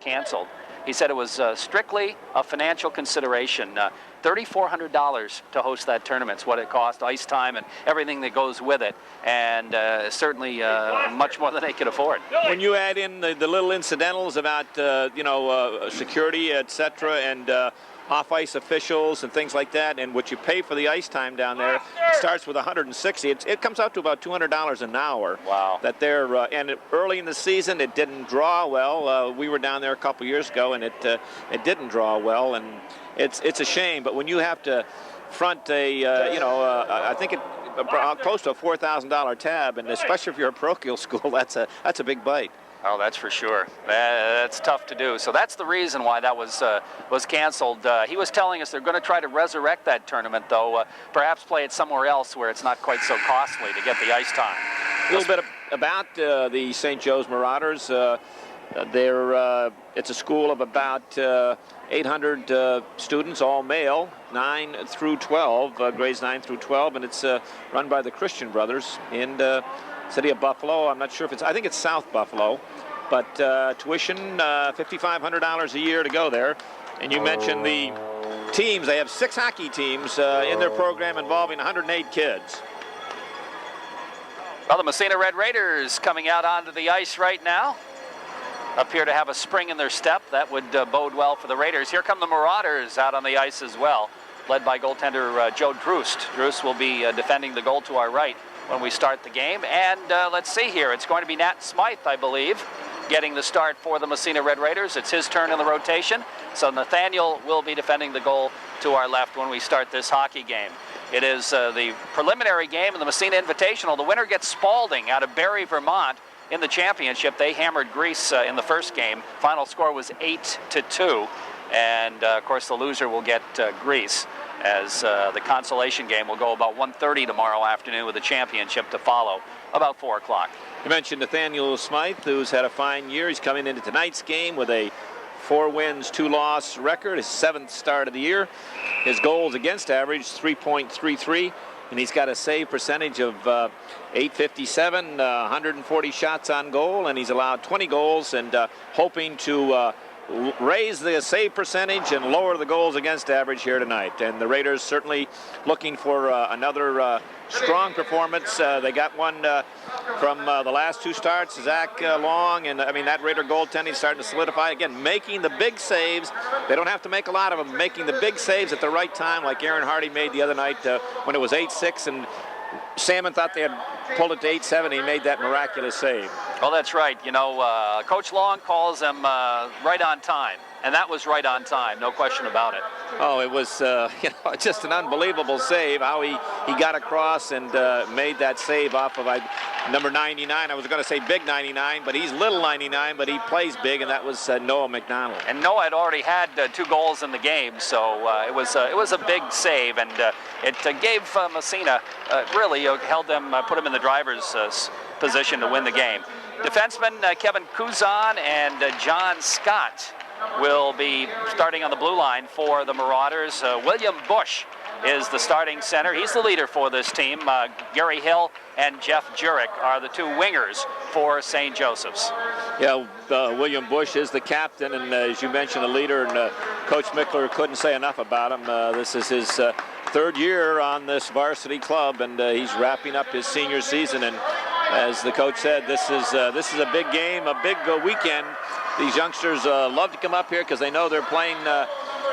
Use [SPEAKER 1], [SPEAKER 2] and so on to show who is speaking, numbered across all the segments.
[SPEAKER 1] canceled. He said it was strictly a financial consideration. $3,400 to host that tournament is what it cost, ice time and everything that goes with it, and certainly much more than they could afford.
[SPEAKER 2] When you add in the little incidentals about security, etc., and off-ice officials and things like that, and what you pay for the ice time down there, it starts with $160. It comes out to about $200 an hour.
[SPEAKER 1] Wow.
[SPEAKER 2] That they're and early in the season it didn't draw well. We were down there a couple years ago, and it didn't draw well, and it's a shame. But when you have to front I think close to a $4,000 tab, and especially if you're a parochial school, that's a big bite.
[SPEAKER 1] Oh, that's for sure. That's tough to do. So that's the reason why that was canceled. He was telling us they're going to try to resurrect that tournament, though, perhaps play it somewhere else where it's not quite so costly to get the ice time.
[SPEAKER 2] A little bit about the St. Joe's Marauders. It's a school of about 800 students, all male, 9 through 12, grades 9 through 12, and it's run by the Christian Brothers in the city of Buffalo. I'm not sure if I think it's South Buffalo, but tuition $5,500 a year to go there. And you mentioned the teams. They have 6 hockey teams in their program involving 108 kids.
[SPEAKER 1] Well, the Massena Red Raiders coming out onto the ice right now appear to have a spring in their step. That would bode well for the Raiders. Here come the Marauders out on the ice as well, led by goaltender Joe Drust. Drust will be defending the goal to our right when we start the game. And let's see here. It's going to be Nat Smythe, I believe, getting the start for the Massena Red Raiders. It's his turn in the rotation. So Nathaniel will be defending the goal to our left when we start this hockey game. It is the preliminary game of the Massena Invitational. The winner gets Spalding out of Barrie, Vermont. In the championship, they hammered Greece in the first game. Final score was 8-2. And, of course, the loser will get Greece, as the consolation game will go about 1:30 tomorrow afternoon, with the championship to follow about 4 o'clock.
[SPEAKER 2] You mentioned Nathaniel Smythe, who's had a fine year. He's coming into tonight's game with a 4 wins, 2 loss record, his 7th start of the year. His goals against average, 3.33, and he's got a save percentage of .857, 140 shots on goal, and he's allowed 20 goals, and hoping to raise the save percentage and lower the goals against average here tonight. And the Raiders certainly looking for another strong performance. They got one from the last 2 starts, Zach Long, and I mean that Raider goaltending starting to solidify again, making the big saves. They don't have to make a lot of them, making the big saves at the right time, like Aaron Hardy made the other night when it was 8-6 and Salmon thought they had pulled it to 8-7. He made that miraculous save.
[SPEAKER 1] Well, that's right. You know, Coach Long calls them right on time, and that was right on time, no question about it.
[SPEAKER 2] Oh, it was just an unbelievable save. How he got across and made that save off of number 99. I was going to say big 99, but he's little 99, but he plays big, and that was Noah McDonald.
[SPEAKER 1] And Noah had already had 2 goals in the game, so it was a big save, and it gave Massena really held them, put them in the driver's position to win the game. Defensemen Kevin Kuzan and John Scott will be starting on the blue line for the Marauders. William Bush is the starting center. He's the leader for this team. Gary Hill and Jeff Jurek are the 2 wingers for St. Joseph's.
[SPEAKER 2] Yeah, William Bush is the captain, and as you mentioned, the leader, and Coach Mickler couldn't say enough about him. This is his 3rd year on this varsity club, and he's wrapping up his senior season. And as the coach said, this is a big game, a big weekend. These youngsters love to come up here because they know they're playing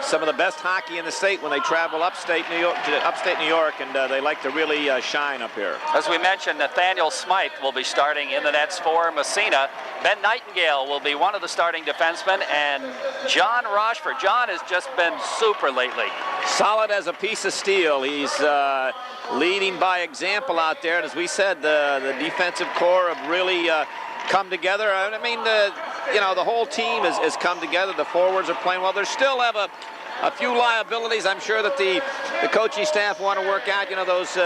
[SPEAKER 2] some of the best hockey in the state when they travel upstate New York, and they like to really shine up here.
[SPEAKER 1] As we mentioned, Nathaniel Smythe will be starting in the nets for Massena. Ben Nightingale will be one of the starting defensemen, and John Rochford. John has just been super lately.
[SPEAKER 2] Solid as a piece of steel. He's leading by example out there, and as we said, the defensive core have really come together. I mean, the whole team has come together. The forwards are playing well. They still have a few liabilities. I'm sure that the coaching staff want to work out, those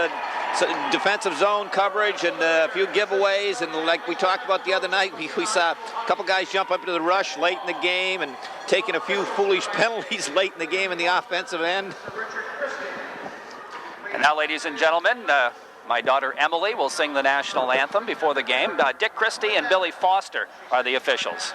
[SPEAKER 2] defensive zone coverage and a few giveaways. And like we talked about the other night, we saw a couple guys jump up into the rush late in the game and taking a few foolish penalties late in the game in the offensive end.
[SPEAKER 1] And now, ladies and gentlemen, my daughter Emily will sing the national anthem before the game. Dick Christie and Billy Foster are the officials.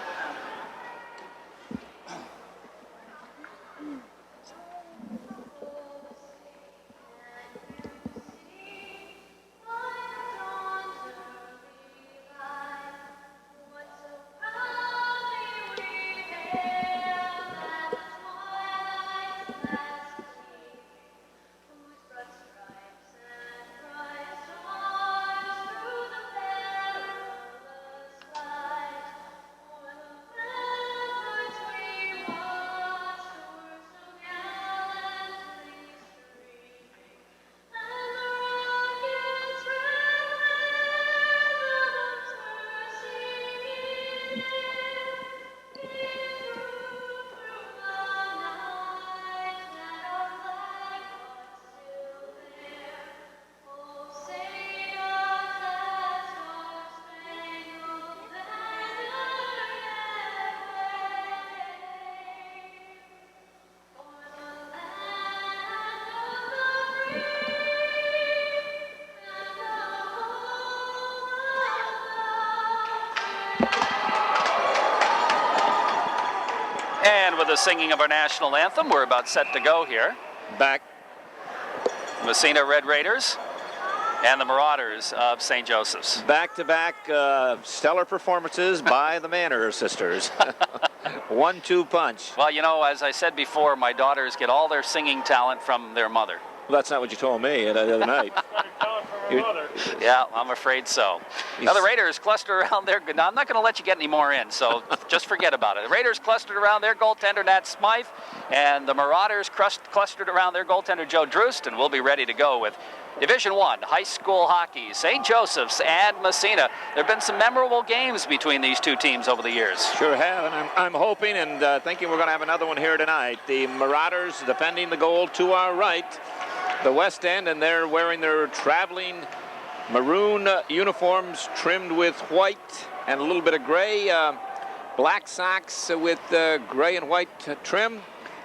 [SPEAKER 1] with the singing of our national anthem. We're about set to go here.
[SPEAKER 2] Back.
[SPEAKER 1] Massena Red Raiders and the Marauders of St. Joseph's.
[SPEAKER 2] Back-to-back stellar performances by the Manor sisters. 1-2 punch.
[SPEAKER 1] Well, you know, as I said before, my daughters get all their singing talent from their mother.
[SPEAKER 2] Well, that's not what you told me the other night.
[SPEAKER 1] Yeah, I'm afraid so. Now the Raiders clustered around their... Now, I'm not going to let you get any more in, so just forget about it. The Raiders clustered around their goaltender, Nat Smythe, and the Marauders clustered around their goaltender, Joe Drust, and we'll be ready to go with Division 1 high school hockey, St. Joseph's and Massena. There have been some memorable games between these two teams over the years.
[SPEAKER 2] Sure have, and I'm hoping and thinking we're going to have another one here tonight. The Marauders defending the goal to our right, the West End, and they're wearing their traveling maroon uniforms trimmed with white and a little bit of gray, black socks with gray and white trim,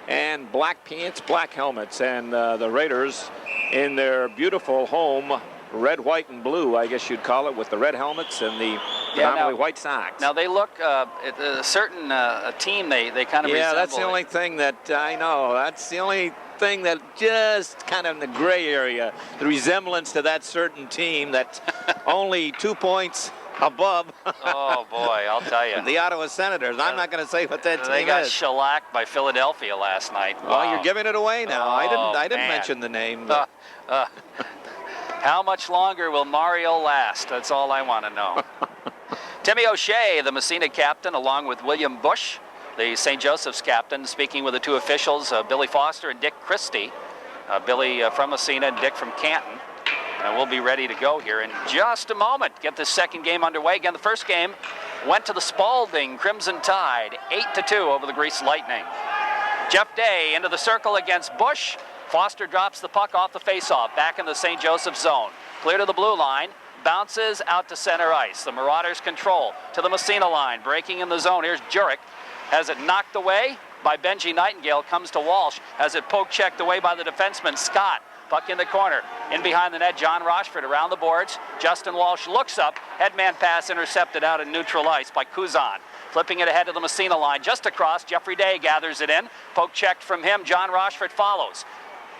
[SPEAKER 2] and black pants, black helmets, and the Raiders in their beautiful home red, white, and blue, I guess you'd call it, with the red helmets and the predominantly white socks.
[SPEAKER 1] Now they look at a certain team they kind of resemble.
[SPEAKER 2] Yeah, that's the only thing that I know. That's the only thing that just kind of in the gray area, the resemblance to that certain team that's only 2 points above.
[SPEAKER 1] Oh boy, I'll tell you.
[SPEAKER 2] The Ottawa Senators. I'm not going to say what that team is.
[SPEAKER 1] They got shellacked by Philadelphia last night.
[SPEAKER 2] Well, you're giving it away now.
[SPEAKER 1] Oh,
[SPEAKER 2] I didn't mention the name.
[SPEAKER 1] How much longer will Mario last? That's all I want to know. Timmy O'Shea, the Massena captain, along with William Bush, the St. Joseph's captain, speaking with the two officials, Billy Foster and Dick Christie. Billy from Massena and Dick from Canton. And we'll be ready to go here in just a moment. Get this second game underway. Again, the first game went to the Spalding Crimson Tide, 8-2 over the Grease Lightning. Jeff Day into the circle against Bush. Foster drops the puck off the faceoff, back in the St. Joseph zone. Clear to the blue line, bounces out to center ice. The Marauders control to the Massena line, breaking in the zone. Here's Jurek, has it knocked away by Benji Nightingale, comes to Walsh, has it poke-checked away by the defenseman, Scott. Puck in the corner, in behind the net, John Rochford around the boards. Justin Walsh looks up, headman pass intercepted out in neutral ice by Kuzan. Flipping it ahead to the Massena line, just across, Jeffrey Day gathers it in. Poke checked from him, John Rochford follows.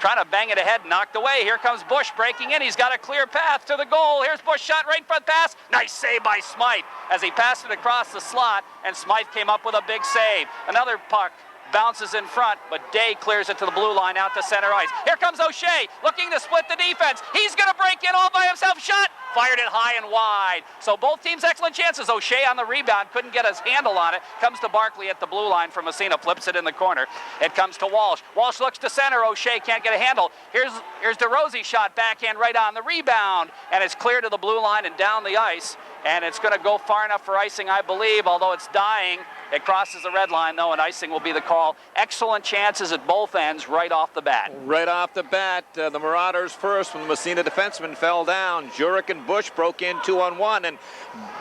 [SPEAKER 1] Trying to bang it ahead, knocked away. Here comes Bush breaking in. He's got a clear path to the goal. Here's Bush, shot right in front pass. Nice save by Smythe as he passed it across the slot, and Smythe came up with a big save. Another puck bounces in front, but Day clears it to the blue line out to center ice. Here comes O'Shea looking to split the defense. He's going to break in all by himself. Shot! Fired it high and wide. So both teams excellent chances. O'Shea on the rebound, couldn't get his handle on it. Comes to Barkley at the blue line from Massena, flips it in the corner. It comes to Walsh. Walsh looks to center. O'Shea can't get a handle. Here's DeRosie shot backhand right on the rebound, and it's clear to the blue line and down the ice. And it's going to go far enough for icing, I believe, although it's dying. It crosses the red line, though, and icing will be the call. Excellent chances at both ends right off the bat.
[SPEAKER 2] Right off the bat, the Marauders first when the Massena defenseman fell down. Jurek and Bush broke in 2-on-1, and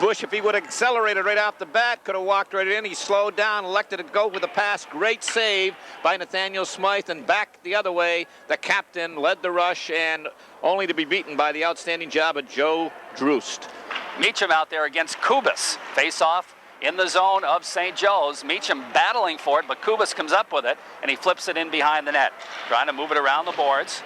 [SPEAKER 2] Bush, if he would have accelerated right off the bat, could have walked right in. He slowed down, elected to go with a pass. Great save by Nathaniel Smythe, and back the other way, the captain led the rush, and only to be beaten by the outstanding job of Joe Drust.
[SPEAKER 1] Meacham out there against Kubas. Face off in the zone of St. Joe's. Meacham battling for it, but Kubas comes up with it, and he flips it in behind the net. Trying to move it around the boards.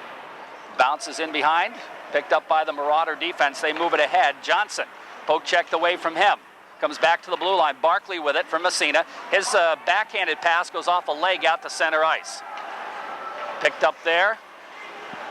[SPEAKER 1] Bounces in behind. Picked up by the Marauder defense. They move it ahead. Johnson, poke checked away from him. Comes back to the blue line. Barkley with it from Massena. His backhanded pass goes off a leg out to center ice. Picked up there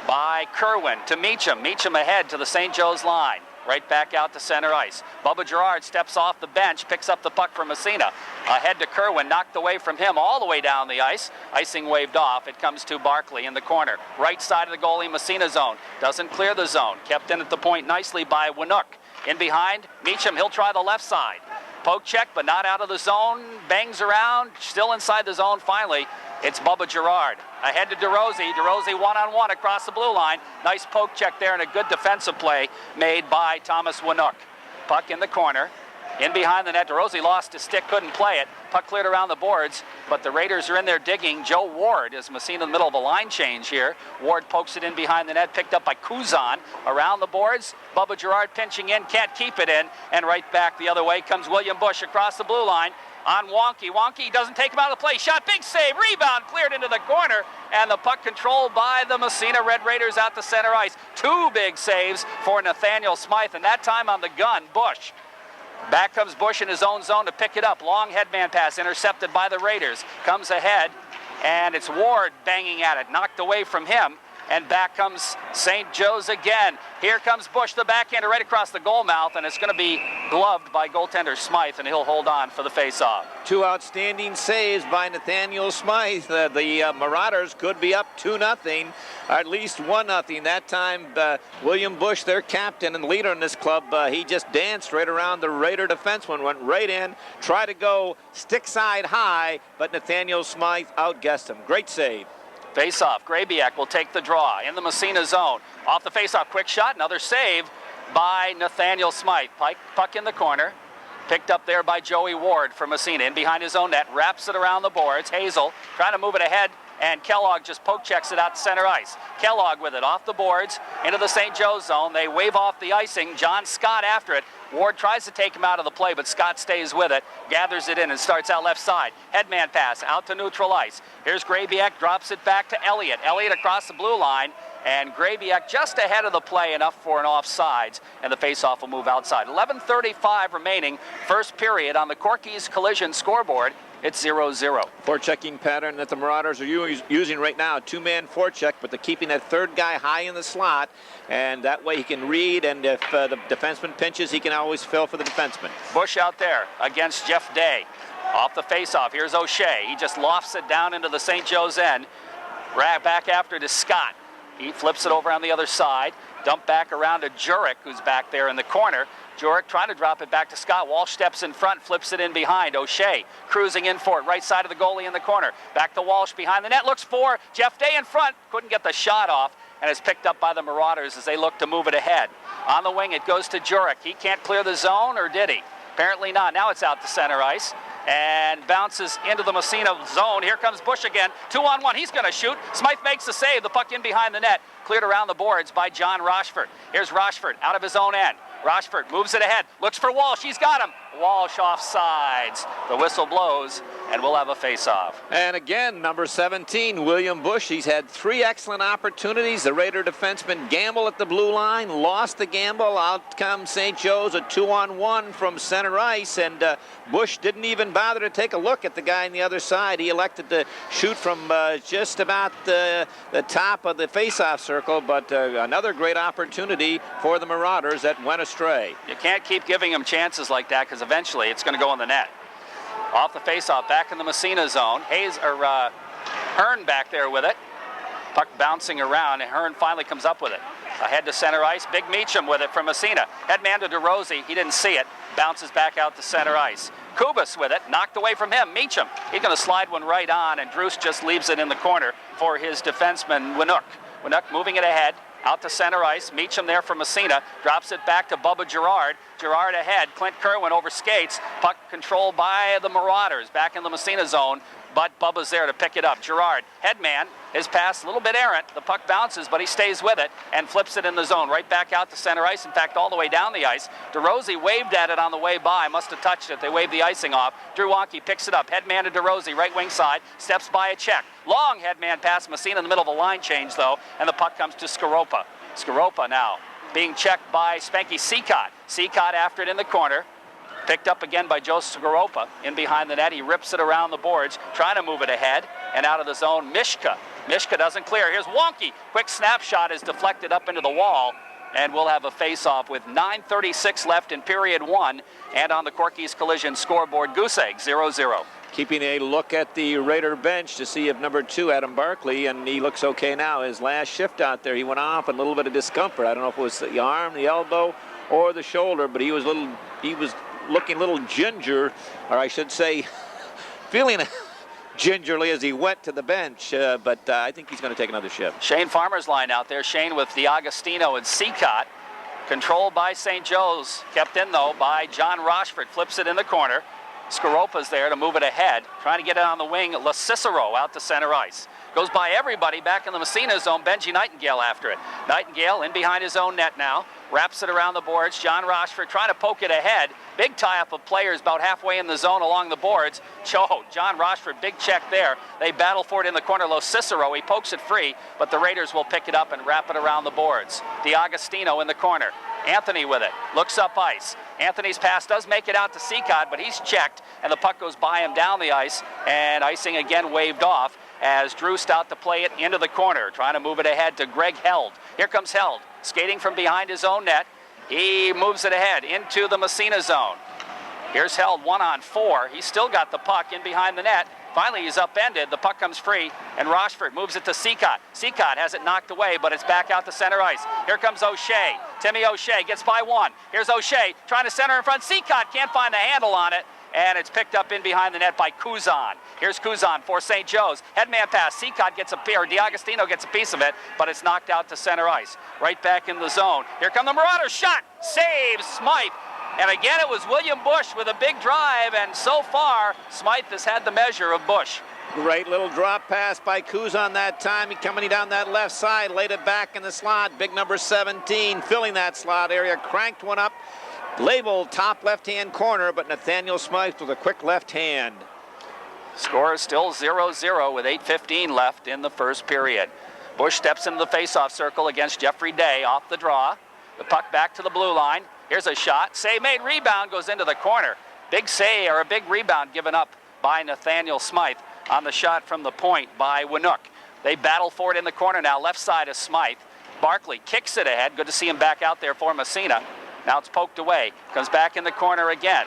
[SPEAKER 1] by Kerwin to Meacham. Meacham ahead to the St. Joe's line. Right back out to center ice. Bubba Gerard steps off the bench, picks up the puck from Massena. Ahead to Kerwin, knocked away from him all the way down the ice. Icing waved off. It comes to Barkley in the corner. Right side of the goalie, Massena zone. Doesn't clear the zone. Kept in at the point nicely by Winook. In behind, Meacham, he'll try the left side. Poke check, but not out of the zone. Bangs around, still inside the zone finally. It's Bubba Gerard. Ahead to DeRosie. DeRosie one-on-one across the blue line. Nice poke check there and a good defensive play made by Thomas Winook. Puck in the corner. In behind the net, DeRosie lost his stick, couldn't play it. Puck cleared around the boards, but the Raiders are in there digging. Joe Ward is Massena in the middle of a line change here. Ward pokes it in behind the net, picked up by Kuzan. Around the boards, Bubba Gerard pinching in, can't keep it in, and right back the other way comes William Bush across the blue line. on Wonky. Wonky doesn't take him out of the play. Shot, big save, rebound, cleared into the corner, and the puck controlled by the Massena Red Raiders out to center ice. 2 big saves for Nathaniel Smythe, and that time on the gun, Bush. Back comes Bush in his own zone to pick it up. Long headman pass intercepted by the Raiders. Comes ahead, and it's Ward banging at it, knocked away from him. And back comes St. Joe's again. Here comes Bush, the backhander right across the goal mouth, and it's going to be gloved by goaltender Smythe, and he'll hold on for the face-off.
[SPEAKER 2] 2 outstanding saves by Nathaniel Smythe. The Marauders could be up 2-0, or at least 1-0. That time, William Bush, their captain and leader in this club, he just danced right around the Raider defenseman, went right in, tried to go stick side high, but Nathaniel Smythe outguessed him. Great save.
[SPEAKER 1] Face-off, Grabiak will take the draw in the Massena zone. Off the face-off, quick shot, another save by Nathaniel Smythe. Puck in the corner, picked up there by Joey Ward from Massena. In behind his own net, wraps it around the boards. Hazel trying to move it ahead, and Kellogg just poke checks it out to center ice. Kellogg with it off the boards into the St. Joe's zone. They wave off the icing. John Scott after it. Ward tries to take him out of the play, but Scott stays with it, gathers it in, and starts out left side. Headman pass out to neutral ice. Here's Grabiak, drops it back to Elliott. Elliott across the blue line, and Grabiak just ahead of the play, enough for an offsides, and the faceoff will move outside. 11:35 remaining, first period on the Corky's Collision scoreboard. It's 0-0.
[SPEAKER 2] Forechecking pattern that the Marauders are using right now. 2-man forecheck, but they're keeping that third guy high in the slot, and that way he can read, and if the defenseman pinches, he can always fill for the defenseman.
[SPEAKER 1] Bush out there against Jeff Day. Off the faceoff, here's O'Shea. He just lofts it down into the St. Joe's end. Back after to Scott. He flips it over on the other side. Dump back around to Jurek, who's back there in the corner. Jurek trying to drop it back to Scott. Walsh steps in front, flips it in behind. O'Shea cruising in for it, right side of the goalie in the corner. Back to Walsh behind the net, looks for Jeff Day in front. Couldn't get the shot off, and is picked up by the Marauders as they look to move it ahead. On the wing, it goes to Jurek. He can't clear the zone, or did he? Apparently not. Now it's out to center ice and bounces into the Massena zone. Here comes Bush again. 2-on-1. He's going to shoot. Smythe makes the save. The puck in behind the net. Cleared around the boards by John Rochford. Here's Rochford out of his own end. Rochford moves it ahead. Looks for Walsh. He's got him. Walsh offsides. The whistle blows, and we'll have a face-off.
[SPEAKER 2] And again, number 17, William Bush. He's had 3 excellent opportunities. The Raider defenseman gamble at the blue line, lost the gamble. Out comes St. Joe's, a 2-on-1 from center ice, and Bush didn't even bother to take a look at the guy on the other side. He elected to shoot from just about the top of the face-off circle, but another great opportunity for the Marauders that went astray.
[SPEAKER 1] You can't keep giving him chances like that, because eventually it's going to go in the net. Off the faceoff, back in the Massena zone. Hearn back there with it. Puck bouncing around, and Hearn finally comes up with it. Ahead to center ice. Big Meacham with it from Massena. Headman to DeRosie. He didn't see it. Bounces back out to center ice. Kubas with it. Knocked away from him. Meacham. He's going to slide one right on, and Druce just leaves it in the corner for his defenseman, Winuk. Winuk moving it ahead. Out to center ice. Meacham there from Massena. Drops it back to Bubba Gerard. Gerard ahead. Clint Kerwin over skates. Puck controlled by the Marauders. Back in the Massena zone. But Bubba's there to pick it up. Gerard, headman. His pass a little bit errant. The puck bounces, but he stays with it and flips it in the zone. Right back out to center ice. In fact, all the way down the ice. DeRosie waved at it on the way by. Must have touched it. They waved the icing off. Drew Wonky picks it up. Headman to DeRosie. Right wing side. Steps by a check. Long headman pass. Massena in the middle of a line change, though. And the puck comes to Skaropa. Skaropa now being checked by Spanky Seacott. Seacott after it in the corner. Picked up again by Joe Skaropa in behind the net. He rips it around the boards, trying to move it ahead and out of the zone. Mishka doesn't clear. Here's Wonky. Quick snapshot is deflected up into the wall, and we'll have a face-off with 9:36 left in period 1. And on the Corky's Collision scoreboard, Goose Egg 0-0.
[SPEAKER 2] Keeping a look at the Raider bench to see if number 2, Adam Barkley, and he looks okay now. His last shift out there, he went off in a little bit of discomfort. I don't know if it was the arm, the elbow, or the shoulder, but he was looking a little ginger, or I should say feeling gingerly as he went to the bench, but I think he's going to take another shift.
[SPEAKER 1] Shane Farmer's line out there. Shane with DiAgostino and Seacott. Controlled by St. Joe's. Kept in, though, by John Rochford. Flips it in the corner. Skaropa's there to move it ahead. Trying to get it on the wing. La Cicero out to center ice. Goes by everybody back in the Massena zone. Benji Nightingale after it. Nightingale in behind his own net now. wraps it around the boards. John Rochford trying to poke it ahead. Big tie-up of players about halfway in the zone along the boards. John Rochford, big check there. They battle for it in the corner. Lo Cicero, he pokes it free, but the Raiders will pick it up and wrap it around the boards. DiAgostino in the corner. Anthony with it, looks up ice. Anthony's pass does make it out to Seacott, but he's checked, and the puck goes by him down the ice, and icing again waved off as Drew Stout to play it into the corner, trying to move it ahead to Greg Held. Here comes Held, skating from behind his own net. He moves it ahead into the Massena zone. Here's Held 1-on-4. He's still got the puck in behind the net. Finally, he's upended. The puck comes free, and Rochford moves it to Seacott. Seacott has it knocked away, but it's back out to center ice. Here comes O'Shea. Timmy O'Shea gets by one. Here's O'Shea trying to center in front. Seacott can't find the handle on it, and it's picked up in behind the net by Kuzan. Here's Kuzan for St. Joe's. Headman pass. Seacott gets a pair. DiAgostino gets a piece of it, but it's knocked out to center ice. Right back in the zone. Here come the Marauders. Shot. Saves Smythe. And again, it was William Bush with a big drive, and so far, Smythe has had the measure of Bush.
[SPEAKER 2] Great little drop pass by Kuzan that time. He coming down that left side, laid it back in the slot. Big number 17 filling that slot area, cranked one up, labeled top left-hand corner, but Nathaniel Smythe with a quick left hand.
[SPEAKER 1] Score is still 0-0 with 8:15 left in the first period. Bush steps into the faceoff circle against Jeffrey Day off the draw. The puck back to the blue line. Here's a shot. Save made. Rebound goes into the corner. Big save, or a big rebound given up by Nathaniel Smythe on the shot from the point by Winook. They battle for it in the corner now. Left side is Smythe. Barkley kicks it ahead. Good to see him back out there for Massena. Now it's poked away. Comes back in the corner again.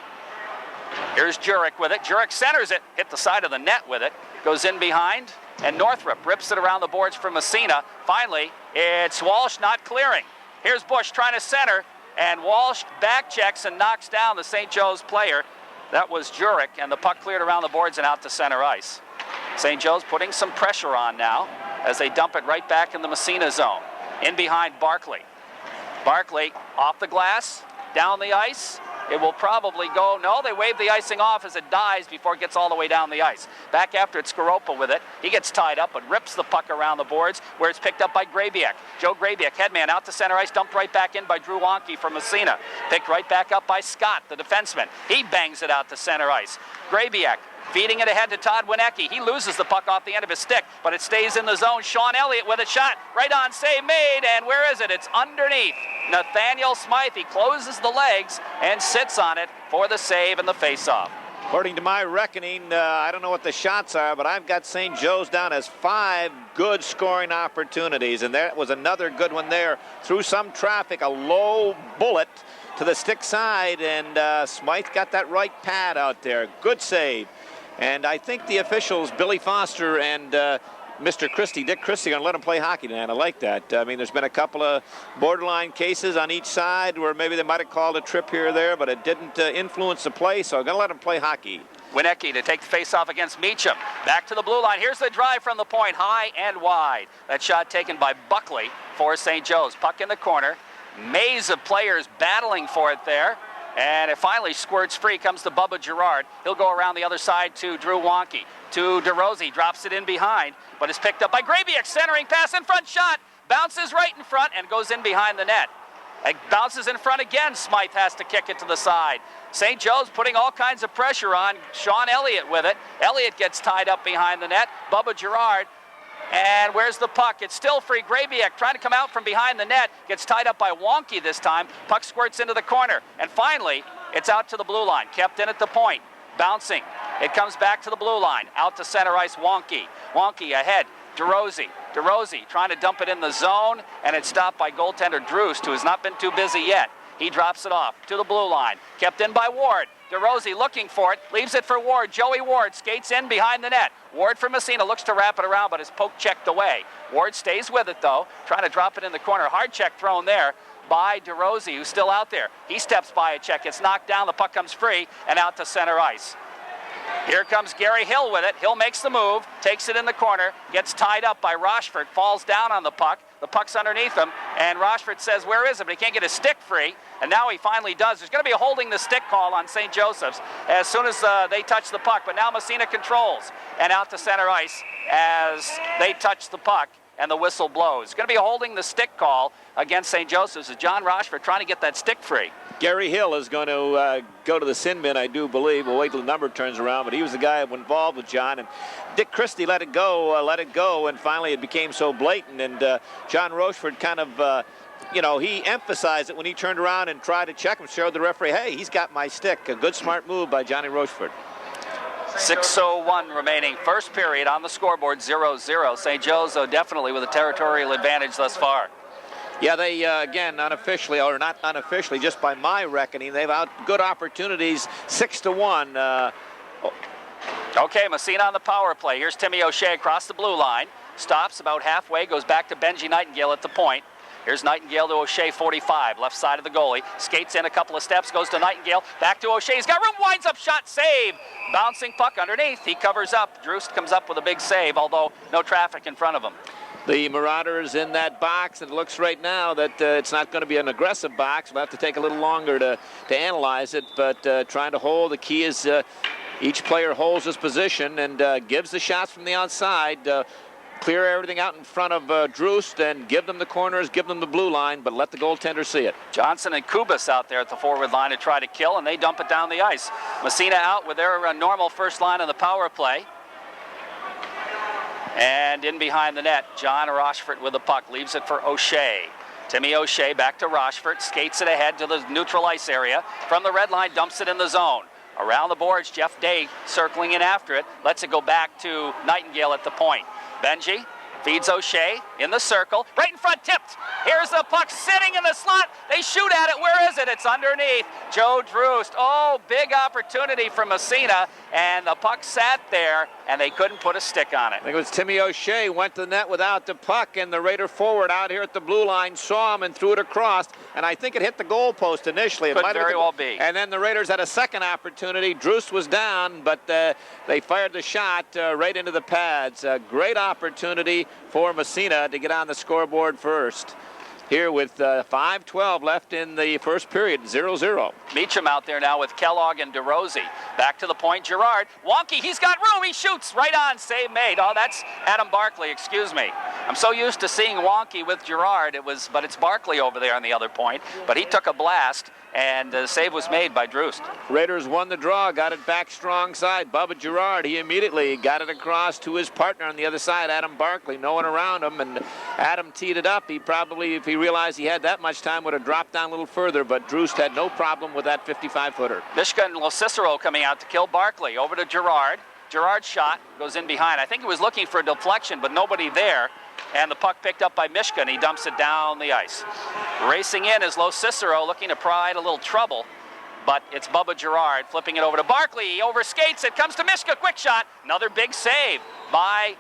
[SPEAKER 1] Here's Jurek with it. Jurek centers it. Hit the side of the net with it. Goes in behind. And Northrup rips it around the boards for Massena. Finally, it's Walsh not clearing. Here's Bush trying to center. And Walsh back checks and knocks down the St. Joe's player. That was Jurek, and the puck cleared around the boards and out to center ice. St. Joe's putting some pressure on now as they dump it right back in the Massena zone. In behind Barkley. Barkley off the glass, down the ice. It will probably go, no, they wave the icing off as it dies before it gets all the way down the ice. Back after it's Skaropa with it. He gets tied up but rips the puck around the boards where it's picked up by Grabiak. Joe Grabiak, headman out to center ice, dumped right back in by Drew Wonke from Massena. Picked right back up by Scott, the defenseman. He bangs it out to center ice. Grabiak feeding it ahead to Todd Winecki. He loses the puck off the end of his stick, but it stays in the zone. Sean Elliott with a shot. Right on, save made, and where is it? It's underneath. Nathaniel Smythe, he closes the legs and sits on it for the save and the faceoff.
[SPEAKER 2] According to my reckoning, I don't know what the shots are, but I've got St. Joe's down as 5 good scoring opportunities, and that was another good one there. Through some traffic, a low bullet to the stick side, and Smythe got that right pad out there. Good save. And I think the officials, Billy Foster and Mr. Christie, Dick Christie, are going to let him play hockey tonight. I like that. I mean, there's been a couple of borderline cases on each side where maybe they might have called a trip here or there, but it didn't influence the play, so I'm going to let him play hockey.
[SPEAKER 1] Winecki to take the face-off against Meacham. Back to the blue line. Here's the drive from the point, high and wide. That shot taken by Buckley for St. Joe's. Puck in the corner. Maze of players battling for it there. And it finally squirts free, comes to Bubba Girard. He'll go around the other side to Drew Wonke. To DeRosie, drops it in behind, but is picked up by Grabiak. Centering pass in front, shot. Bounces right in front and goes in behind the net. It bounces in front again. Smythe has to kick it to the side. St. Joe's putting all kinds of pressure on. Sean Elliott with it. Elliott gets tied up behind the net. Bubba Girard. And where's the puck? It's still free. Grabiak trying to come out from behind the net. Gets tied up by Wonke this time. Puck squirts into the corner. And finally, it's out to the blue line. Kept in at the point. Bouncing. It comes back to the blue line. Out to center ice, Wonke. Wonke ahead. DeRosie. DeRosie trying to dump it in the zone. And it's stopped by goaltender Droost, who has not been too busy yet. He drops it off to the blue line. Kept in by Ward. DeRosie looking for it, leaves it for Ward. Joey Ward skates in behind the net. Ward for Massena looks to wrap it around, but is poke checked away. Ward stays with it, though, trying to drop it in the corner. Hard check thrown there by DeRosie, who's still out there. He steps by a check. It's knocked down. The puck comes free and out to center ice. Here comes Gary Hill with it. Hill makes the move, takes it in the corner, gets tied up by Rochford, falls down on the puck. The puck's underneath him, and Rochford says, where is it? But he can't get his stick free, and now he finally does. There's going to be a holding the stick call on St. Joseph's as soon as they touch the puck, but now Massena controls, and out to center ice as they touch the puck. and the whistle blows. Going to be holding the stick call against St. Joseph's. John Rochford trying to get that stick free.
[SPEAKER 2] Gary Hill is going to go to the sin bin, I do believe. We'll wait till the number turns around, but he was the guy involved with John. And Dick Christie let it go, and finally it became so blatant. And John Rochford kind of, he emphasized it when he turned around and tried to check him, showed the referee, hey, he's got my stick. A good, smart move by Johnny Rochford.
[SPEAKER 1] 6:01 remaining. First period on the scoreboard, 0-0. St. Joe's, though, definitely with a territorial advantage thus far.
[SPEAKER 2] Yeah, they, again, unofficially, or not unofficially, just by my reckoning, they've had good opportunities, 6-1.
[SPEAKER 1] Okay, Massena on the power play. Here's Timmy O'Shea across the blue line. Stops about halfway, goes back to Benji Nightingale at the point. Here's Nightingale to O'Shea, 45, left side of the goalie. Skates in a couple of steps, goes to Nightingale, back to O'Shea. He's got room, winds up, shot, save. Bouncing puck underneath. He covers up. Drust comes up with a big save, although no traffic in front of him.
[SPEAKER 2] The Marauders in that box. It looks right now that it's not going to be an aggressive box. We'll have to take a little longer to analyze it, but trying to hold. The key is each player holds his position and gives the shots from the outside. Clear everything out in front of Drust and give them the corners, give them the blue line, but let the goaltender see it.
[SPEAKER 1] Johnson and Kubas out there at the forward line to try to kill, and they dump it down the ice. Massena out with their normal first line on the power play. And in behind the net, John Rochford with the puck, leaves it for O'Shea. Timmy O'Shea back to Rochford, skates it ahead to the neutral ice area. From the red line, dumps it in the zone. Around the boards, Jeff Day circling in after it, lets it go back to Nightingale at the point. Benji feeds O'Shea in the circle, right in front, tipped. Here's the puck sitting in the slot. They shoot at it. Where is it? It's underneath. Joe Drust. Oh, big opportunity for Massena, and the puck sat there, and they couldn't put a stick on it.
[SPEAKER 2] I think it was Timmy O'Shea went to the net without the puck, and the Raider forward out here at the blue line saw him and threw it across, and I think it hit the goal post initially.
[SPEAKER 1] Could very well be.
[SPEAKER 2] And then the Raiders had a second opportunity. Drust was down, but they fired the shot right into the pads. A great opportunity for Massena to get on the scoreboard first. Here with 5:12 left in the first period, 0-0.
[SPEAKER 1] Meacham out there now with Kellogg and DeRosie. Back to the point, Gerard. Wonky, he's got room, he shoots, right on, save made. Oh, that's Adam Barkley, excuse me. I'm so used to seeing Wonky with Gerard, but it's Barkley over there on the other point. But he took a blast, and the save was made by Drust.
[SPEAKER 2] Raiders won the draw, got it back strong side. Bubba Gerard, he immediately got it across to his partner on the other side, Adam Barkley, no one around him, and Adam teed it up. He probably, if he realized he had that much time, would have dropped down a little further, but Drust had no problem with that 55-footer.
[SPEAKER 1] Mishka and Cicero coming out to kill Barkley. Over to Gerard. Gerard's shot goes in behind. I think he was looking for a deflection, but nobody there. And the puck picked up by Mishka, and he dumps it down the ice. Racing in is Lo Cicero, looking to provide a little trouble. But it's Bubba Gerard flipping it over to Barkley. He overskates it, comes to Mishka, quick shot. Another big save by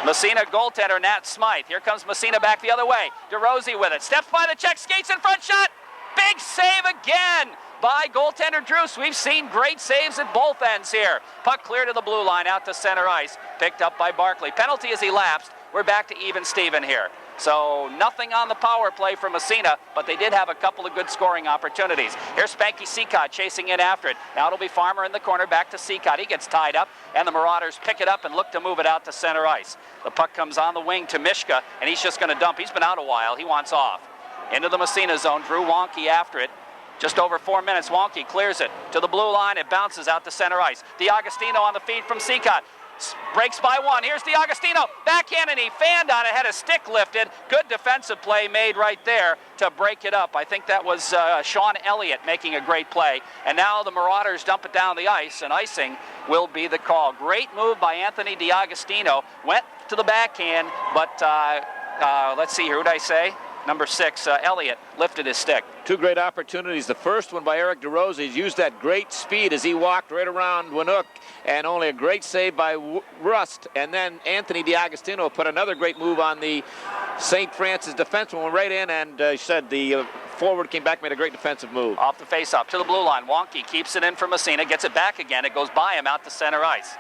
[SPEAKER 1] Massena goaltender Nat Smythe. Here comes Massena back the other way. DeRosie with it, steps by the check, skates in front, shot. Big save again by goaltender Drust. We've seen great saves at both ends here. Puck clear to the blue line, out to center ice. Picked up by Barkley. Penalty as he lapsed. We're back to even Steven here. So nothing on the power play for Massena, but they did have a couple of good scoring opportunities. Here's Spanky Seacott chasing in after it. Now it'll be Farmer in the corner, back to Seacott. He gets tied up, and the Marauders pick it up and look to move it out to center ice. The puck comes on the wing to Mishka, and he's just going to dump. He's been out a while. He wants off. Into the Massena zone, Drew Wonky after it. Just over 4 minutes, Wonky clears it to the blue line. It bounces out to center ice. DiAgostino on the feed from Seacott. Breaks by one. Here's DiAgostino. Backhand, and he fanned on it. Had a stick lifted. Good defensive play made right there to break it up. I think that was Sean Elliott making a great play. And now the Marauders dump it down the ice, and icing will be the call. Great move by Anthony DiAgostino. Went to the backhand, but let's see here. Who did I say? Number 6, Elliott, lifted his stick.
[SPEAKER 2] Two great opportunities. The first one by Eric DeRosie. He's used that great speed as he walked right around Winook, and only a great save by Rust. And then Anthony DiAgostino put another great move on the St. Francis defenseman, went right in, and said the forward came back, made a great defensive move.
[SPEAKER 1] Off the face-off to the blue line. Wonky keeps it in for Massena, gets it back again. It goes by him out to center ice.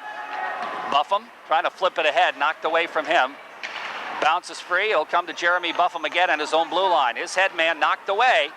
[SPEAKER 1] Buffum trying to flip it ahead, knocked away from him. Bounces free. It'll come to Jeremy Buffum again on his own blue line. His head man knocked away.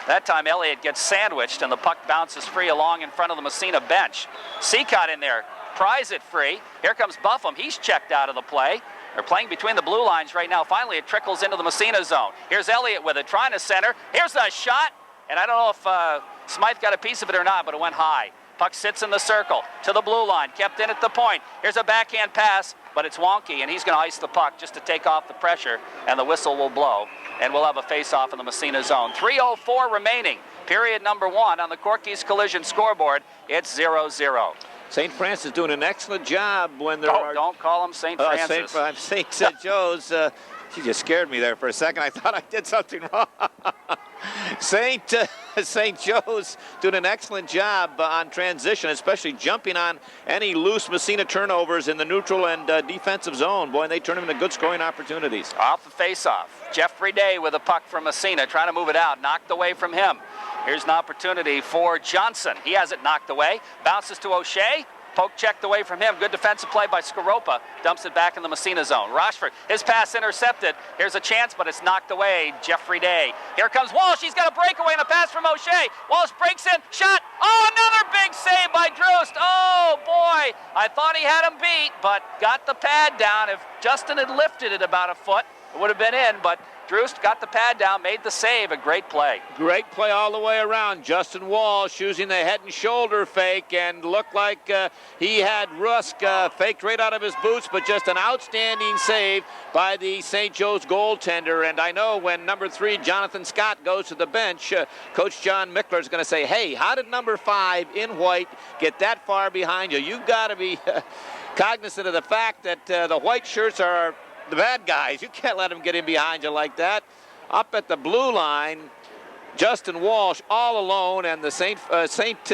[SPEAKER 1] That time Elliott gets sandwiched, and the puck bounces free along in front of the Massena bench. Seacott in there, pries it free. Here comes Buffum. He's checked out of the play. They're playing between the blue lines right now. Finally, it trickles into the Massena zone. Here's Elliott with it, trying to center. Here's the shot, and I don't know if Smythe got a piece of it or not, but it went high. Puck sits in the circle to the blue line, kept in at the point. Here's a backhand pass, but it's wonky, and he's going to ice the puck just to take off the pressure, and the whistle will blow, and we'll have a face-off in the Massena zone. 3:04 remaining, period number 1 on the Corky's Collision scoreboard. It's 0-0.
[SPEAKER 2] St. Francis doing an excellent job when there are...
[SPEAKER 1] Don't call him St. Francis.
[SPEAKER 2] St. Joe's. She just scared me there for a second. I thought I did something wrong. St. Joe's doing an excellent job on transition, especially jumping on any loose Massena turnovers in the neutral and defensive zone. Boy, and they turn them into good scoring opportunities.
[SPEAKER 1] Off the face-off. Jeffrey Day with a puck from Massena, trying to move it out, knocked away from him. Here's an opportunity for Johnson. He has it knocked away. Bounces to O'Shea. Poke checked away from him. Good defensive play by Skaropa. Dumps it back in the Massena zone. Rochford, his pass intercepted. Here's a chance, but it's knocked away. Jeffrey Day. Here comes Walsh. He's got a breakaway and a pass from O'Shea. Walsh breaks in. Shot. Oh, another big save by Droost. Oh, boy. I thought he had him beat, but got the pad down. If Justin had lifted it about a foot, it would have been in, but Droost got the pad down, made the save. A great play.
[SPEAKER 2] Great play all the way around. Justin Walsh using the head and shoulder fake, and looked like he had Rusk faked right out of his boots, but just an outstanding save by the St. Joe's goaltender. And I know when number 3, Jonathan Scott, goes to the bench, Coach John Mickler is going to say, hey, how did number 5 in white get that far behind you? You've got to be cognizant of the fact that the white shirts are the bad guys. You can't let them get in behind you like that. Up at the blue line, Justin Walsh all alone, and the St.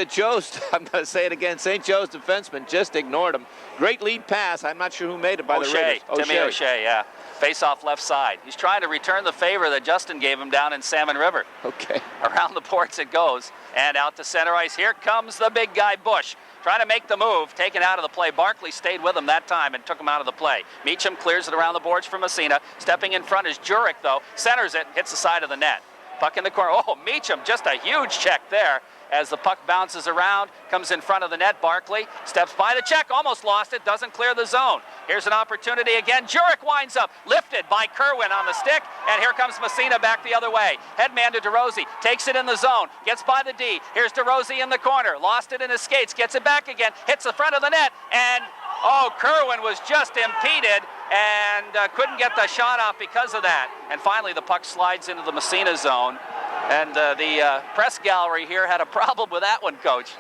[SPEAKER 2] Joe's, I'm going to say it again, St. Joe's defenseman just ignored him. Great lead pass. I'm not sure who made it by the Raiders.
[SPEAKER 1] Timmy O'Shea, yeah. Face off left side. He's trying to return the favor that Justin gave him down in Salmon River.
[SPEAKER 2] Okay.
[SPEAKER 1] Around the boards it goes, and out to center ice. Here comes the big guy, Bush. Trying to make the move, taken out of the play. Barkley stayed with him that time and took him out of the play. Meacham clears it around the boards for Massena. Stepping in front is Jurek, though. Centers it, hits the side of the net. Puck in the corner. Oh, Meacham, just a huge check there as the puck bounces around, comes in front of the net. Barkley steps by the check, almost lost it, doesn't clear the zone. Here's an opportunity again. Jurek winds up, lifted by Kerwin on the stick, and here comes Massena back the other way. Headman to DeRosie, takes it in the zone, gets by the D. Here's DeRosie in the corner, lost it in his skates, gets it back again, hits the front of the net, and oh, Kerwin was just impeded and couldn't get the shot off because of that. And finally, the puck slides into the Massena zone. And the press gallery here had a problem with that one, Coach.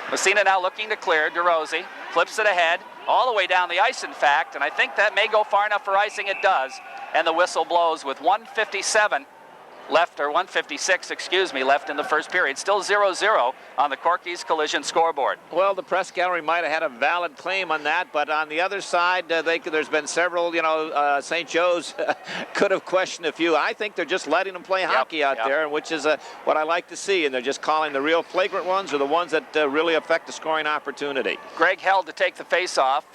[SPEAKER 1] Massena now looking to clear. DeRosie flips it ahead, all the way down the ice, in fact. And I think that may go far enough for icing. It does. And the whistle blows with 1:57 left, or 1:56, excuse me, left in the first period. Still 0-0 on the Corky's Collision scoreboard.
[SPEAKER 2] Well, the press gallery might have had a valid claim on that, but on the other side, there's been several, St. Joe's could have questioned a few. I think they're just letting them play hockey out there, which is what I like to see, and they're just calling the real flagrant ones or the ones that really affect the scoring opportunity.
[SPEAKER 1] Greg held to take the face-off,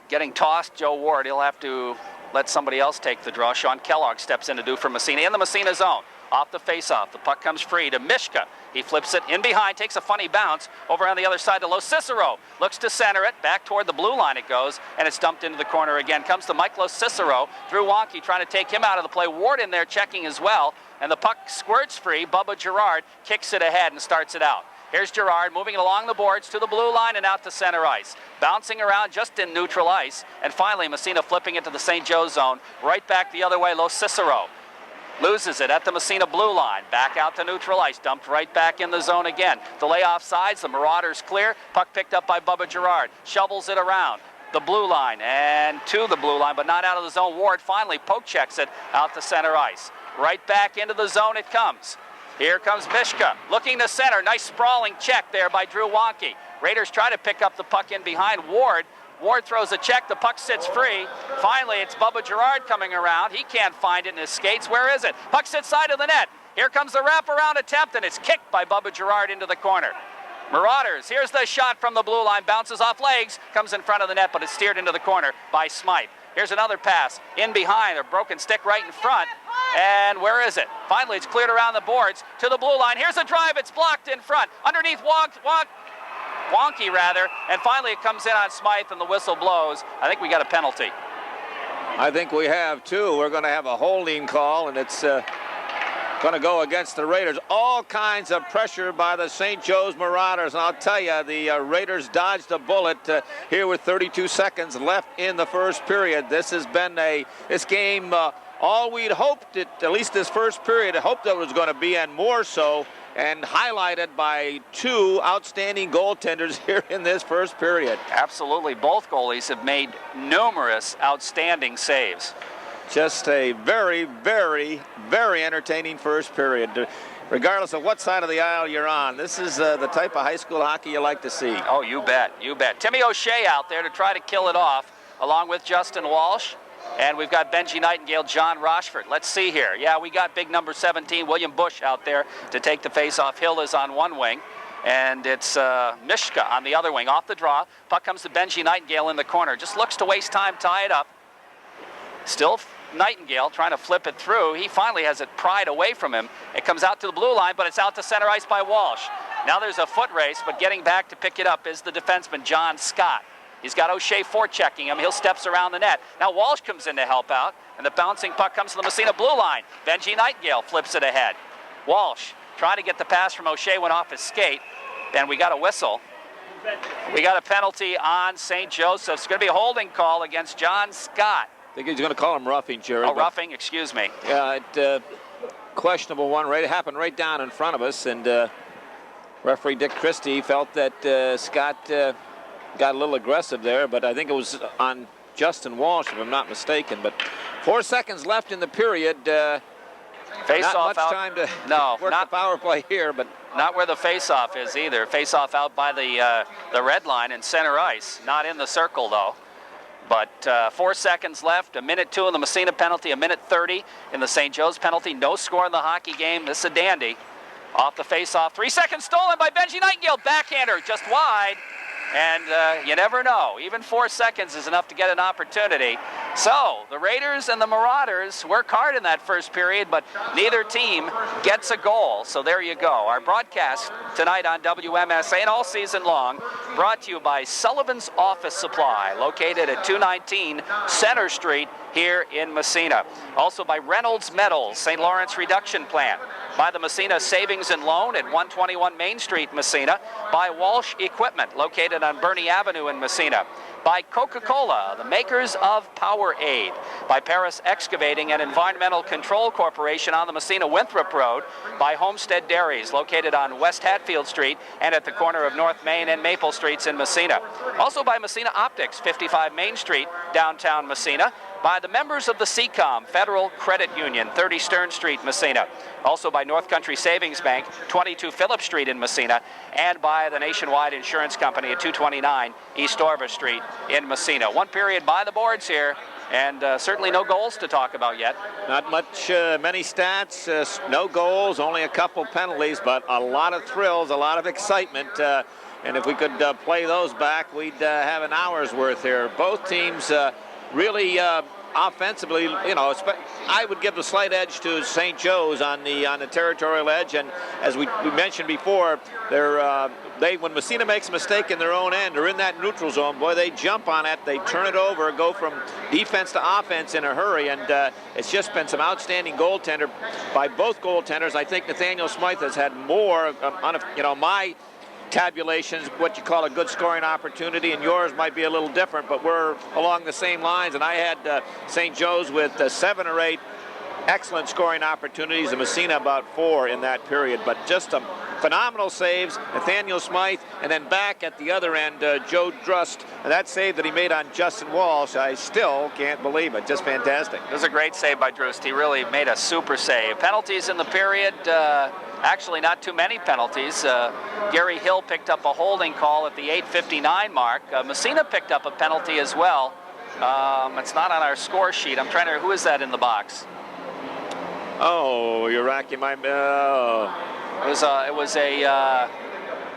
[SPEAKER 1] getting tossed. Joe Ward, he'll have to let somebody else take the draw. Sean Kellogg steps in to do for Massena in the Massena zone. Off the face-off, the puck comes free to Mishka. He flips it in behind, takes a funny bounce over on the other side to Lo Cicero. Looks to center it, back toward the blue line it goes, and it's dumped into the corner again. Comes to Mike Lo Cicero, Drew Wonky trying to take him out of the play. Ward in there checking as well, and the puck squirts free. Bubba Girard kicks it ahead and starts it out. Here's Girard moving it along the boards to the blue line and out to center ice. Bouncing around just in neutral ice, and finally Massena flipping it to the St. Joe's zone. Right back the other way, Lo Cicero. Loses it at the Massena blue line. Back out to neutral ice. Dumped right back in the zone again. Delay off sides. The Marauders clear. Puck picked up by Bubba Girard. Shovels it around the blue line and to the blue line, but not out of the zone. Ward finally poke checks it out to center ice. Right back into the zone it comes. Here comes Mishka looking to center. Nice sprawling check there by Drew Wonky. Raiders try to pick up the puck in behind Ward. Ward throws a check, the puck sits free. Finally, it's Bubba Girard coming around. He can't find it in his skates. Where is it? Puck sits side of the net. Here comes the wraparound attempt, and it's kicked by Bubba Girard into the corner. Marauders, here's the shot from the blue line. Bounces off legs, comes in front of the net, but it's steered into the corner by Smythe. Here's another pass in behind, a broken stick right in front. And where is it? Finally, it's cleared around the boards to the blue line. Here's a drive. It's blocked in front. Underneath Wonky, and finally it comes in on Smythe, and the whistle blows. I think we got a penalty.
[SPEAKER 2] I think we have too. We're going to have a holding call, and it's going to go against the Raiders. All kinds of pressure by the St. Joe's Marauders. And I'll tell you, the Raiders dodged a bullet here with 32 seconds left in the first period. This has been this game, all we'd hoped, at least this first period, hoped that it was going to be, and more so, and highlighted by two outstanding goaltenders here in this first period.
[SPEAKER 1] Absolutely. Both goalies have made numerous outstanding saves.
[SPEAKER 2] Just a very, very, very entertaining first period. Regardless of what side of the aisle you're on, this is the type of high school hockey you like to see.
[SPEAKER 1] Oh, you bet, you bet. Timmy O'Shea out there to try to kill it off, along with Justin Walsh. And we've got Benji Nightingale, John Rochford. Let's see here. Yeah, we got big number 17, William Bush, out there to take the face-off. Hill is on one wing, and it's Mishka on the other wing. Off the draw, puck comes to Benji Nightingale in the corner. Just looks to waste time, tie it up. Still Nightingale trying to flip it through. He finally has it pried away from him. It comes out to the blue line, but it's out to center ice by Walsh. Now there's a foot race, but getting back to pick it up is the defenseman, John Scott. He's got O'Shea forechecking him. He'll steps around the net. Now Walsh comes in to help out, and the bouncing puck comes to the Massena blue line. Benji Nightingale flips it ahead. Walsh trying to get the pass from O'Shea, went off his skate, and we got a whistle. We got a penalty on St. Joseph's. It's going to be a holding call against John Scott.
[SPEAKER 2] I think he's going to call him roughing, Jerry.
[SPEAKER 1] Oh, roughing, excuse me.
[SPEAKER 2] Yeah, questionable one. It happened right down in front of us, and referee Dick Christie felt that Scott got a little aggressive there, but I think it was on Justin Walsh, if I'm not mistaken. But 4 seconds left in the period.
[SPEAKER 1] Face-off
[SPEAKER 2] not much
[SPEAKER 1] out.
[SPEAKER 2] time to
[SPEAKER 1] No,
[SPEAKER 2] work the power play here, but
[SPEAKER 1] not where the face-off is either. Face-off out by the red line in center ice. Not in the circle, though. But 4 seconds left, a minute 2 in the Massena penalty, a minute 30 in the St. Joe's penalty. No score in the hockey game. This is a dandy. Off the face-off, 3 seconds stolen by Benji Nightingale. Backhander just wide. And you never know. Even 4 seconds is enough to get an opportunity. So the Raiders and the Marauders work hard in that first period, but neither team gets a goal. So there you go. Our broadcast tonight on WMSA and all season long brought to you by Sullivan's Office Supply, located at 219 Center Street here in Massena. Also by Reynolds Metals, St. Lawrence Reduction Plant. By the Massena Savings and Loan at 121 Main Street, Massena. By Walsh Equipment, located on Bernie Avenue in Massena. By Coca-Cola, the makers of Powerade. By Paris Excavating and Environmental Control Corporation on the Massena Winthrop Road. By Homestead Dairies, located on West Hatfield Street and at the corner of North Main and Maple Streets in Massena. Also by Massena Optics, 55 Main Street, downtown Massena. By the members of the CECOM Federal Credit Union, 30 Stern Street, Massena. Also by North Country Savings Bank, 22 Phillip Street in Massena. And by the Nationwide Insurance Company at 229 East Orva Street in Massena. One period by the boards here, and certainly no goals to talk about yet.
[SPEAKER 2] Not much, many stats, no goals, only a couple penalties, but a lot of thrills, a lot of excitement. And if we could play those back, we'd have an hour's worth here. Both teams really offensively, you know, I would give the slight edge to St. Joe's on the territorial edge, and as we mentioned before, when Massena makes a mistake in their own end or in that neutral zone, boy, they jump on it, they turn it over, go from defense to offense in a hurry, and it's just been some outstanding goaltender by both goaltenders. I think Nathaniel Smythe has had more, my tabulations, what you call a good scoring opportunity, and yours might be a little different, but we're along the same lines. And I had St. Joe's with 7 or 8 excellent scoring opportunities, and Massena about 4 in that period. But just some phenomenal saves, Nathaniel Smythe, and then back at the other end, Joe Drust, and that save that he made on Justin Walsh, I still can't believe it. Just fantastic.
[SPEAKER 1] It was a great save by Drust. He really made a super save. Penalties in the period. Actually, not too many penalties. Gary Hill picked up a holding call at the 8:59 mark. Massena picked up a penalty as well. It's not on our score sheet. I'm trying to. Who is that in the box?
[SPEAKER 2] Oh, you're racking my.
[SPEAKER 1] It was a.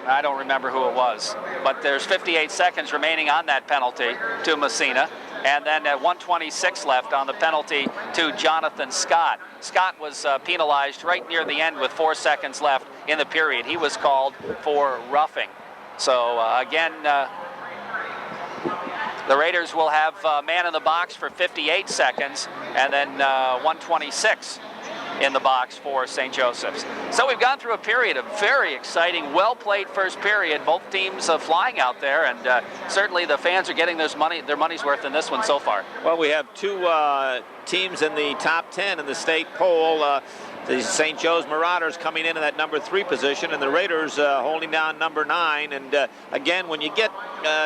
[SPEAKER 1] I don't remember who it was, but there's 58 seconds remaining on that penalty to Massena. And then at 1:26 left on the penalty to Jonathan Scott. Scott was penalized right near the end with 4 seconds left in the period. He was called for roughing. So again, The Raiders will have man in the box for 58 seconds, and then 126 in the box for St. Joseph's. So we've gone through a period of very exciting, well-played first period. Both teams flying out there, and certainly the fans are getting their money's worth in this one so far.
[SPEAKER 2] Well, we have two teams in the top 10 in the state poll. The St. Joe's Marauders coming in that number 3 position, and the Raiders holding down number 9. And again, when you get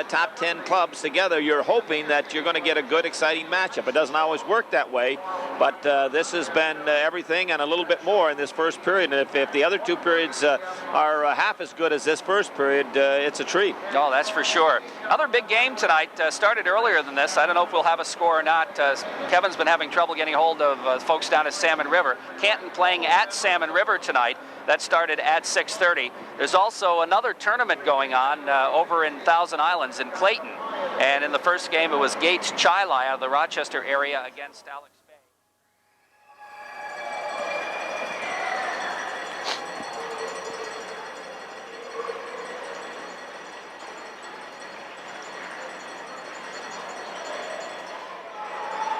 [SPEAKER 2] top 10 clubs together, you're hoping that you're going to get a good, exciting matchup. It doesn't always work that way, but this has been everything and a little bit more in this first period. And if the other 2 periods are half as good as this first period, it's a treat.
[SPEAKER 1] Oh, that's for sure. Another big game tonight started earlier than this. I don't know if we'll have a score or not. Kevin's been having trouble getting hold of folks down at Salmon River. Canton playing at Salmon River tonight. That started at 6:30. There's also another tournament going on over in Thousand Islands in Clayton. And in the first game, it was Gates Chili out of the Rochester area against Alex Bay.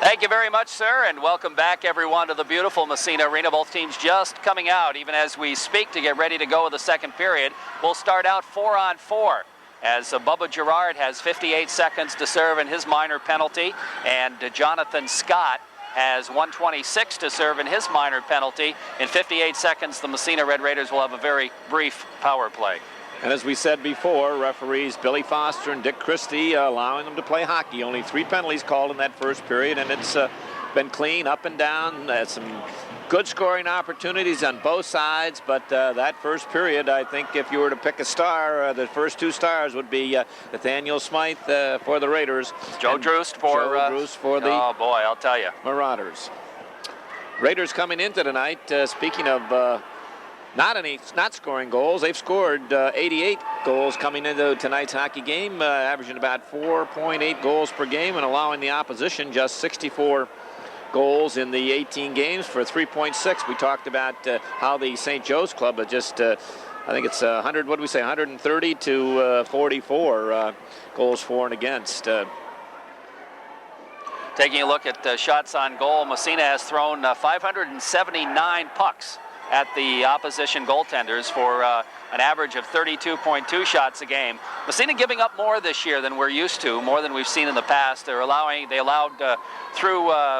[SPEAKER 1] Thank you very much, sir, and welcome back, everyone, to the beautiful Massena Arena. Both teams just coming out, even as we speak, to get ready to go with the second period. We'll start out 4-on-4, as Bubba Gerard has 58 seconds to serve in his minor penalty, and Jonathan Scott has 126 to serve in his minor penalty. In 58 seconds, the Massena Red Raiders will have a very brief power play.
[SPEAKER 2] And as we said before, referees Billy Foster and Dick Christie allowing them to play hockey. Only 3 penalties called in that first period, and it's been clean up and down. Some good scoring opportunities on both sides, but that first period, I think if you were to pick a star, the first 2 stars would be Nathaniel Smythe for the Raiders.
[SPEAKER 1] Joe Drust for
[SPEAKER 2] the
[SPEAKER 1] oh boy, I'll tell you.
[SPEAKER 2] Marauders. Raiders coming into tonight, speaking of not scoring goals. They've scored 88 goals coming into tonight's hockey game, averaging about 4.8 goals per game and allowing the opposition just 64 goals in the 18 games for 3.6. We talked about how the St. Joe's club had just, I think it's 100, what do we say, 130 to 44 goals for and against.
[SPEAKER 1] Taking a look at shots on goal, Massena has thrown 579 pucks at the opposition goaltenders for an average of 32.2 shots a game. Massena giving up more this year than we're used to, more than we've seen in the past. They allowed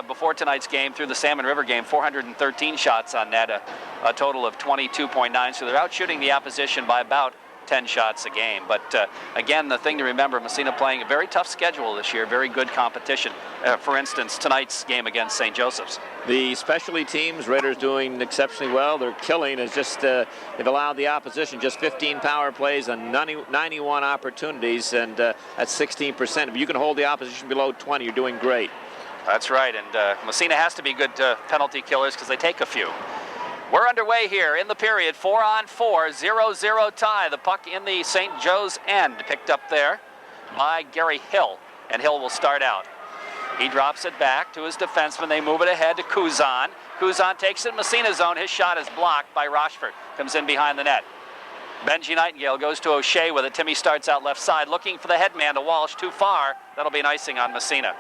[SPEAKER 1] before tonight's game, through the Salmon River game, 413 shots on net, a total of 22.9. So they're out shooting the opposition by about 10 shots a game. But again, the thing to remember, Massena playing a very tough schedule this year, very good competition. For instance, tonight's game against St. Joseph's.
[SPEAKER 2] The specialty teams, Raiders doing exceptionally well. Their killing is just, they've allowed the opposition just 15 power plays and 91 opportunities, and that's 16%. If you can hold the opposition below 20, you're doing great.
[SPEAKER 1] That's right, and Massena has to be good penalty killers because they take a few. We're underway here in the period, 4-on-4, 0-0 tie. The puck in the St. Joe's end, picked up there by Gary Hill, and Hill will start out. He drops it back to his defenseman. They move it ahead to Kuzan. Kuzan takes it in Massena's zone. His shot is blocked by Rochford. Comes in behind the net. Benji Nightingale goes to O'Shea with it. Timmy starts out left side, looking for the headman to Walsh. Too far. That'll be an icing on Massena.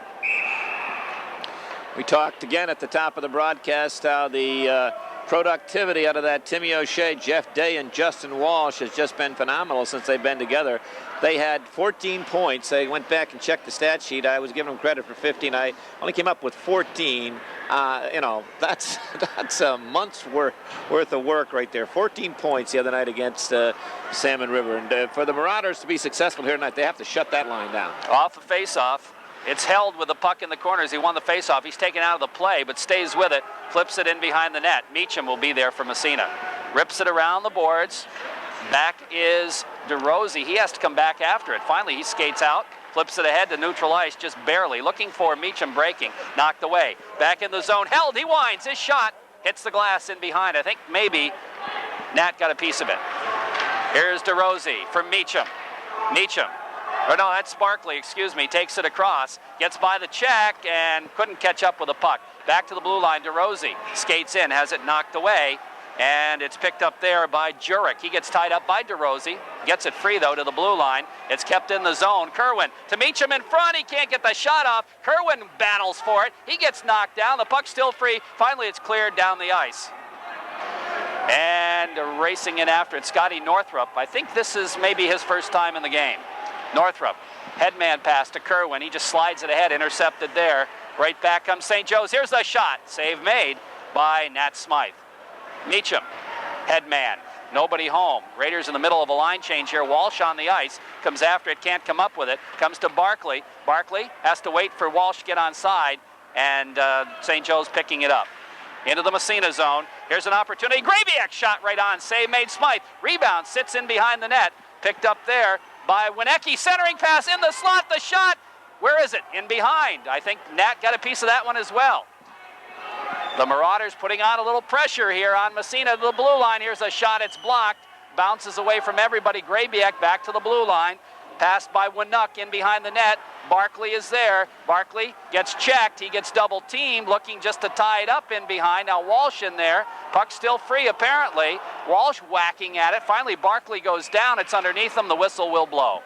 [SPEAKER 2] We talked again at the top of the broadcast how the productivity out of that Timmy O'Shea, Jeff Day, and Justin Walsh has just been phenomenal since they've been together. They had 14 points. I went back and checked the stat sheet. I was giving them credit for 15. I only came up with 14. You know, that's a month's worth of work right there. 14 points the other night against Salmon River. And for the Marauders to be successful here tonight, they have to shut that line down.
[SPEAKER 1] Off a face-off. It's held with the puck in the corners. He won the face-off. He's taken out of the play, but stays with it. Flips it in behind the net. Meacham will be there for Massena. Rips it around the boards. Back is DeRosie. He has to come back after it. Finally, he skates out. Flips it ahead to neutral ice, just barely. Looking for Meacham breaking. Knocked away. Back in the zone. Held. He winds. His shot hits the glass in behind. I think maybe Nat got a piece of it. Here's DeRosie from Meacham. Meacham. Or no, that's Sparkley, excuse me, takes it across, gets by the check, and couldn't catch up with the puck. Back to the blue line, DeRosie skates in, has it knocked away, And it's picked up there by Jurek. He gets tied up by DeRosie. Gets it free, though, to the blue line. It's kept in the zone. Kerwin to Meacham in front. He can't get the shot off. Kerwin battles for it. He gets knocked down. The puck's still free. Finally, it's cleared down the ice. And racing in after it, Scotty Northrup. I think this is maybe his first time in the game. Northrup, headman pass to Kerwin. He just slides it ahead, intercepted there. Right back comes St. Joe's. Here's the shot. Save made by Nat Smythe. Meacham, headman, nobody home. Raiders in the middle of a line change here. Walsh on the ice, comes after it, can't come up with it. Comes to Barkley. Barkley has to wait for Walsh to get on side, and St. Joe's picking it up. Into the Massena zone. Here's an opportunity. Grabiak shot right on. Save made Smythe. Rebound, sits in behind the net. Picked up there by Winecki. Centering pass in the slot. The shot. Where is it? In behind. I think Nat got a piece of that one as well. The Marauders putting on a little pressure here on Massena to the blue line. Here's a shot. It's blocked. Bounces away from everybody. Grabiak back to the blue line. Passed by Winuk in behind the net. Barkley is there. Barkley gets checked. He gets double teamed, looking just to tie it up in behind. Now Walsh in there. Puck still free apparently. Walsh whacking at it. Finally Barkley goes down. It's underneath him. The whistle will blow.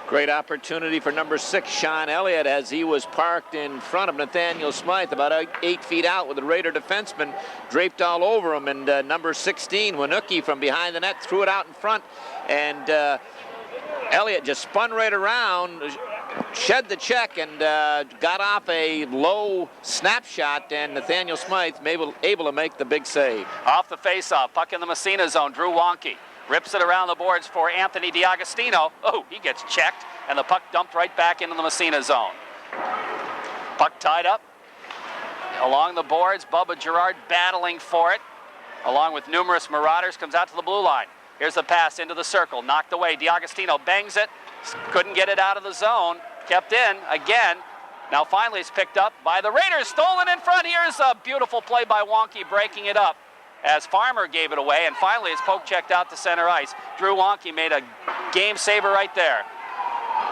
[SPEAKER 2] Great opportunity for number 6, Sean Elliott, as he was parked in front of Nathaniel Smythe, about 8 feet out, with the Raider defenseman draped all over him. And number 16, Winooki, from behind the net, threw it out in front. And Elliott just spun right around, shed the check, and got off a low snapshot. And Nathaniel Smythe able to make the big save.
[SPEAKER 1] Off the faceoff, puck in the Massena zone. Drew Wonky rips it around the boards for Anthony D'Agostino. Oh, he gets checked, and the puck dumped right back into the Massena zone. Puck tied up along the boards. Bubba Girard battling for it, along with numerous Marauders. Comes out to the blue line. Here's the pass into the circle, knocked away. D'Agostino bangs it, couldn't get it out of the zone. Kept in again. Now finally it's picked up by the Raiders. Stolen in front. Here's a beautiful play by Wonky, breaking it up as Farmer gave it away, and finally it's poke checked out to center ice. Drew Wonky made a game saver right there.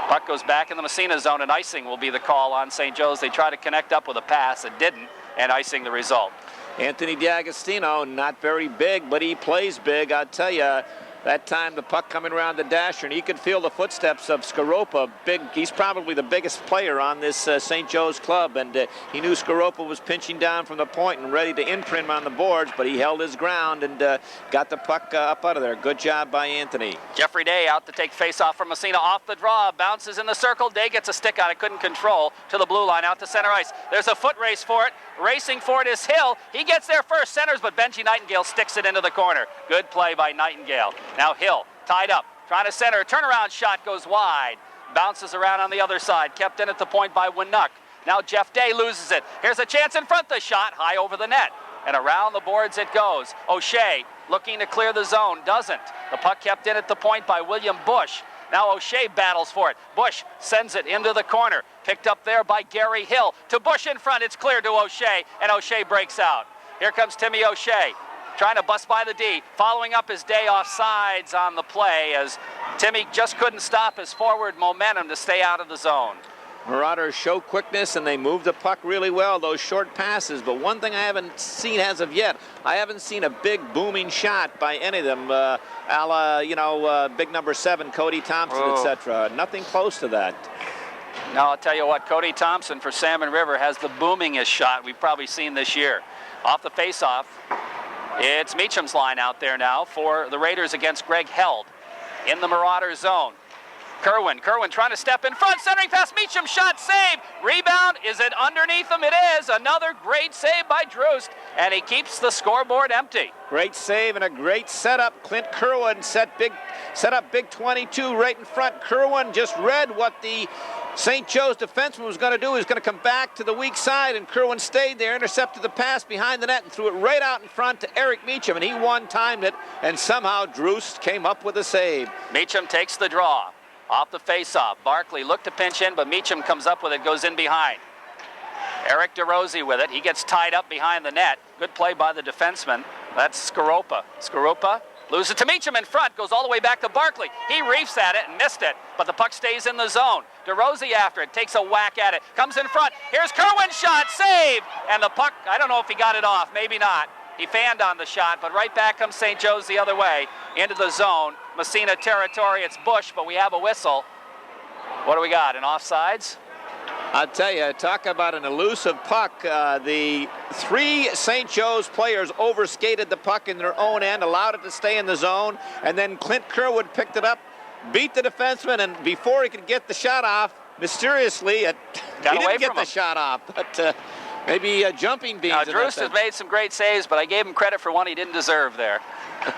[SPEAKER 1] Puck goes back in the Massena zone, and icing will be the call on St. Joe's. They tried to connect up with a pass. It didn't, and icing the result. Anthony
[SPEAKER 2] D'Agostino, not very big, but he plays big. I'll tell you, that time the puck coming around the dasher, and he could feel the footsteps of Skaropa. He's probably the biggest player on this St. Joe's club, and he knew Skaropa was pinching down from the point and ready to imprint him on the boards, but he held his ground and got the puck up out of there. Good job by Anthony.
[SPEAKER 1] Jeffrey Day out to take face-off from Massena, off the draw, bounces in the circle. Day gets a stick on it, couldn't control, to the blue line, out to center ice. There's a foot race for it. Racing for it is Hill. He gets there first, centers, but Benji Nightingale sticks it into the corner. Good play by Nightingale. Now Hill, tied up, trying to center. Turnaround shot goes wide. Bounces around on the other side. Kept in at the point by Winuk. Now Jeff Day loses it. Here's a chance in front. The shot high over the net. And around the boards it goes. O'Shea looking to clear the zone. Doesn't. The puck kept in at the point by William Bush. Now O'Shea battles for it. Bush sends it into the corner. Picked up there by Gary Hill. To Bush in front. It's cleared to O'Shea, and O'Shea breaks out. Here comes Timmy O'Shea, trying to bust by the D, following up his Day off sides on the play, as Timmy just couldn't stop his forward momentum to stay out of the zone.
[SPEAKER 2] Marauders show quickness, and they move the puck really well, those short passes. But one thing I haven't seen as of yet, I haven't seen a big booming shot by any of them, a la, big number 7, Cody Thompson, etc. Nothing close to that.
[SPEAKER 1] Now, I'll tell you what, Cody Thompson for Salmon River has the boomingest shot we've probably seen this year. Off the faceoff, it's Meacham's line out there now for the Raiders against Greg Held in the Marauder zone. Kerwin trying to step in front, centering pass, Meacham, shot, save, rebound, is it underneath him? It is. Another great save by Drust, and he keeps the scoreboard empty.
[SPEAKER 2] Great save and a great setup. Clint Kerwin set up big 22 right in front. Kerwin just read what the St. Joe's defenseman was going to do. He was going to come back to the weak side, and Kerwin stayed there, intercepted the pass behind the net, and threw it right out in front to Eric Meacham, and he one-timed it, and somehow Drust came up with a save.
[SPEAKER 1] Meacham takes the draw. Off the face-off, Barkley looked to pinch in, but Meacham comes up with it, goes in behind. Eric DeRosie with it. He gets tied up behind the net. Good play by the defenseman. That's Skaropa. Skaropa loses it to Meacham in front, goes all the way back to Barkley. He reefs at it and missed it, but the puck stays in the zone. DeRosie after it, takes a whack at it, comes in front. Here's Kerwin's shot, save! And the puck, I don't know if he got it off, maybe not. He fanned on the shot, but right back comes St. Joe's the other way into the zone. Massena territory, it's Bush, but we have a whistle. What do we got, an offsides?
[SPEAKER 2] I'll tell you, talk about an elusive puck. The 3 St. Joe's players overskated the puck in their own end, allowed it to stay in the zone, and then Clint Kerwood picked it up, beat the defenseman, and before he could get the shot off, mysteriously, he didn't get the shot off, but maybe jumping beans.
[SPEAKER 1] Now, Drust has made some great saves, but I gave him credit for one he didn't deserve there.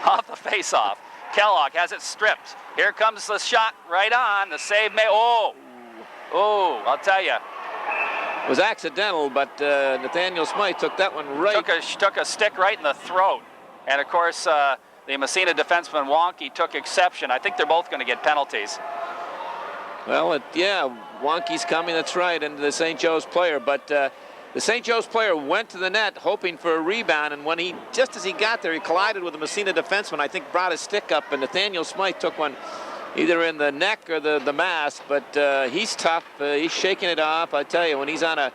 [SPEAKER 1] Off the face-off. Kellogg has it stripped. Here comes the shot right on. The save may... Oh, I'll tell you.
[SPEAKER 2] It was accidental, but Nathaniel Smythe took that one right.
[SPEAKER 1] Took a stick right in the throat. And, of course, the Massena defenseman, Wonky, took exception. I think they're both going to get penalties.
[SPEAKER 2] Well, Wonky's coming, that's right, into the St. Joe's player. But the St. Joe's player went to the net hoping for a rebound, and when just as he got there, he collided with the Massena defenseman, I think brought his stick up, and Nathaniel Smythe took one either in the neck or the mask, but he's tough. He's shaking it off. I tell you, when he's on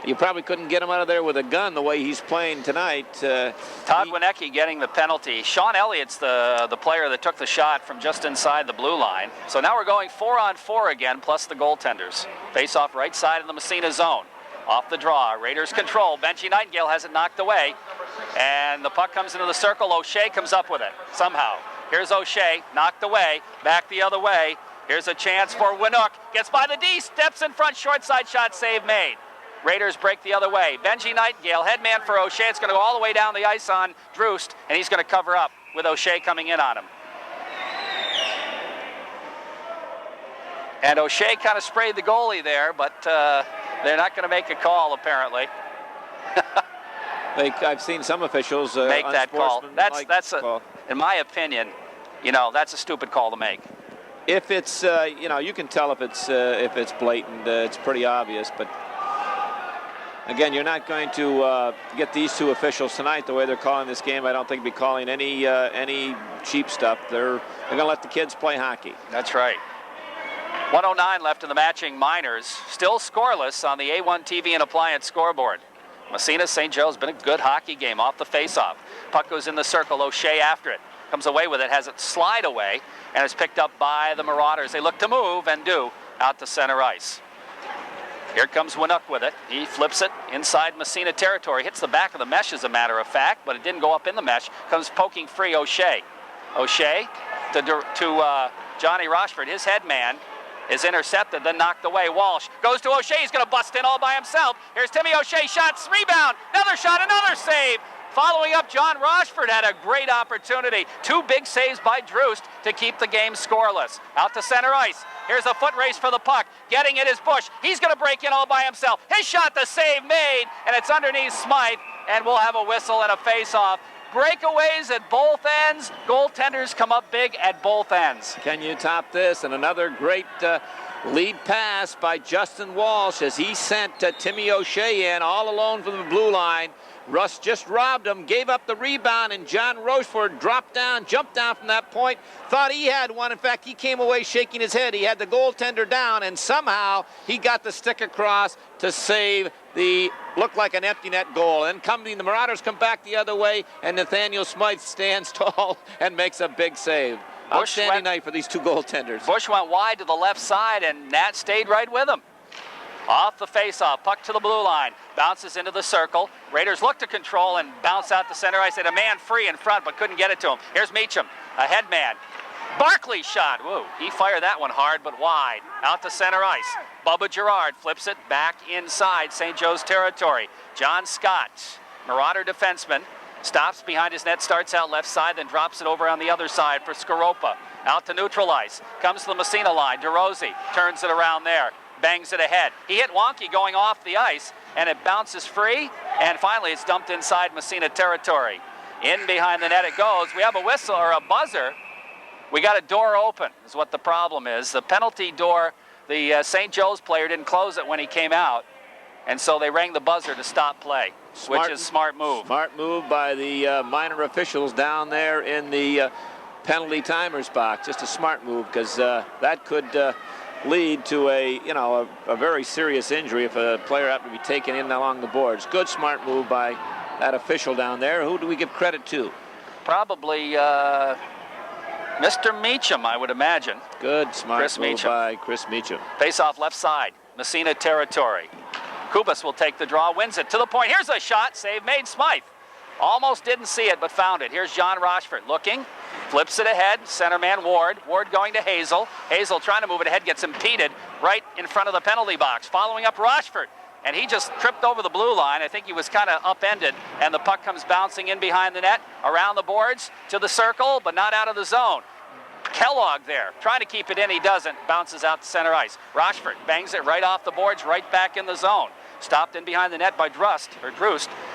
[SPEAKER 2] you probably couldn't get him out of there with a gun the way he's playing tonight.
[SPEAKER 1] Todd Wienecke getting the penalty. Sean Elliott's the player that took the shot from just inside the blue line. So now we're going 4-on-4 again, plus the goaltenders. Face off right side of the Massena zone. Off the draw, Raiders control. Benji Nightingale has it knocked away. And the puck comes into the circle. O'Shea comes up with it somehow. Here's O'Shea, knocked away, back the other way. Here's a chance for Winook. Gets by the D, steps in front, short side shot, save made. Raiders break the other way. Benji Nightingale, head man for O'Shea. It's going to go all the way down the ice on Drust, and he's going to cover up with O'Shea coming in on him. And O'Shea kind of sprayed the goalie there, but they're not going to make a call, apparently.
[SPEAKER 2] I've seen some officials
[SPEAKER 1] make that call. That's in my opinion, that's a stupid call to make.
[SPEAKER 2] If it's, you can tell if it's blatant. It's pretty obvious. But again, you're not going to get these 2 officials tonight the way they're calling this game. I don't think they'll be calling any cheap stuff. They're going to let the kids play hockey.
[SPEAKER 1] That's right. 1:09 left in the matching minors. Still scoreless on the A1 TV and Appliance scoreboard. Massena St. Joe's been a good hockey game off the faceoff. Puck goes in the circle. O'Shea after it. Comes away with it, has it slide away, and is picked up by the Marauders. They look to move and do out to center ice. Here comes Winook with it. He flips it inside Massena territory. Hits the back of the mesh, as a matter of fact, but it didn't go up in the mesh. Comes poking free O'Shea. O'Shea to Johnny Rochford. His head man is intercepted, then knocked away. Walsh goes to O'Shea. He's going to bust in all by himself. Here's Timmy O'Shea. Shots, rebound, another shot, another save. Following up, John Rochford had a great opportunity. 2 big saves by Drust to keep the game scoreless. Out to center ice. Here's a foot race for the puck. Getting it is Bush. He's going to break in all by himself. His shot, the save made, and it's underneath Smythe, and we'll have a whistle and a face-off. Breakaways at both ends. Goaltenders come up big at both ends.
[SPEAKER 2] Can you top this? And another great lead pass by Justin Walsh as he sent Timmy O'Shea in all alone from the blue line. Russ just robbed him, gave up the rebound, and John Rochford jumped down from that point, thought he had one. In fact, he came away shaking his head. He had the goaltender down, and somehow he got the stick across to save looked like an empty net goal. And the Marauders come back the other way, and Nathaniel Smythe stands tall and makes a big save. Outstanding night for these 2 goaltenders.
[SPEAKER 1] Bush went wide to the left side, and Nat stayed right with him. Off the faceoff, puck to the blue line, bounces into the circle. Raiders look to control and bounce out to center ice. They had a man free in front, but couldn't get it to him. Here's Meacham, a head man. Barkley shot. Whoa, he fired that one hard, but wide. Out to center ice. Bubba Gerard flips it back inside St. Joe's territory. John Scott, Marauder defenseman, stops behind his net, starts out left side, then drops it over on the other side for Skaropa. Out to neutral ice. Comes to the Massena line. DeRosie turns it around there. Bangs it ahead. He hit Wonky going off the ice, and it bounces free, and finally it's dumped inside Massena territory. In behind the net it goes. We have a whistle or a buzzer. We got a door open is what the problem is. The penalty door, the St. Joe's player didn't close it when he came out, and so they rang the buzzer to stop play, which is smart move.
[SPEAKER 2] Smart move by the minor officials down there in the penalty timers box. Just a smart move, because that could lead to a very serious injury if a player happened to be taken in along the boards. Good smart move by that official down there. Who do we give credit to?
[SPEAKER 1] Probably Mr. Meacham, I would imagine.
[SPEAKER 2] Good, smart
[SPEAKER 1] Chris
[SPEAKER 2] move
[SPEAKER 1] Meacham.
[SPEAKER 2] by Chris Meacham.
[SPEAKER 1] Face off left side, Massena territory. Kubas will take the draw, wins it to the point. Here's a shot, save made. Smythe almost didn't see it, but found it. Here's John Rochford looking, flips it ahead. Centerman Ward. Ward going to Hazel. Hazel trying to move it ahead, gets impeded right in front of the penalty box. Following up Rochford, and he just tripped over the blue line. I think he was kind of upended, and the puck comes bouncing in behind the net, around the boards, to the circle, but not out of the zone. Kellogg there, trying to keep it in, he doesn't. Bounces out to center ice. Rochford bangs it right off the boards, right back in the zone. Stopped in behind the net by Drust,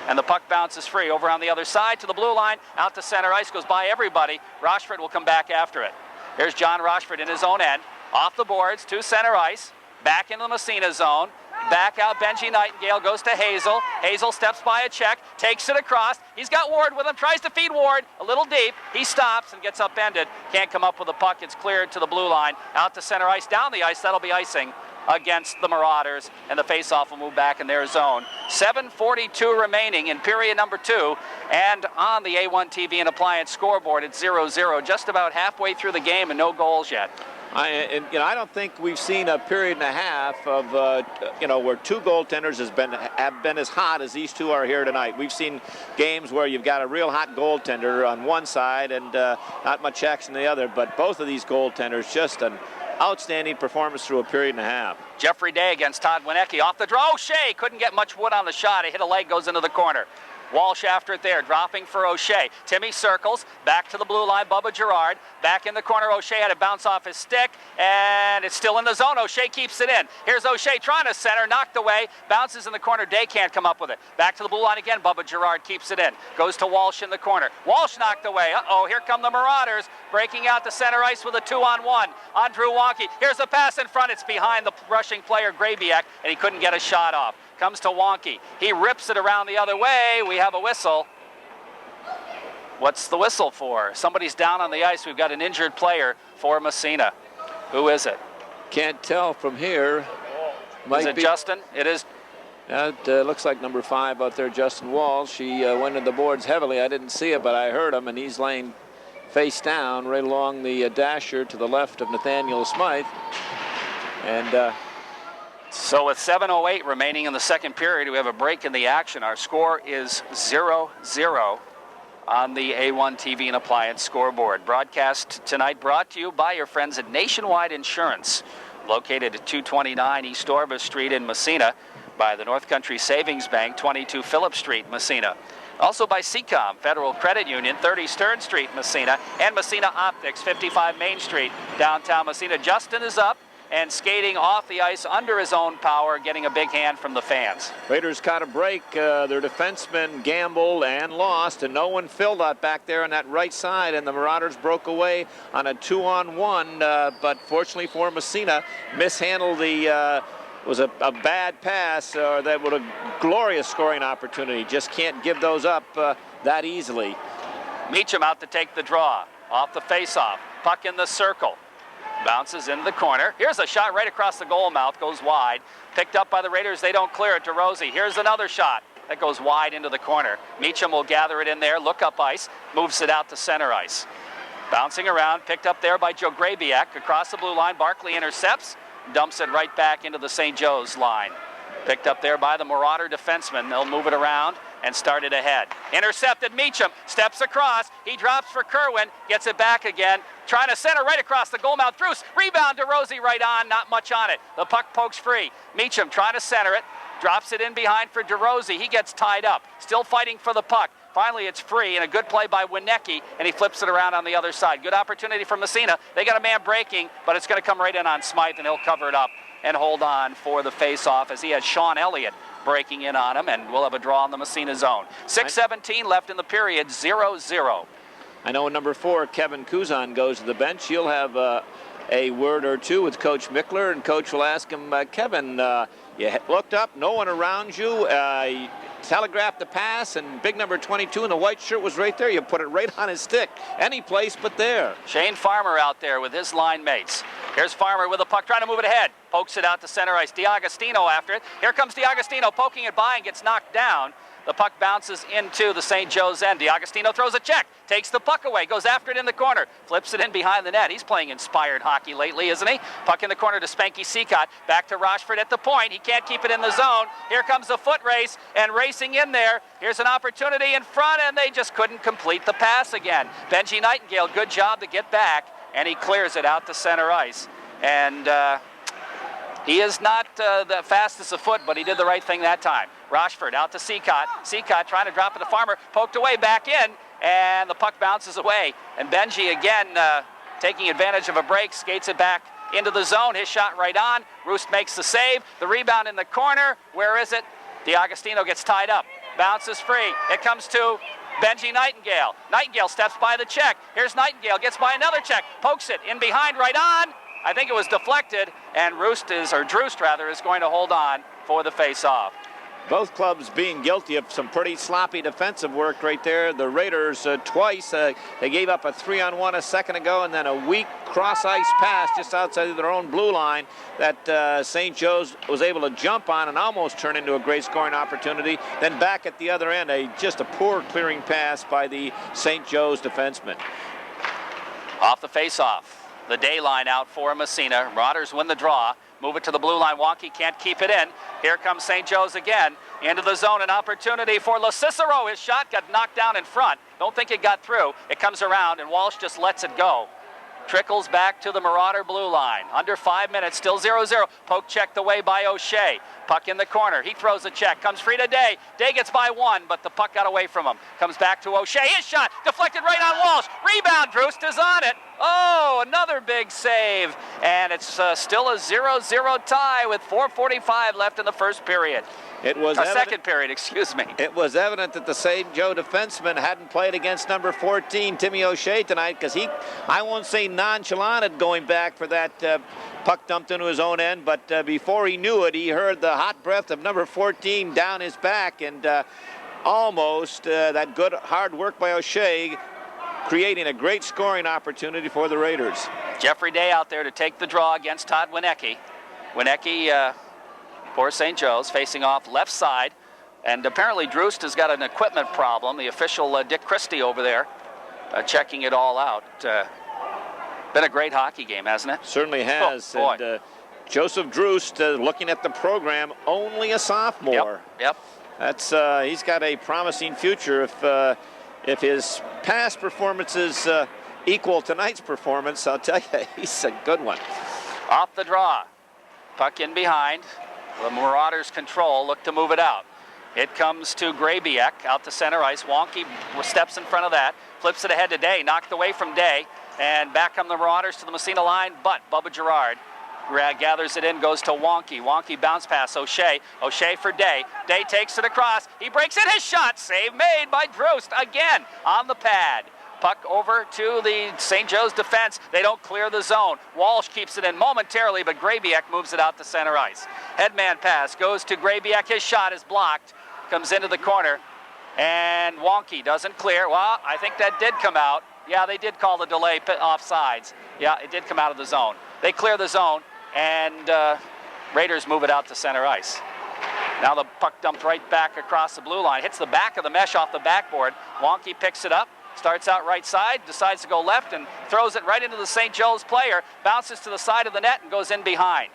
[SPEAKER 1] and the puck bounces free over on the other side to the blue line, out to center ice, goes by everybody. Rochford will come back after it. Here's John Rochford in his own end, off the boards to center ice, back into the Massena zone. Back out, Benji Nightingale goes to Hazel. Hazel steps by a check, takes it across. He's got Ward with him, tries to feed Ward a little deep. He stops and gets upended. Can't come up with the puck. It's cleared to the blue line, out to center ice, down the ice. That'll be icing against the Marauders, and the faceoff will move back in their zone. 7:42 remaining in period number 2, and on the A1 TV and Appliance scoreboard, it's 0-0, just about halfway through the game and no goals yet.
[SPEAKER 2] I don't think we've seen a period and a half of where two goaltenders have been as hot as these two are here tonight. We've seen games where you've got a real hot goaltender on one side and not much action on the other, but both of these goaltenders just an outstanding performance through a period and a half.
[SPEAKER 1] Jeffrey Day against Todd Wienecke off the draw. O'Shea couldn't get much wood on the shot. It hit a leg, goes into the corner. Walsh after it there, dropping for O'Shea. Timmy circles, back to the blue line, Bubba Girard. Back in the corner, O'Shea had to bounce off his stick, and it's still in the zone. O'Shea keeps it in. Here's O'Shea trying to center, knocked away, bounces in the corner. Day can't come up with it. Back to the blue line again, Bubba Girard keeps it in. Goes to Walsh in the corner. Walsh knocked away. Uh-oh, here come the Marauders, breaking out to center ice with a 2-on-1 on Drew Wonky. Here's a pass in front. It's behind the rushing player, Grabiak, and he couldn't get a shot off. Comes to Wonky. He rips it around the other way. We have a whistle. What's the whistle for? Somebody's down on the ice. We've got an injured player for Massena. Who is it?
[SPEAKER 2] Can't tell from here.
[SPEAKER 1] Is it Justin? It is.
[SPEAKER 2] It looks like number 5 out there, Justin Walsh. He went to the boards heavily. I didn't see it, but I heard him, and he's laying face down right along the dasher to the left of Nathaniel Smythe. And
[SPEAKER 1] so with 7:08 remaining in the second period, we have a break in the action. Our score is 0-0 on the A1 TV and Appliance scoreboard. Broadcast tonight brought to you by your friends at Nationwide Insurance, located at 229 East Orvis Street in Massena, by the North Country Savings Bank, 22 Phillip Street, Massena. Also by Seacom, Federal Credit Union, 30 Stern Street, Massena, and Massena Optics, 55 Main Street, downtown Massena. Justin is up and skating off the ice under his own power, getting a big hand from the fans.
[SPEAKER 2] Raiders caught a break. Their defensemen gambled and lost, and no one filled out back there on that right side, and the Marauders broke away on a 2-on-1, but fortunately for Massena, mishandled the was a bad pass that would have glorious scoring opportunity. Just can't give those up that easily.
[SPEAKER 1] Meacham out to take the draw. Off the face-off. Puck in the circle. Bounces into the corner. Here's a shot right across the goal mouth. Goes wide. Picked up by the Raiders. They don't clear it to Rosie. Here's another shot. That goes wide into the corner. Meacham will gather it in there. Look up ice. Moves it out to center ice. Bouncing around. Picked up there by Joe Grabiak. Across the blue line. Barkley intercepts. Dumps it right back into the St. Joe's line. Picked up there by the Marauder defenseman. They'll move it around and start it ahead. Intercepted Meacham. Steps across. He drops for Kerwin. Gets it back again. Trying to center right across the goal mouth. Druce. Rebound to Rosie right on. Not much on it. The puck pokes free. Meacham trying to center it. Drops it in behind for DeRosie. He gets tied up. Still fighting for the puck. Finally, it's free, and a good play by Wienecke, and he flips it around on the other side. Good opportunity for Massena. They got a man breaking, but it's going to come right in on Smythe, and he'll cover it up and hold on for the face-off as he has Sean Elliott breaking in on him, and we'll have a draw in the Massena zone. 6:17 left in the period, 0-0.
[SPEAKER 2] I know number 4, Kevin Kuzan, goes to the bench. He'll have a word or two with Coach Mickler, and Coach will ask him, Kevin, you looked up, no one around you, telegraphed the pass, and big number 22 in the white shirt was right there. You put it right on his stick. Any place but there.
[SPEAKER 1] Shane Farmer out there with his line mates. Here's Farmer with the puck, trying to move it ahead. Pokes it out to center ice. DiAgostino after it. Here comes DiAgostino poking it by and gets knocked down. The puck bounces into the St. Joe's end. DiAgostino throws a check, takes the puck away, goes after it in the corner, flips it in behind the net. He's playing inspired hockey lately, isn't he? Puck in the corner to Spanky Seacott. Back to Rochford at the point. He can't keep it in the zone. Here comes the foot race, and racing in there. Here's an opportunity in front, and they just couldn't complete the pass again. Benji Nightingale, good job to get back, and he clears it out to center ice. And he is not the fastest of foot, but he did the right thing that time. Rochford out to Seacott. Seacott trying to drop it to Farmer. Poked away, back in, and the puck bounces away. And Benji again taking advantage of a break, skates it back into the zone. His shot right on. Roost makes the save. The rebound in the corner. Where is it? DiAgostino gets tied up. Bounces free. It comes to Benji Nightingale. Nightingale steps by the check. Here's Nightingale. Gets by another check. Pokes it in behind right on. I think it was deflected, and Droost is going to hold on for the face-off.
[SPEAKER 2] Both clubs being guilty of some pretty sloppy defensive work right there. The Raiders twice, they gave up a 3-on-1 a second ago, and then a weak cross-ice pass just outside of their own blue line that St. Joe's was able to jump on and almost turn into a great scoring opportunity. Then back at the other end, just a poor clearing pass by the St. Joe's defenseman.
[SPEAKER 1] Off the face-off. The day line out for Massena. Marauders win the draw. Move it to the blue line. Wonky can't keep it in. Here comes St. Joe's again. Into the zone. An opportunity for LaCicero. His shot got knocked down in front. Don't think it got through. It comes around, and Walsh just lets it go. Trickles back to the Marauder blue line. Under 5 minutes. Still 0-0. Poke checked away by O'Shea. Puck in the corner. He throws a check. Comes free to Day. Day gets by one, but the puck got away from him. Comes back to O'Shea. His shot deflected right on Walsh. Rebound. Droost is on it. Oh, another big save. And it's still a 0-0 tie with 4:45 left in the first period.
[SPEAKER 2] It was
[SPEAKER 1] second period, excuse me.
[SPEAKER 2] It was evident that the St. Joe defenseman hadn't played against number 14, Timmy O'Shea, tonight, because I won't say nonchalant going back for that puck dumped into his own end, but before he knew it, he heard the hot breath of number 14 down his back, and almost that good hard work by O'Shea creating a great scoring opportunity for the Raiders.
[SPEAKER 1] Jeffrey Day out there to take the draw against Todd Winecki. Winecki for St. Joe's facing off left side, and apparently Droost has got an equipment problem. The official Dick Christie over there checking it all out. Been a great hockey game, hasn't it?
[SPEAKER 2] Certainly has.
[SPEAKER 1] Oh, boy.
[SPEAKER 2] And Joseph Droost, looking at the program, only a sophomore.
[SPEAKER 1] Yep.
[SPEAKER 2] That's he's got a promising future if his past performances equal tonight's performance. I'll tell you, he's a good one.
[SPEAKER 1] Off the draw, puck in behind. The Marauders control, look to move it out. It comes to Grabiek out to center ice. Wonky steps in front of that, flips it ahead to Day, knocked away from Day, and back come the Marauders to the Massena line, but Bubba Gerard gathers it in, goes to Wonky. Wonky bounce pass, O'Shea. O'Shea for Day. Day takes it across. He breaks it, his shot. Save made by Droost again on the pad. Puck over to the St. Joe's defense. They don't clear the zone. Walsh keeps it in momentarily, but Grabiek moves it out to center ice. Headman pass goes to Grabiek. His shot is blocked. Comes into the corner. And Wonky doesn't clear. Well, I think that did come out. Yeah, they did call the delay offsides. Yeah, it did come out of the zone. They clear the zone, and Raiders move it out to center ice. Now the puck dumped right back across the blue line. Hits the back of the mesh off the backboard. Wonky picks it up. Starts out right side, decides to go left, and throws it right into the St. Joe's player. Bounces to the side of the net and goes in behind.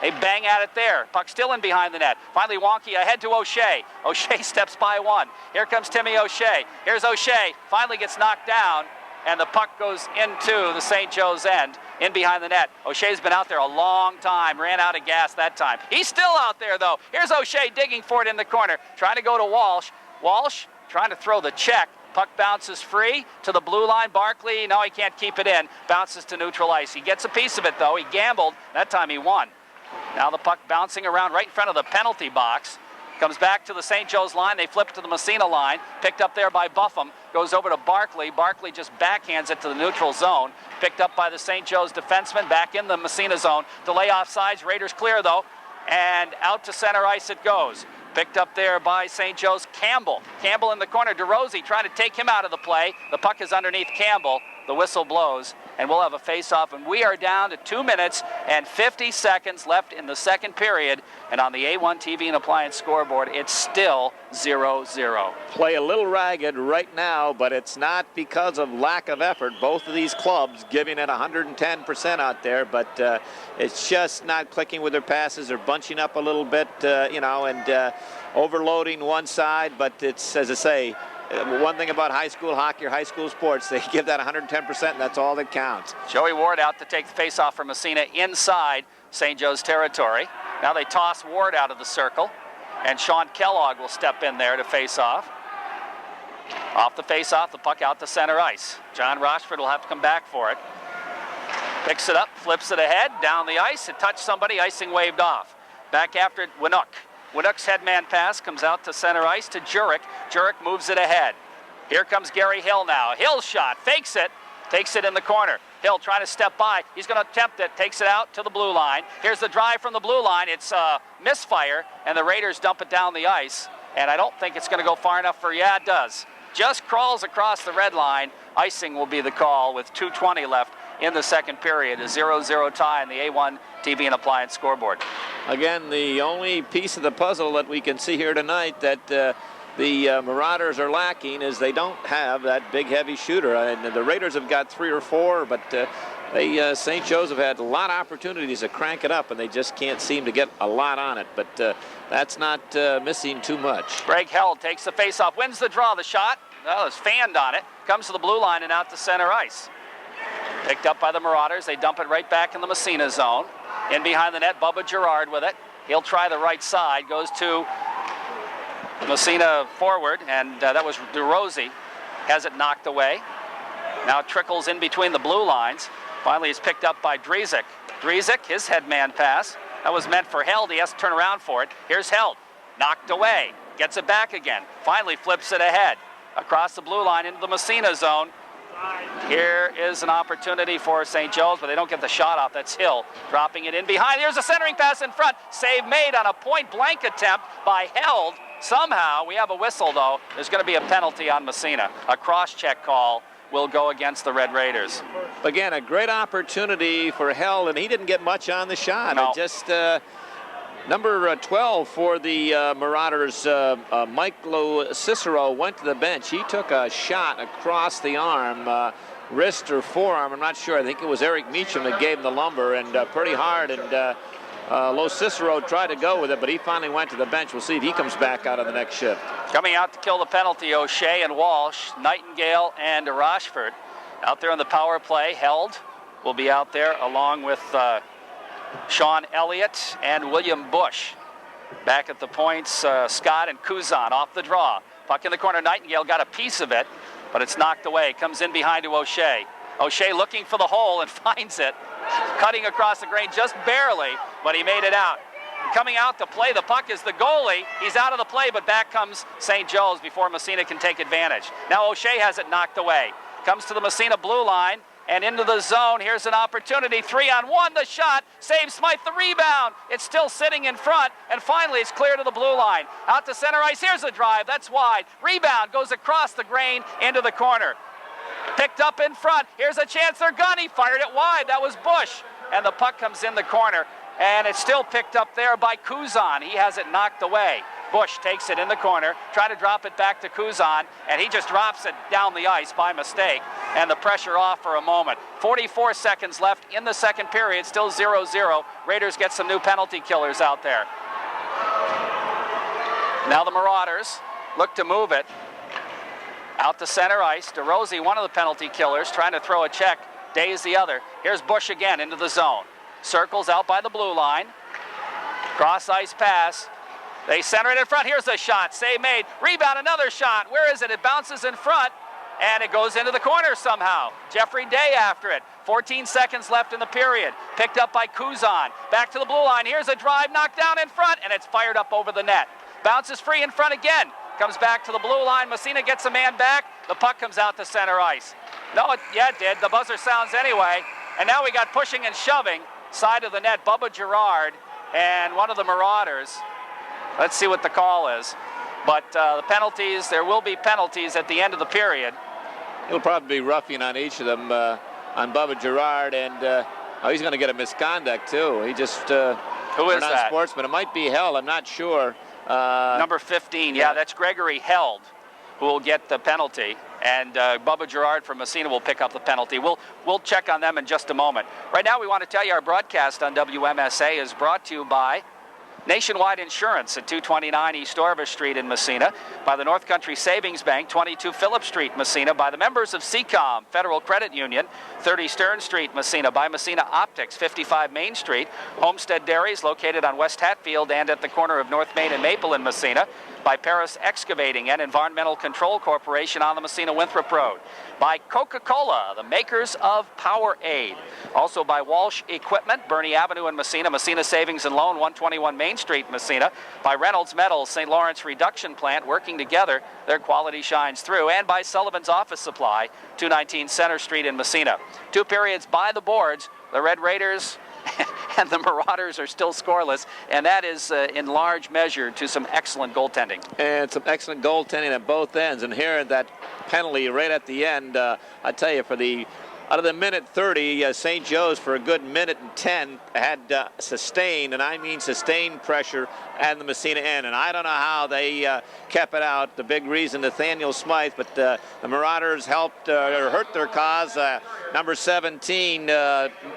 [SPEAKER 1] They bang at it there. Puck still in behind the net. Finally, Wonky ahead to O'Shea. O'Shea steps by one. Here comes Timmy O'Shea. Here's O'Shea. Finally gets knocked down, and the puck goes into the St. Joe's end, in behind the net. O'Shea's been out there a long time. Ran out of gas that time. He's still out there, though. Here's O'Shea digging for it in the corner. Trying to go to Walsh. Walsh trying to throw the check. Puck bounces free to the blue line. Barkley, no, he can't keep it in. Bounces to neutral ice. He gets a piece of it, though. He gambled. That time he won. Now the puck bouncing around right in front of the penalty box. Comes back to the St. Joe's line. They flip it to the Massena line. Picked up there by Buffum. Goes over to Barkley. Barkley just backhands it to the neutral zone. Picked up by the St. Joe's defenseman. Back in the Massena zone. Delay offsides. Raiders clear, though. And out to center ice it goes. Picked up there by St. Joe's, Campbell. Campbell in the corner. DeRosie trying to take him out of the play. The puck is underneath Campbell, the whistle blows, and we'll have a face-off. And we are down to 2 minutes and 50 seconds left in the second period. And on the A1 TV and Appliance scoreboard, it's still 0-0.
[SPEAKER 2] Play a little ragged right now, but it's not because of lack of effort. Both of these clubs giving it 110% out there, but it's just not clicking with their passes. They're bunching up a little bit, and overloading one side. But it's, as I say, one thing about high school hockey or high school sports, they give that 110%, and that's all that counts.
[SPEAKER 1] Joey Ward out to take the face-off from Massena inside St. Joe's territory. Now they toss Ward out of the circle, and Sean Kellogg will step in there to face off. Off the face-off, the puck out to center ice. John Rochford will have to come back for it. Picks it up, flips it ahead, down the ice. It touched somebody, icing waved off. Back after it, Winnook. Winnook's headman pass comes out to center ice to Jurek. Jurek moves it ahead. Here comes Gary Hill now. Hill's shot, fakes it, takes it in the corner. Hill trying to step by. He's going to attempt it, takes it out to the blue line. Here's the drive from the blue line. It's a misfire, and the Raiders dump it down the ice. And I don't think it's going to go far enough for, yeah, it does. Just crawls across the red line. Icing will be the call with 2:20 left in the second period. A 0-0 tie on the A1 TV and Appliance scoreboard.
[SPEAKER 2] Again, the only piece of the puzzle that we can see here tonight that the Marauders are lacking is they don't have that big, heavy shooter. And the Raiders have got 3 or 4, but St. Joe's have had a lot of opportunities to crank it up, and they just can't seem to get a lot on it. But that's not missing too much.
[SPEAKER 1] Greg Held takes the face-off, wins the draw. The shot, well, is fanned on it, comes to the blue line and out to center ice. Picked up by the Marauders. They dump it right back in the Massena zone. In behind the net, Bubba Gerard with it. He'll try the right side. Goes to Massena forward, and that was DeRosie. Has it knocked away. Now it trickles in between the blue lines. Finally, he's picked up by Drezek. Drezek, his headman pass. That was meant for Held. He has to turn around for it. Here's Held. Knocked away. Gets it back again. Finally flips it ahead. Across the blue line into the Massena zone. Here is an opportunity for St. Joe's, but they don't get the shot off. That's Hill dropping it in behind. Here's a centering pass in front. Save made on a point-blank attempt by Held. Somehow, we have a whistle, though. There's going to be a penalty on Massena. A cross-check call will go against the Red Raiders.
[SPEAKER 2] Again, a great opportunity for Held, and he didn't get much on the shot.
[SPEAKER 1] No.
[SPEAKER 2] Just number 12 for the Marauders, Michael Cicero, went to the bench. He took a shot across the arm, wrist or forearm, I'm not sure. I think it was Eric Meacham that gave him the lumber, and pretty hard. And Lo Cicero tried to go with it, but he finally went to the bench. We'll see if he comes back out of the next shift.
[SPEAKER 1] Coming out to kill the penalty, O'Shea and Walsh, Nightingale and Rochford. Out there on the power play, Held will be out there along with Sean Elliott and William Bush. Back at the points, Scott and Kuzan off the draw. Puck in the corner, Nightingale got a piece of it, but it's knocked away. Comes in behind to O'Shea. O'Shea looking for the hole and finds it. Cutting across the grain just barely, but he made it out. Coming out to play the puck is the goalie. He's out of the play, but back comes St. Joe's before Massena can take advantage. Now O'Shea has it knocked away. Comes to the Massena blue line and into the zone. Here's an opportunity. 3-on-1, the shot. Saves Smythe, the rebound. It's still sitting in front, and finally it's clear to the blue line. Out to center ice. Here's the drive. That's wide. Rebound goes across the grain into the corner. Picked up in front. Here's a chance. They're gone. He fired it wide. That was Bush. And the puck comes in the corner. And it's still picked up there by Kuzan. He has it knocked away. Bush takes it in the corner, try to drop it back to Kuzan, and he just drops it down the ice by mistake, and the pressure off for a moment. 44 seconds left in the second period, still 0-0. Raiders get some new penalty killers out there. Now the Marauders look to move it. Out to center ice. DeRosie, one of the penalty killers, trying to throw a check. Days the other. Here's Bush again into the zone. Circles out by the blue line. Cross ice pass. They center it in front. Here's a shot. Save made. Rebound, another shot. Where is it? It bounces in front, and it goes into the corner somehow. Jeffrey Day after it. 14 seconds left in the period. Picked up by Kuzan. Back to the blue line. Here's a drive, knocked down in front, and it's fired up over the net. Bounces free in front again. Comes back to the blue line. Massena gets a man back. The puck comes out to center ice. No, it did. The buzzer sounds anyway. And now we got pushing and shoving. Side of the net, Bubba Gerard and one of the Marauders. Let's see what the call is. But the penalties, there will be penalties at the end of the period.
[SPEAKER 2] he'll probably be roughing on each of them, on Bubba Girard, and he's going to get a misconduct too. He just
[SPEAKER 1] who is that?
[SPEAKER 2] Sportsman. It might be Held. I'm not sure.
[SPEAKER 1] Number 15. Yeah, that's Gregory Held, who will get the penalty, and Bubba Girard from Massena will pick up the penalty. We'll check on them in just a moment. Right now, we want to tell you our broadcast on WMSA is brought to you by Nationwide Insurance at 229 East Orvis Street in Massena, by the North Country Savings Bank, 22 Phillip Street, Massena, by the members of CCOM, Federal Credit Union, 30 Stern Street, Massena, by Massena Optics, 55 Main Street, Homestead Dairies, located on West Hatfield and at the corner of North Main and Maple in Massena, by Paris Excavating and Environmental Control Corporation on the Massena-Winthrop Road, by Coca-Cola, the makers of Powerade, also by Walsh Equipment, Bernie Avenue in Massena, Massena Savings and Loan, 121 Main Street, Massena, by Reynolds Metals, St. Lawrence Reduction Plant, working together, their quality shines through, and by Sullivan's Office Supply, 219 Center Street in Massena. 2 periods by the boards. The Red Raiders and the Marauders are still scoreless, and that is in large measure to some excellent goaltending.
[SPEAKER 2] And some excellent goaltending at both ends. And here, that penalty right at the end, I tell you, out of the minute 30, St. Joe's for a good minute and 10 had sustained, and I mean sustained pressure at the Massena end. And I don't know how they kept it out. The big reason, Nathaniel Smythe, but the Marauders helped or hurt their cause. Number 17,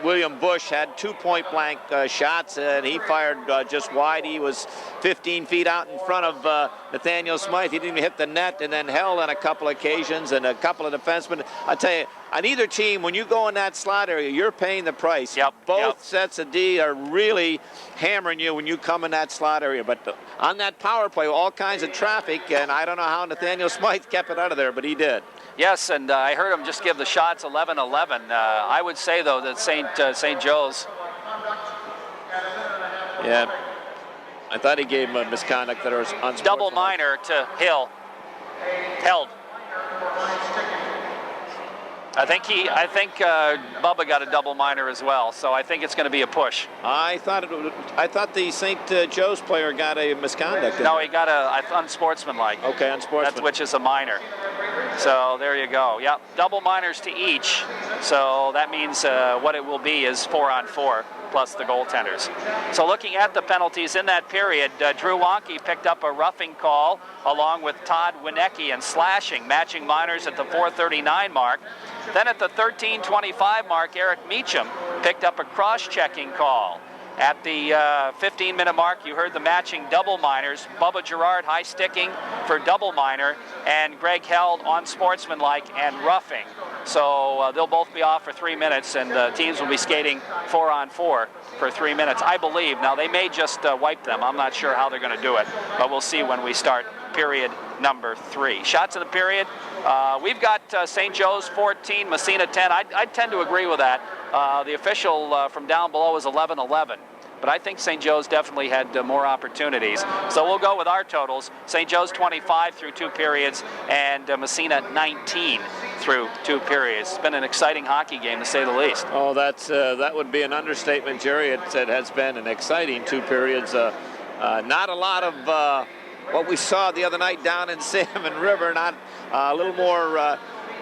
[SPEAKER 2] William Bush, had 2 point-blank shots, and he fired just wide. He was 15 feet out in front of Nathaniel Smythe. He didn't even hit the net, and then held on a couple occasions, and a couple of defensemen. I tell you, on either team, when you go in that slot area, you're paying the price. Both sets of D are really hammering you when you come in that slot area. But on that power play, all kinds of traffic, and I don't know how Nathaniel Smythe kept it out of there, but he did.
[SPEAKER 1] Yes, and I heard him just give the shots 11-11. I would say, though, that St. Joe's.
[SPEAKER 2] Yeah, I thought he gave him a misconduct that was unsportsmanlike.
[SPEAKER 1] Double minor to Held. I think Bubba got a double minor as well, so I think it's going to be a push.
[SPEAKER 2] I thought the St. Joe's player got a misconduct.
[SPEAKER 1] No, he got a unsportsmanlike.
[SPEAKER 2] Okay, unsportsmanlike.
[SPEAKER 1] Which is a minor. So there you go. Yep, double minors to each. So that means what it will be is 4-on-4 plus the goaltenders. So looking at the penalties in that period, Drew Wonke picked up a roughing call along with Todd Winecki and slashing, matching minors at the 4:39 mark. Then at the 13:25 mark, Eric Meacham picked up a cross-checking call. At the 15-minute mark, you heard the matching double minors. Bubba Girard high-sticking for double minor, and Greg Held on sportsmanlike and roughing. So they'll both be off for 3 minutes, and teams will be skating 4-on-4 for 3 minutes, I believe. Now, they may just wipe them. I'm not sure how they're going to do it, but we'll see when we start period number 3. Shots of the period. We've got St. Joe's 14, Massena 10. I tend to agree with that. The official from down below is 11-11. But I think St. Joe's definitely had more opportunities. So we'll go with our totals. St. Joe's 25 through 2 periods, and Massena 19 through 2 periods. It's been an exciting hockey game, to say the least.
[SPEAKER 2] Oh, that would be an understatement, Jerry. It has been an exciting 2 periods. Not a lot of what we saw the other night down in Salmon River. Not a little more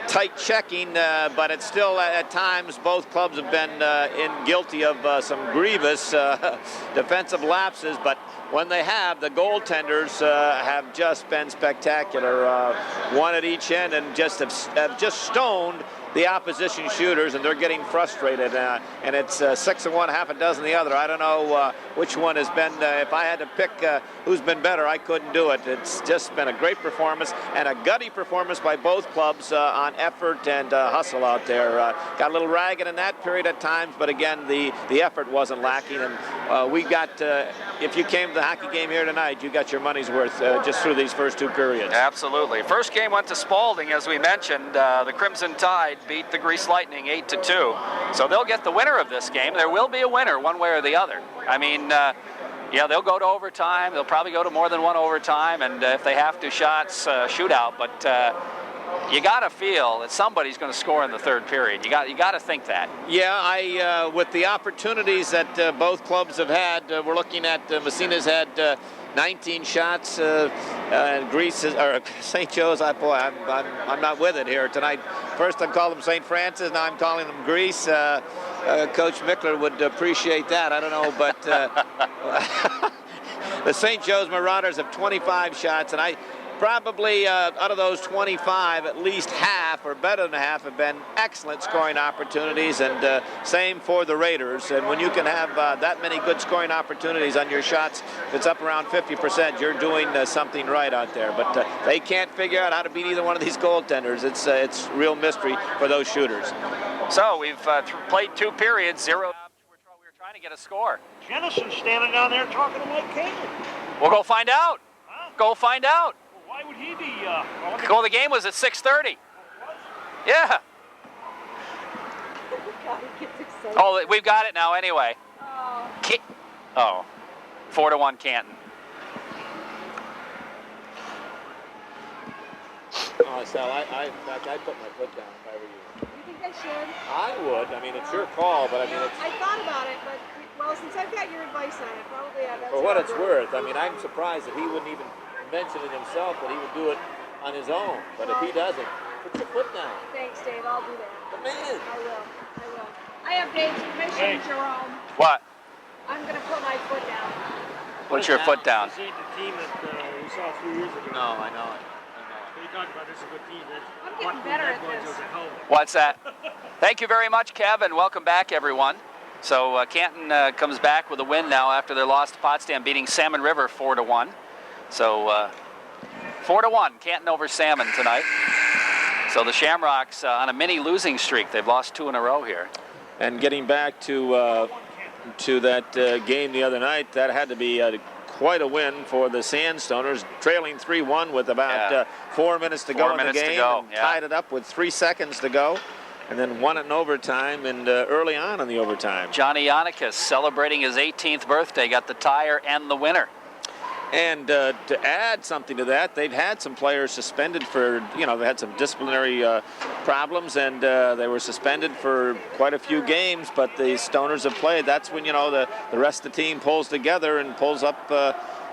[SPEAKER 2] tight checking, but it's still at times both clubs have been guilty of some grievous defensive lapses, but when they have, the goaltenders have just been spectacular. One at each end, and have just stoned the opposition shooters, and they're getting frustrated. And it's 6 of one, half a dozen the other. I don't know which one has been. If I had to pick who's been better, I couldn't do it. It's just been a great performance and a gutty performance by both clubs on effort and hustle out there. Got a little ragged in that period at times, but again, the effort wasn't lacking. And we got, if you came to the hockey game here tonight, you got your money's worth just through these first 2 periods.
[SPEAKER 1] Absolutely. First game went to Spalding, as we mentioned. The Crimson Tide beat the Grease Lightning 8-2. So they'll get the winner of this game. There will be a winner one way or the other. I mean, yeah, they'll go to overtime. They'll probably go to more than one overtime, and if they have to, shootout. But you got to feel that somebody's going to score in the 3rd period. You got to think that.
[SPEAKER 2] Yeah, with the opportunities that both clubs have had, we're looking at Massena's had 19 shots. Greece or St. Joe's. I'm not with it here tonight. First I called them St. Francis. Now I'm calling them Greece. Coach Mickler would appreciate that. I don't know, but the St. Joe's Marauders have 25 shots, and I probably out of those 25, at least half or better than half have been excellent scoring opportunities, and same for the Raiders. And when you can have that many good scoring opportunities on your shots, if it's up around 50%, you're doing something right out there. But they can't figure out how to beat either one of these goaltenders. It's real mystery for those shooters.
[SPEAKER 1] So we've played 2 periods, 0. We were trying to get a score.
[SPEAKER 3] Jennison's standing down there talking to Mike Kane.
[SPEAKER 1] We'll go find out.
[SPEAKER 3] Huh?
[SPEAKER 1] Go find out.
[SPEAKER 3] Well, why would he be?
[SPEAKER 1] Well, the game was at 6:30. Yeah.
[SPEAKER 4] God, he gets excited.
[SPEAKER 1] Oh, we've got it now anyway.
[SPEAKER 4] Oh.
[SPEAKER 1] 4-1 Canton.
[SPEAKER 2] Sal, in fact, I'd put my foot down if I were you.
[SPEAKER 4] You think I should?
[SPEAKER 2] I would. I mean, it's your call, but I mean, it's...
[SPEAKER 4] I thought about it, but, well, since I've got your advice on it, probably that's
[SPEAKER 2] For what it's worth, I mean, I'm surprised that he wouldn't even mention it himself, that he would do it on his own. But if he doesn't, put your foot down.
[SPEAKER 4] Thanks, Dave. I'll do that.
[SPEAKER 2] The man.
[SPEAKER 4] I will. I have Dave's permission, Jerome.
[SPEAKER 1] What?
[SPEAKER 4] I'm going to put my foot down.
[SPEAKER 1] Put your foot down.
[SPEAKER 3] This ain't the team that we saw a few years ago.
[SPEAKER 2] No, I know it.
[SPEAKER 3] We talked about this is a good team.
[SPEAKER 4] I'm getting better at this.
[SPEAKER 1] What's that? Thank you very much, Kev, and welcome back, everyone. So Canton comes back with a win now after their loss to Potsdam, beating Salmon River 4-1. So 4-1, Canton over Salmon tonight. So the Shamrocks on a mini losing streak. They've lost 2 in a row here.
[SPEAKER 2] And getting back to that game the other night, that had to be quite a win for the Sandstoners, trailing 3-1 with about 4 minutes to go in the game. And tied it up with 3 seconds to go, and then won it in overtime and early on in the overtime.
[SPEAKER 1] Johnny Yannickas celebrating his 18th birthday, got the tire and the winner.
[SPEAKER 2] And to add something to that, they've had some players suspended for, they had some disciplinary problems, and they were suspended for quite a few games, but the Stoners have played. That's when, the rest of the team pulls together and pulls up,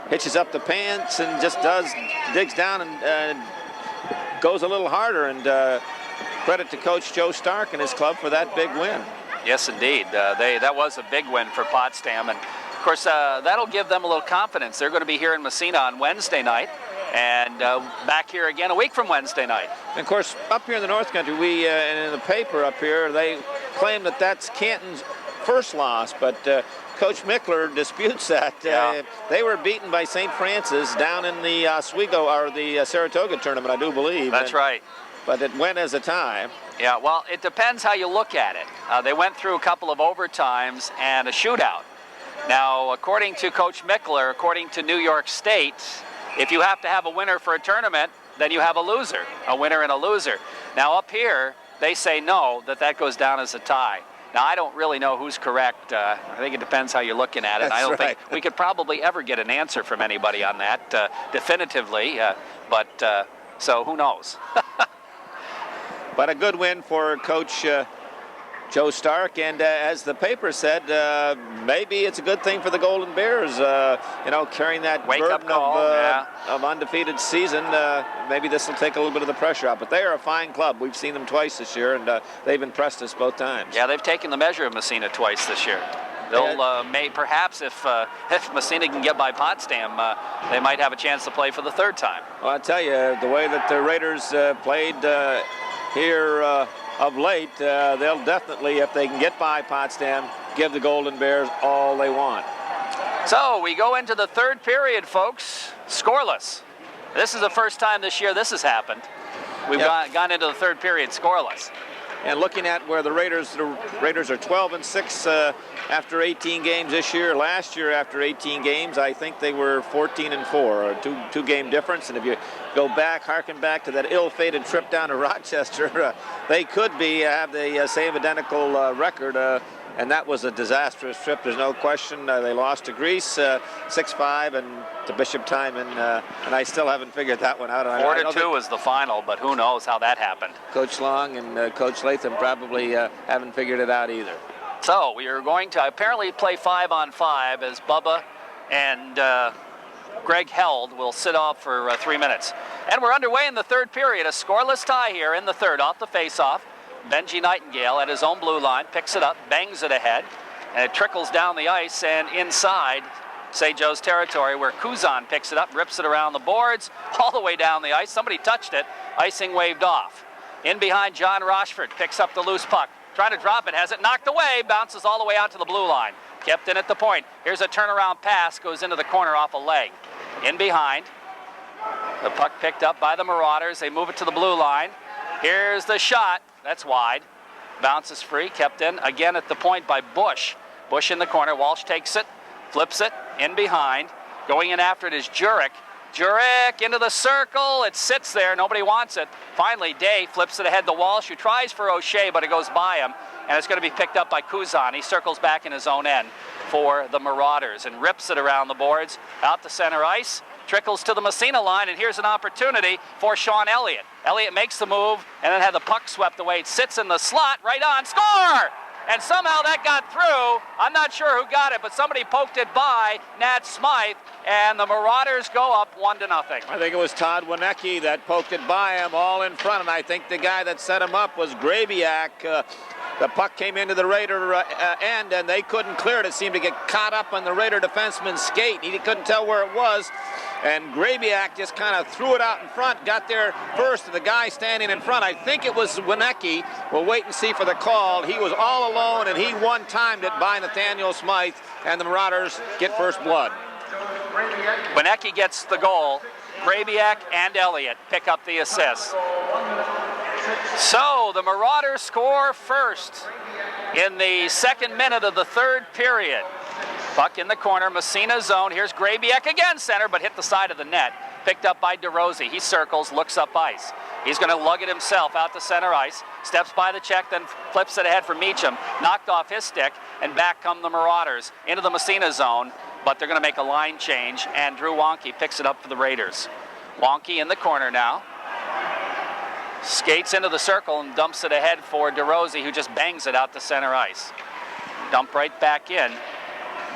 [SPEAKER 2] hitches up the pants and just digs down and goes a little harder. And credit to Coach Joe Stark and his club for that big win.
[SPEAKER 1] Yes, indeed. That was a big win for Potsdam. And of course, that'll give them a little confidence. They're going to be here in Massena on Wednesday night, and back here again a week from Wednesday night.
[SPEAKER 2] And of course, up here in the North Country, and in the paper up here, they claim that that's Canton's first loss, but Coach Mickler disputes that. They were beaten by St. Francis down in the Oswego, or the Saratoga tournament, I do believe.
[SPEAKER 1] That's right.
[SPEAKER 2] But it went as a tie.
[SPEAKER 1] Yeah, well, it depends how you look at it. They went through a couple of overtimes and a shootout. Now, according to Coach Mickler, according to New York State, if you have to have a winner for a tournament, then you have a loser, a winner and a loser. Now, up here, they say no, that goes down as a tie. Now, I don't really know who's correct. I think it depends how you're looking at it. I don't think we could probably ever get an answer from anybody on that definitively, so who knows?
[SPEAKER 2] But a good win for Coach Joe Stark, and as the paper said, maybe it's a good thing for the Golden Bears, carrying that burden of undefeated season. Maybe this will take a little bit of the pressure out, but they are a fine club. We've seen them twice this year, and they've impressed us both times. Yeah,
[SPEAKER 1] they've taken the measure of Massena twice this year. They'll perhaps if Massena can get by Potsdam, they might have a chance to play for the 3rd time.
[SPEAKER 2] Well, I tell you, the way that the Raiders played here of late, they'll definitely, if they can get by Potsdam, give the Golden Bears all they want.
[SPEAKER 1] So we go into the 3rd period, folks, scoreless. This is the first time this year this has happened. We've gone into the 3rd period scoreless.
[SPEAKER 2] And looking at where the Raiders are 12-6 after 18 games this year. Last year, after 18 games, I think they were 14-4, a two-game difference. And if you go back, harken back to that ill-fated trip down to Rochester, they could have the same identical record. And that was a disastrous trip. There's no question. They lost to Greece 6-5 and to Bishop Timon, and I still haven't figured that one out.
[SPEAKER 1] 4-2 was the final, but who knows how that happened.
[SPEAKER 2] Coach Long and Coach Latham probably haven't figured it out either.
[SPEAKER 1] So we are going to apparently play 5-on-5 as Bubba and Greg Held will sit off for 3 minutes. And we're underway in the third period. A scoreless tie here in the third off the faceoff. Benji Nightingale at his own blue line picks it up, bangs it ahead, and it trickles down the ice and inside St. Joe's territory, where Kuzan picks it up, rips it around the boards, all the way down the ice. Somebody touched it. Icing waved off. In behind, John Rochford picks up the loose puck. Trying to drop it, has it knocked away, bounces all the way out to the blue line. Kept in at the point. Here's a turnaround pass, goes into the corner off a leg. In behind, the puck picked up by the Marauders. They move it to the blue line. Here's the shot. That's wide. Bounces free, kept in again at the point by Bush. Bush in the corner. Walsh takes it, flips it, in behind. Going in after it is Jurek. Jurek into the circle. It sits there. Nobody wants it. Finally, Day flips it ahead to Walsh, who tries for O'Shea, but it goes by him, and it's going to be picked up by Kuzan. He circles back in his own end for the Marauders and rips it around the boards, out to center ice. Trickles to the Massena line, and here's an opportunity for Sean Elliott. Elliott makes the move and then had the puck swept away. It sits in the slot, right on, score! And somehow that got through. I'm not sure who got it, but somebody poked it by Nat Smythe, and the Marauders go up 1-0.
[SPEAKER 2] I think it was Todd Winecki that poked it by him, all in front, and I think the guy that set him up was Grabiak. The puck came into the Raider end, and they couldn't clear it. It seemed to get caught up on the Raider defenseman's skate. He couldn't tell where it was, and Grabiak just kind of threw it out in front, got there first to the guy standing in front. I think it was Winecki. We'll wait and see for the call. He was all alone, and he one-timed it by Nathaniel Smythe, and the Marauders get first blood.
[SPEAKER 1] Winecki gets the goal. Grabiak and Elliott pick up the assist. So the Marauders score first in the second minute of the third period. Puck in the corner, Massena zone. Here's Grabiak again, center, but hit the side of the net. Picked up by DeRosie. He circles, looks up ice. He's going to lug it himself out to center ice. Steps by the check, then flips it ahead for Meacham. Knocked off his stick, and back come the Marauders into the Massena zone. But they're going to make a line change, and Drew Wonky picks it up for the Raiders. Wonky in the corner now. Skates into the circle and dumps it ahead for DeRosie, who just bangs it out to center ice. Dump right back in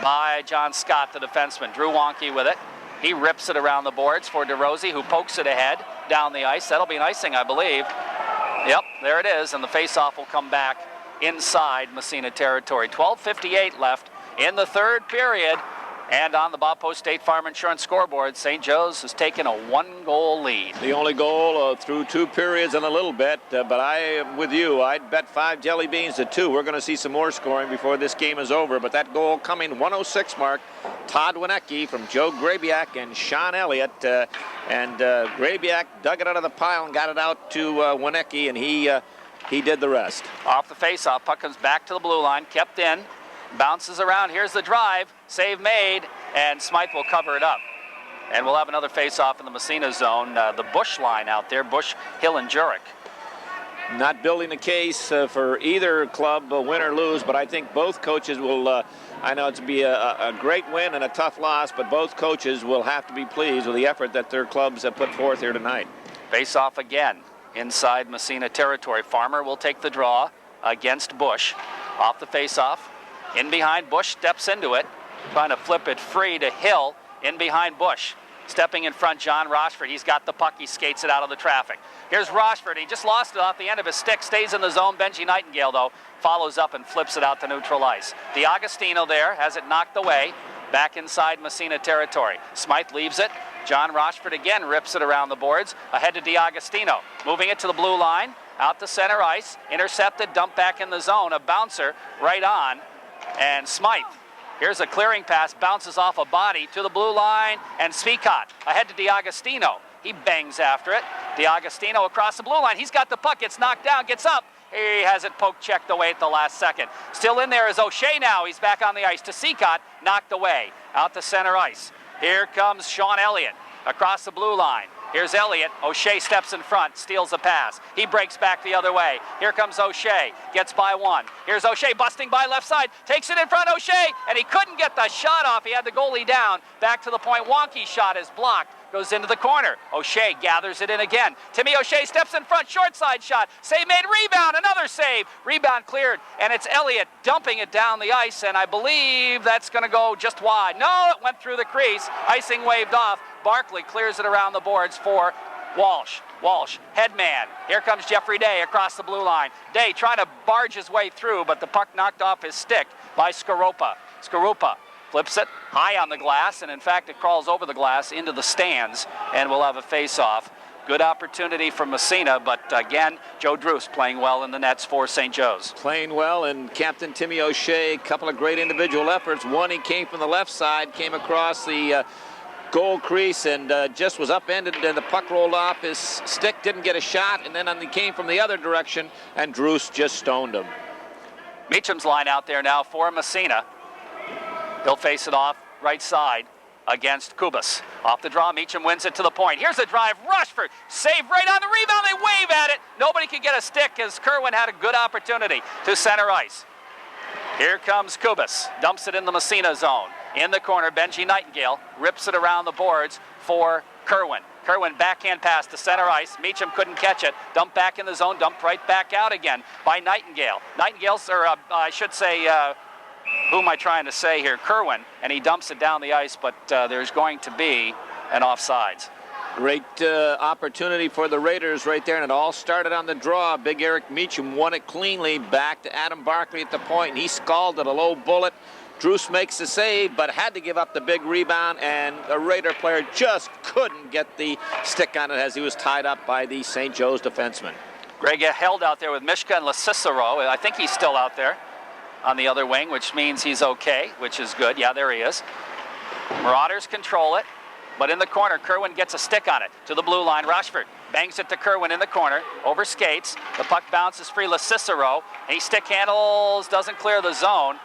[SPEAKER 1] by John Scott, the defenseman. Drew Wonky with it. He rips it around the boards for DeRosie, who pokes it ahead down the ice. That'll be an icing, I believe. Yep, there it is, and the faceoff will come back inside Massena territory. 12:58 left in the third period. And on the Bob Post State Farm Insurance scoreboard, St. Joe's has taken a 1-goal lead.
[SPEAKER 2] The only goal through 2 periods and a little bit, but I am with you. I'd bet 5 jelly beans to 2. We're going to see some more scoring before this game is over, but that goal coming 1:06 mark, Todd Winecki from Joe Grabiak and Sean Elliott, and Grabiak dug it out of the pile and got it out to Winecki, and he did the rest.
[SPEAKER 1] Off the faceoff, puck comes back to the blue line, kept in. Bounces around, here's the drive, save made, and Smythe will cover it up. And we'll have another face-off in the Massena zone. The Bush line out there, Bush, Hill, and Jurek.
[SPEAKER 2] Not building a case for either club, win or lose, but I think both coaches will, I know it's to be a great win and a tough loss, but both coaches will have to be pleased with the effort that their clubs have put forth here tonight.
[SPEAKER 1] Face-off again inside Massena territory. Farmer will take the draw against Bush. Off the face-off. In behind, Bush steps into it, trying to flip it free to Hill. In behind Bush. Stepping in front, John Rochford. He's got the puck. He skates it out of the traffic. Here's Rochford. He just lost it off the end of his stick. Stays in the zone. Benji Nightingale, though, follows up and flips it out to neutral ice. DiAgostino there has it knocked away. Back inside Massena territory. Smythe leaves it. John Rochford again rips it around the boards. Ahead to DiAgostino. Moving it to the blue line. Out to center ice. Intercepted. Dumped back in the zone. A bouncer right on. And Smythe, here's a clearing pass, bounces off a body to the blue line, and Spicott ahead to DiAgostino. He bangs after it. DiAgostino across the blue line. He's got the puck, gets knocked down, gets up. He has it poke checked away at the last second. Still in there is O'Shea now. He's back on the ice to Spicott, knocked away. Out to center ice. Here comes Sean Elliott across the blue line. Here's Elliott. O'Shea steps in front, steals a pass. He breaks back the other way. Here comes O'Shea. Gets by one. Here's O'Shea busting by left side. Takes it in front, O'Shea, and he couldn't get the shot off. He had the goalie down. Back to the point. Wonky's shot is blocked goes into the corner. O'Shea gathers it in again. Timmy O'Shea steps in front, short side shot. Save made, rebound, another save. Rebound cleared, and it's Elliott dumping it down the ice, and I believe that's going to go just wide. No, it went through the crease. Icing waved off. Barkley clears it around the boards for Walsh. Walsh, headman. Here comes Jeffrey Day across the blue line. Day trying to barge his way through, but the puck knocked off his stick by Skarupa. Skarupa flips it high on the glass, and in fact it crawls over the glass into the stands, and we'll have a face-off. Good opportunity for Massena, but again, Joe Druce playing well in the nets for St. Joe's.
[SPEAKER 2] Playing well, and Captain Timmy O'Shea, a couple of great individual efforts. One, he came from the left side, came across the goal crease and just was upended, and the puck rolled off his stick, didn't get a shot, and then he came from the other direction, and Druce just stoned him.
[SPEAKER 1] Meacham's line out there now for Massena. He'll face it off right side against Kubas. Off the draw, Meacham wins it to the point. Here's a drive, Rushford, save right on the rebound, they wave at it. Nobody can get a stick as Kerwin had a good opportunity to center ice. Here comes Kubas, dumps it in the Massena zone. In the corner, Benji Nightingale rips it around the boards for Kerwin. Kerwin backhand pass to center ice. Meacham couldn't catch it. Dumped back in the zone, dumped right back out again by Nightingale. Nightingale's, or I should say, who am I trying to say here? Kerwin, and he dumps it down the ice, but there's going to be an offsides.
[SPEAKER 2] Great opportunity for the Raiders right there, and it all started on the draw. Big Eric Meacham won it cleanly back to Adam Barkley at the point, and he scalded a low bullet. Druce makes the save, but had to give up the big rebound, and the Raider player just couldn't get the stick on it as he was tied up by the St. Joe's defenseman.
[SPEAKER 1] Greg held out there with Mishka and LaCicero. I think he's still out there on the other wing, which means he's okay, which is good. Yeah, there he is. Marauders control it, but in the corner, Kerwin gets a stick on it. To the blue line, Rushford bangs it to Kerwin in the corner, over skates. The puck bounces free, LaCicero. He stick handles, doesn't clear the zone,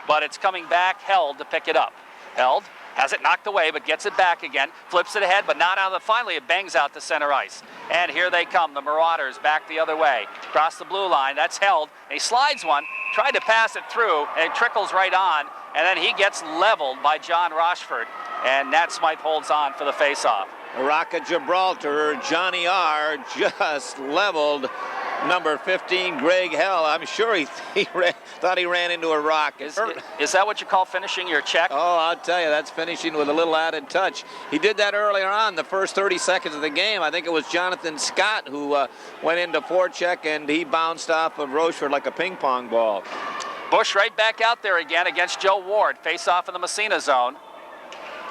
[SPEAKER 1] but it's coming back, Held to pick it up. Held has it knocked away, but gets it back again, flips it ahead, but not out of the, finally it bangs out to center ice. And here they come, the Marauders back the other way. Across the blue line, that's Held, and he slides one, tried to pass it through, and it trickles right on, and then he gets leveled by John Rochford, and Nat Smythe holds on for the faceoff.
[SPEAKER 2] Rock of Gibraltar, Johnny R. just leveled number 15, Greg Hell. I'm sure he thought he ran into a rock.
[SPEAKER 1] Is that what you call finishing your check?
[SPEAKER 2] Oh, I'll tell you, that's finishing with a little added touch. He did that earlier on, the first 30 seconds of the game. I think it was Jonathan Scott who went into forecheck, and he bounced off of Rochford like a ping pong ball.
[SPEAKER 1] Bush right back out there again against Joe Ward. Face off in the Massena zone.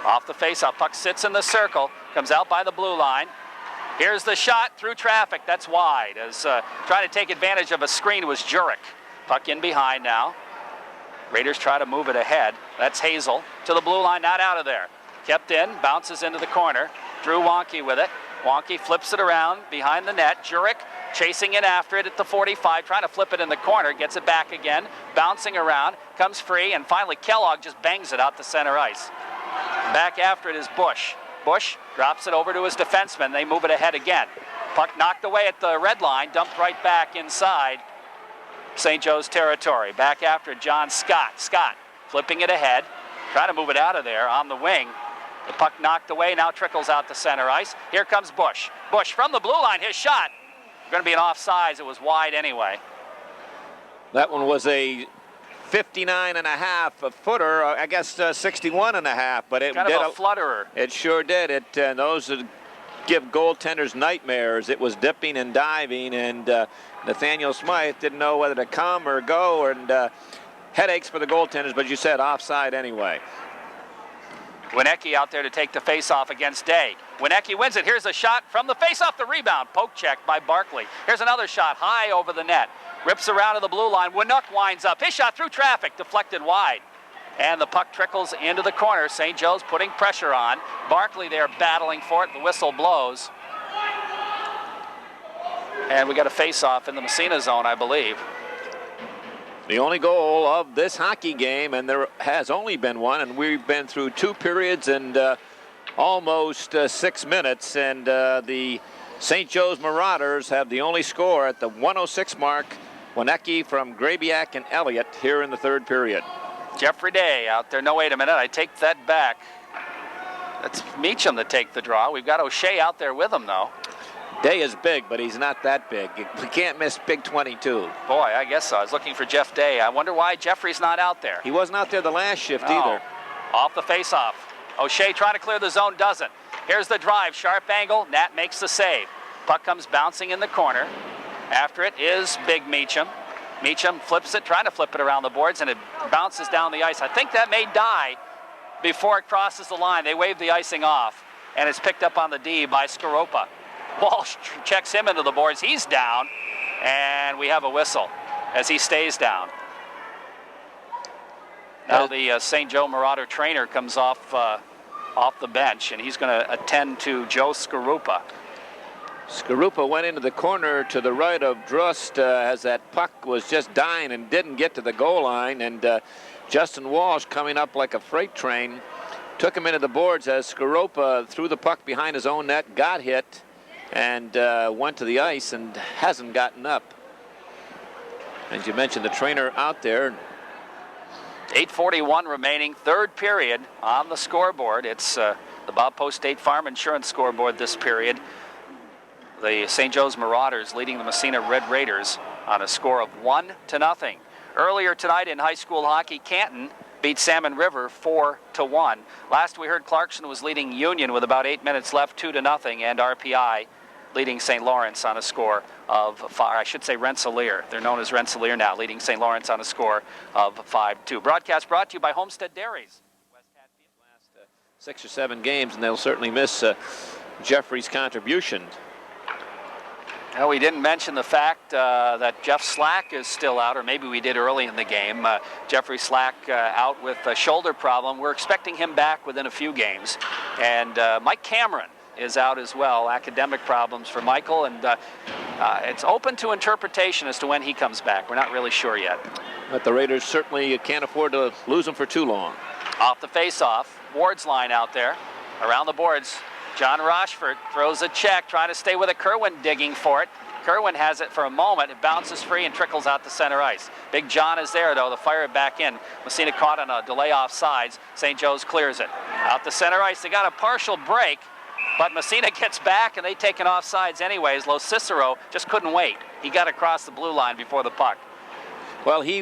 [SPEAKER 1] Off the face-off, puck sits in the circle, comes out by the blue line. Here's the shot through traffic, that's wide. As trying to take advantage of a screen was Jurek. Puck in behind now. Raiders try to move it ahead. That's Hazel to the blue line, not out of there. Kept in, bounces into the corner. Drew Wonky with it. Wonky flips it around behind the net. Jurek chasing in after it at the 45, trying to flip it in the corner, gets it back again, bouncing around, comes free, and finally Kellogg just bangs it out to center ice. Back after it is Bush. Bush drops it over to his defenseman. They move it ahead again. Puck knocked away at the red line, dumped right back inside St. Joe's territory. Back after it, John Scott. Scott flipping it ahead, trying to move it out of there on the wing. The puck knocked away, now trickles out to center ice. Here comes Bush. Bush from the blue line, his shot. Going to be an offsides, it was wide anyway.
[SPEAKER 2] That one was a 59.5 footer, I guess 61.5, but it
[SPEAKER 1] kind
[SPEAKER 2] did
[SPEAKER 1] of a flutterer.
[SPEAKER 2] It sure did. It those would give goaltenders nightmares. It was dipping and diving, and Nathaniel Smythe didn't know whether to come or go, and headaches for the goaltenders. But you said offside anyway.
[SPEAKER 1] Winecki out there to take the face-off against Day. Winecki wins it. Here's a shot from the face-off, the rebound. Poke check by Barkley. Here's another shot high over the net. Rips around to the blue line. Winuk winds up. His shot through traffic, deflected wide. And the puck trickles into the corner. St. Joe's putting pressure on. Barkley there battling for it. The whistle blows. And we got a face-off in the Massena zone, I believe.
[SPEAKER 2] The only goal of this hockey game, and there has only been one, and we've been through 2 periods and almost 6 minutes, and the St. Joe's Marauders have the only score at the 106 mark. Winecki from Grabiak and Elliott here in the 3rd period.
[SPEAKER 1] Jeffrey Day out there. No, wait a minute. I take that back. That's Meacham to take the draw. We've got O'Shea out there with him, though.
[SPEAKER 2] Day is big, but he's not that big. We can't miss big 22.
[SPEAKER 1] Boy, I guess so. I was looking for Jeff Day. I wonder why Jeffrey's not out there.
[SPEAKER 2] He wasn't out there the last shift
[SPEAKER 1] No.
[SPEAKER 2] either.
[SPEAKER 1] Off the faceoff. O'Shea trying to clear the zone, doesn't. Here's the drive, sharp angle. Nat makes the save. Puck comes bouncing in the corner. After it is Big Meacham. Meacham flips it, trying to flip it around the boards, and it bounces down the ice. I think that may die before it crosses the line. They wave the icing off, and it's picked up on the D by Skaropa. Walsh checks him into the boards. He's down, and we have a whistle as he stays down. Now the St. Joe Marauder trainer comes off the bench, and he's going to attend to Joe Skarupa.
[SPEAKER 2] Skarupa went into the corner to the right of Drust as that puck was just dying and didn't get to the goal line. And Justin Walsh, coming up like a freight train, took him into the boards as Skarupa threw the puck behind his own net, got hit, and went to the ice and hasn't gotten up. As you mentioned, the trainer out there.
[SPEAKER 1] 8:41 remaining, third period on the scoreboard. It's the Bob Post State Farm Insurance scoreboard this period. The St. Joe's Marauders leading the Massena Red Raiders on a score of 1-0. Earlier tonight in high school hockey, Canton beat Salmon River 4-1. Last we heard, Clarkson was leading Union with about 8 minutes left, 2-0, and RPI leading St. Lawrence on a score of 5. I should say Rensselaer. They're known as Rensselaer now, leading St. Lawrence on a score of 5-2. Broadcast brought to you by Homestead Dairies.
[SPEAKER 2] Last 6 or 7 games, and they'll certainly miss Jeffrey's contribution.
[SPEAKER 1] Well, we didn't mention the fact that Jeff Slack is still out, or maybe we did early in the game. Jeffrey Slack out with a shoulder problem. We're expecting him back within a few games. And Mike Cameron is out as well. Academic problems for Michael, and it's open to interpretation as to when he comes back. We're not really sure yet.
[SPEAKER 2] But the Raiders certainly can't afford to lose him for too long.
[SPEAKER 1] Off the face-off, Ward's line out there. Around the boards, John Rochford throws a check, trying to stay with it. Kerwin digging for it. Kerwin has it for a moment. It bounces free and trickles out to center ice. Big John is there, though, to fire it back in. Massena caught on a delay off sides. St. Joe's clears it. Out to center ice. They got a partial break, but Massena gets back, and they take it off sides anyways. Lo Cicero just couldn't wait. He got across the blue line before the puck.
[SPEAKER 2] Well, he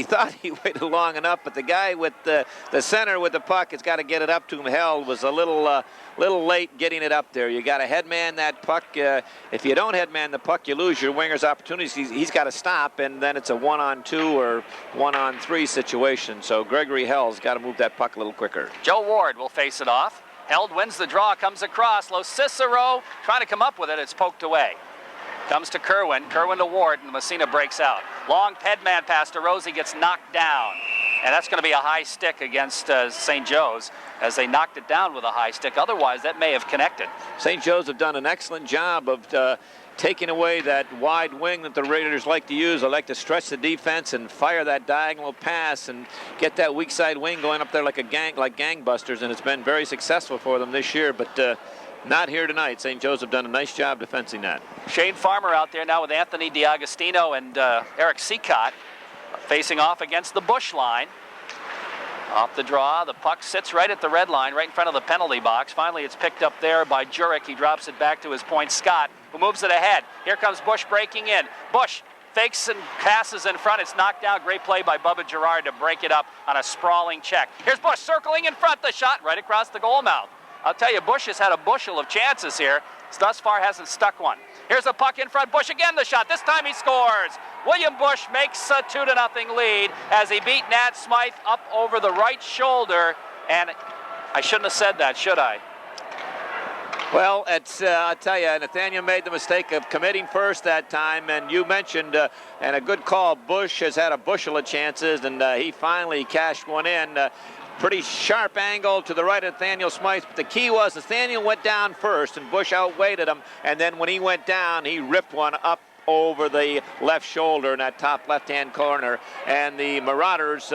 [SPEAKER 2] thought he waited long enough, but the guy with the center with the puck has got to get it up to him. Held was a little late getting it up there. You got to headman that puck. If you don't headman the puck, you lose your winger's opportunities. He's got to stop, and then it's a 1-on-2 or 1-on-3 situation. So Gregory Hell's got to move that puck a little quicker.
[SPEAKER 1] Joe Ward will face it off. Held wins the draw, comes across. Lo Cicero trying to come up with it. It's poked away. Comes to Kerwin. Kerwin to Ward, and Massena breaks out. Long headman pass to Rosie, gets knocked down. And that's going to be a high stick against St. Joe's as they knocked it down with a high stick. Otherwise, that may have connected.
[SPEAKER 2] St. Joe's have done an excellent job of taking away that wide wing that the Raiders like to use. They like to stretch the defense and fire that diagonal pass and get that weak side wing going up there like gangbusters. And it's been very successful for them this year. But not here tonight. St. Joe's have done a nice job defending that.
[SPEAKER 1] Shane Farmer out there now with Anthony DiAgostino and Eric Seacott facing off against the Bush line. Off the draw, the puck sits right at the red line, right in front of the penalty box. Finally, it's picked up there by Jurek. He drops it back to his point, Scott, who moves it ahead. Here comes Bush breaking in. Bush fakes and passes in front. It's knocked down. Great play by Bubba Gerard to break it up on a sprawling check. Here's Bush circling in front. The shot right across the goal mouth. I'll tell you, Bush has had a bushel of chances here. Thus far hasn't stuck one. Here's a puck in front. Bush again the shot. This time he scores. William Bush makes a 2-0 lead as he beat Nat Smythe up over the right shoulder. And I shouldn't have said that, should I?
[SPEAKER 2] Well, I'll tell you, Nathaniel made the mistake of committing first that time, and you mentioned, and a good call, Bush has had a bushel of chances, and he finally cashed one in. Pretty sharp angle to the right of Nathaniel Smythe, but the key was Nathaniel went down first, and Bush outweighted him, and then when he went down, he ripped one up over the left shoulder in that top left-hand corner, and the Marauders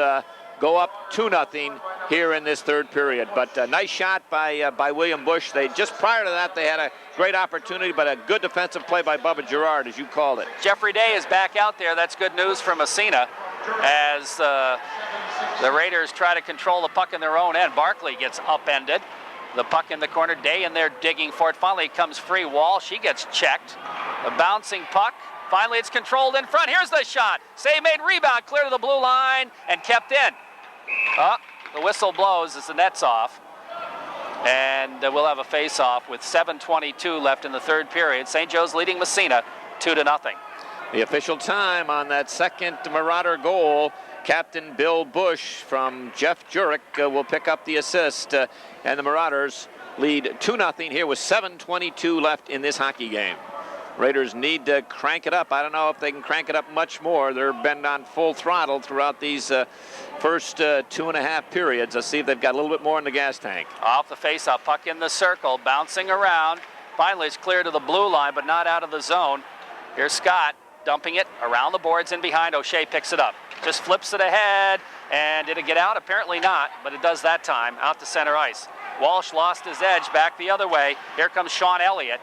[SPEAKER 2] go up 2-0 here in this third period. But a nice shot by William Bush. Just prior to that, they had a great opportunity, but a good defensive play by Bubba Gerard, as you called it.
[SPEAKER 1] Jeffrey Day is back out there. That's good news for Massena as the Raiders try to control the puck in their own end. Barkley gets upended. The puck in the corner. Day in there digging for it. Finally it comes free. Walsh, he gets checked. A bouncing puck. Finally it's controlled in front. Here's the shot. Save made, rebound, clear to the blue line and kept in. The whistle blows as the net's off. And we'll have a face-off with 7:22 left in the third period. St. Joe's leading Massena 2-0.
[SPEAKER 2] The official time on that second Marauder goal, Captain Bill Bush from Jeff Jurek will pick up the assist. And the Marauders lead 2-0 here with 7:22 left in this hockey game. Raiders need to crank it up. I don't know if they can crank it up much more. They're been on full throttle throughout these first 2.5 periods. Let's see if they've got a little bit more in the gas tank.
[SPEAKER 1] Off the face-off, puck in the circle, bouncing around. Finally it's clear to the blue line, but not out of the zone. Here's Scott dumping it around the boards in behind. O'Shea picks it up. Just flips it ahead. And did it get out? Apparently not, but it does that time. Out to center ice. Walsh lost his edge back the other way. Here comes Sean Elliott.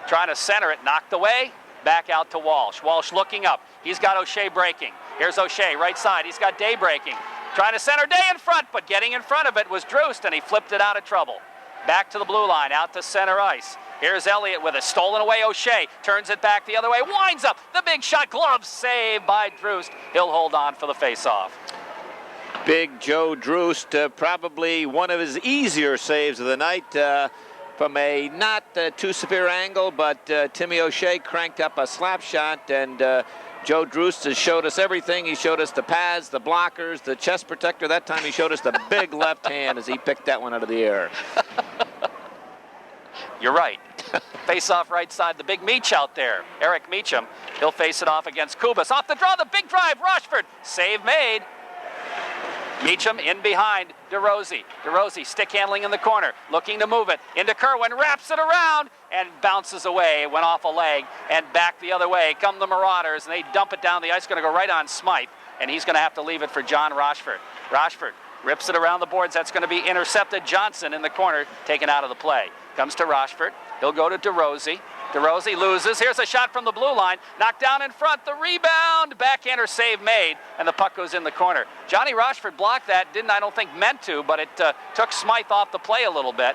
[SPEAKER 1] Trying to center it, knocked away, back out to Walsh. Walsh looking up. He's got O'Shea breaking. Here's O'Shea, right side. He's got Day breaking. Trying to center Day in front, but getting in front of it was Drust, and he flipped it out of trouble. Back to the blue line, out to center ice. Here's Elliott with it, stolen away O'Shea. Turns it back the other way, winds up. The big shot, glove save by Drust. He'll hold on for the face-off.
[SPEAKER 2] Big Joe Drust, probably one of his easier saves of the night. From a not too severe angle, but Timmy O'Shea cranked up a slap shot, and Joe Drust has showed us everything. He showed us the pads, the blockers, the chest protector. That time he showed us the big left hand as he picked that one out of the air.
[SPEAKER 1] You're right. Face off right side, the big Meach out there. Eric Meacham, he'll face it off against Kubas. Off the draw, the big drive, Rochford. Save made. Meacham in behind DeRosie. DeRosie stick handling in the corner, looking to move it into Kerwin, wraps it around and bounces away. Went off a leg and back the other way. Come the Marauders and they dump it down the ice. Going to go right on Smythe, and he's going to have to leave it for John Rochford. Rochford rips it around the boards. That's going to be intercepted. Johnson in the corner, taken out of the play. Comes to Rochford. He'll go to DeRosie. DeRosie loses. Here's a shot from the blue line. Knocked down in front. The rebound. Backhander save made. And the puck goes in the corner. Johnny Rochford blocked that. I don't think meant to, but it took Smythe off the play a little bit.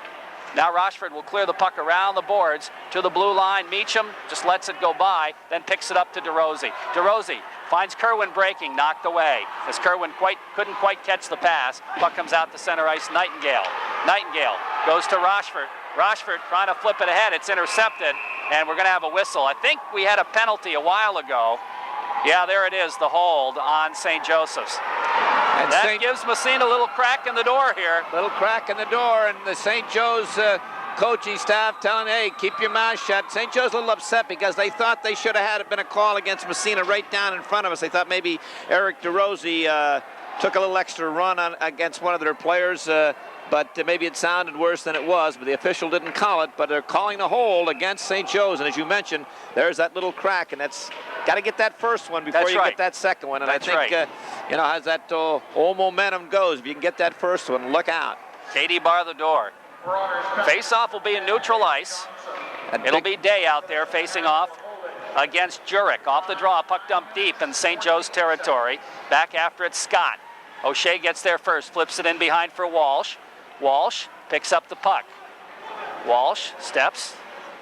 [SPEAKER 1] Now Rochford will clear the puck around the boards to the blue line. Meacham just lets it go by, then picks it up to DeRosie. DeRosie finds Kerwin breaking, knocked away. As Kerwin couldn't quite catch the pass. Puck comes out to center ice. Nightingale. Nightingale goes to Rochford. Rochford trying to flip it ahead. It's intercepted, and we're going to have a whistle. I think we had a penalty a while ago. Yeah, there it is, the hold on St. Joseph's. And that gives Massena a little crack in the door here.
[SPEAKER 2] Little crack in the door, and the St. Joe's coaching staff telling, hey, keep your mouth shut. St. Joe's a little upset because they thought they should have had it been a call against Massena right down in front of us. They thought maybe Eric DeRosie took a little extra run against one of their players. But maybe it sounded worse than it was, but the official didn't call it. But they're calling the hold against St. Joe's, and as you mentioned, there's that little crack, and that's got to get that first one before you get that second one. And I think, as that old momentum goes, if you can get that first one, look out.
[SPEAKER 1] Katie bar the door. Face-off will be in neutral ice. It'll be Day out there facing off against Jurek. Off the draw, puck dump deep in St. Joe's territory. Back after it, Scott. O'Shea gets there first, flips it in behind for Walsh. Walsh picks up the puck. Walsh steps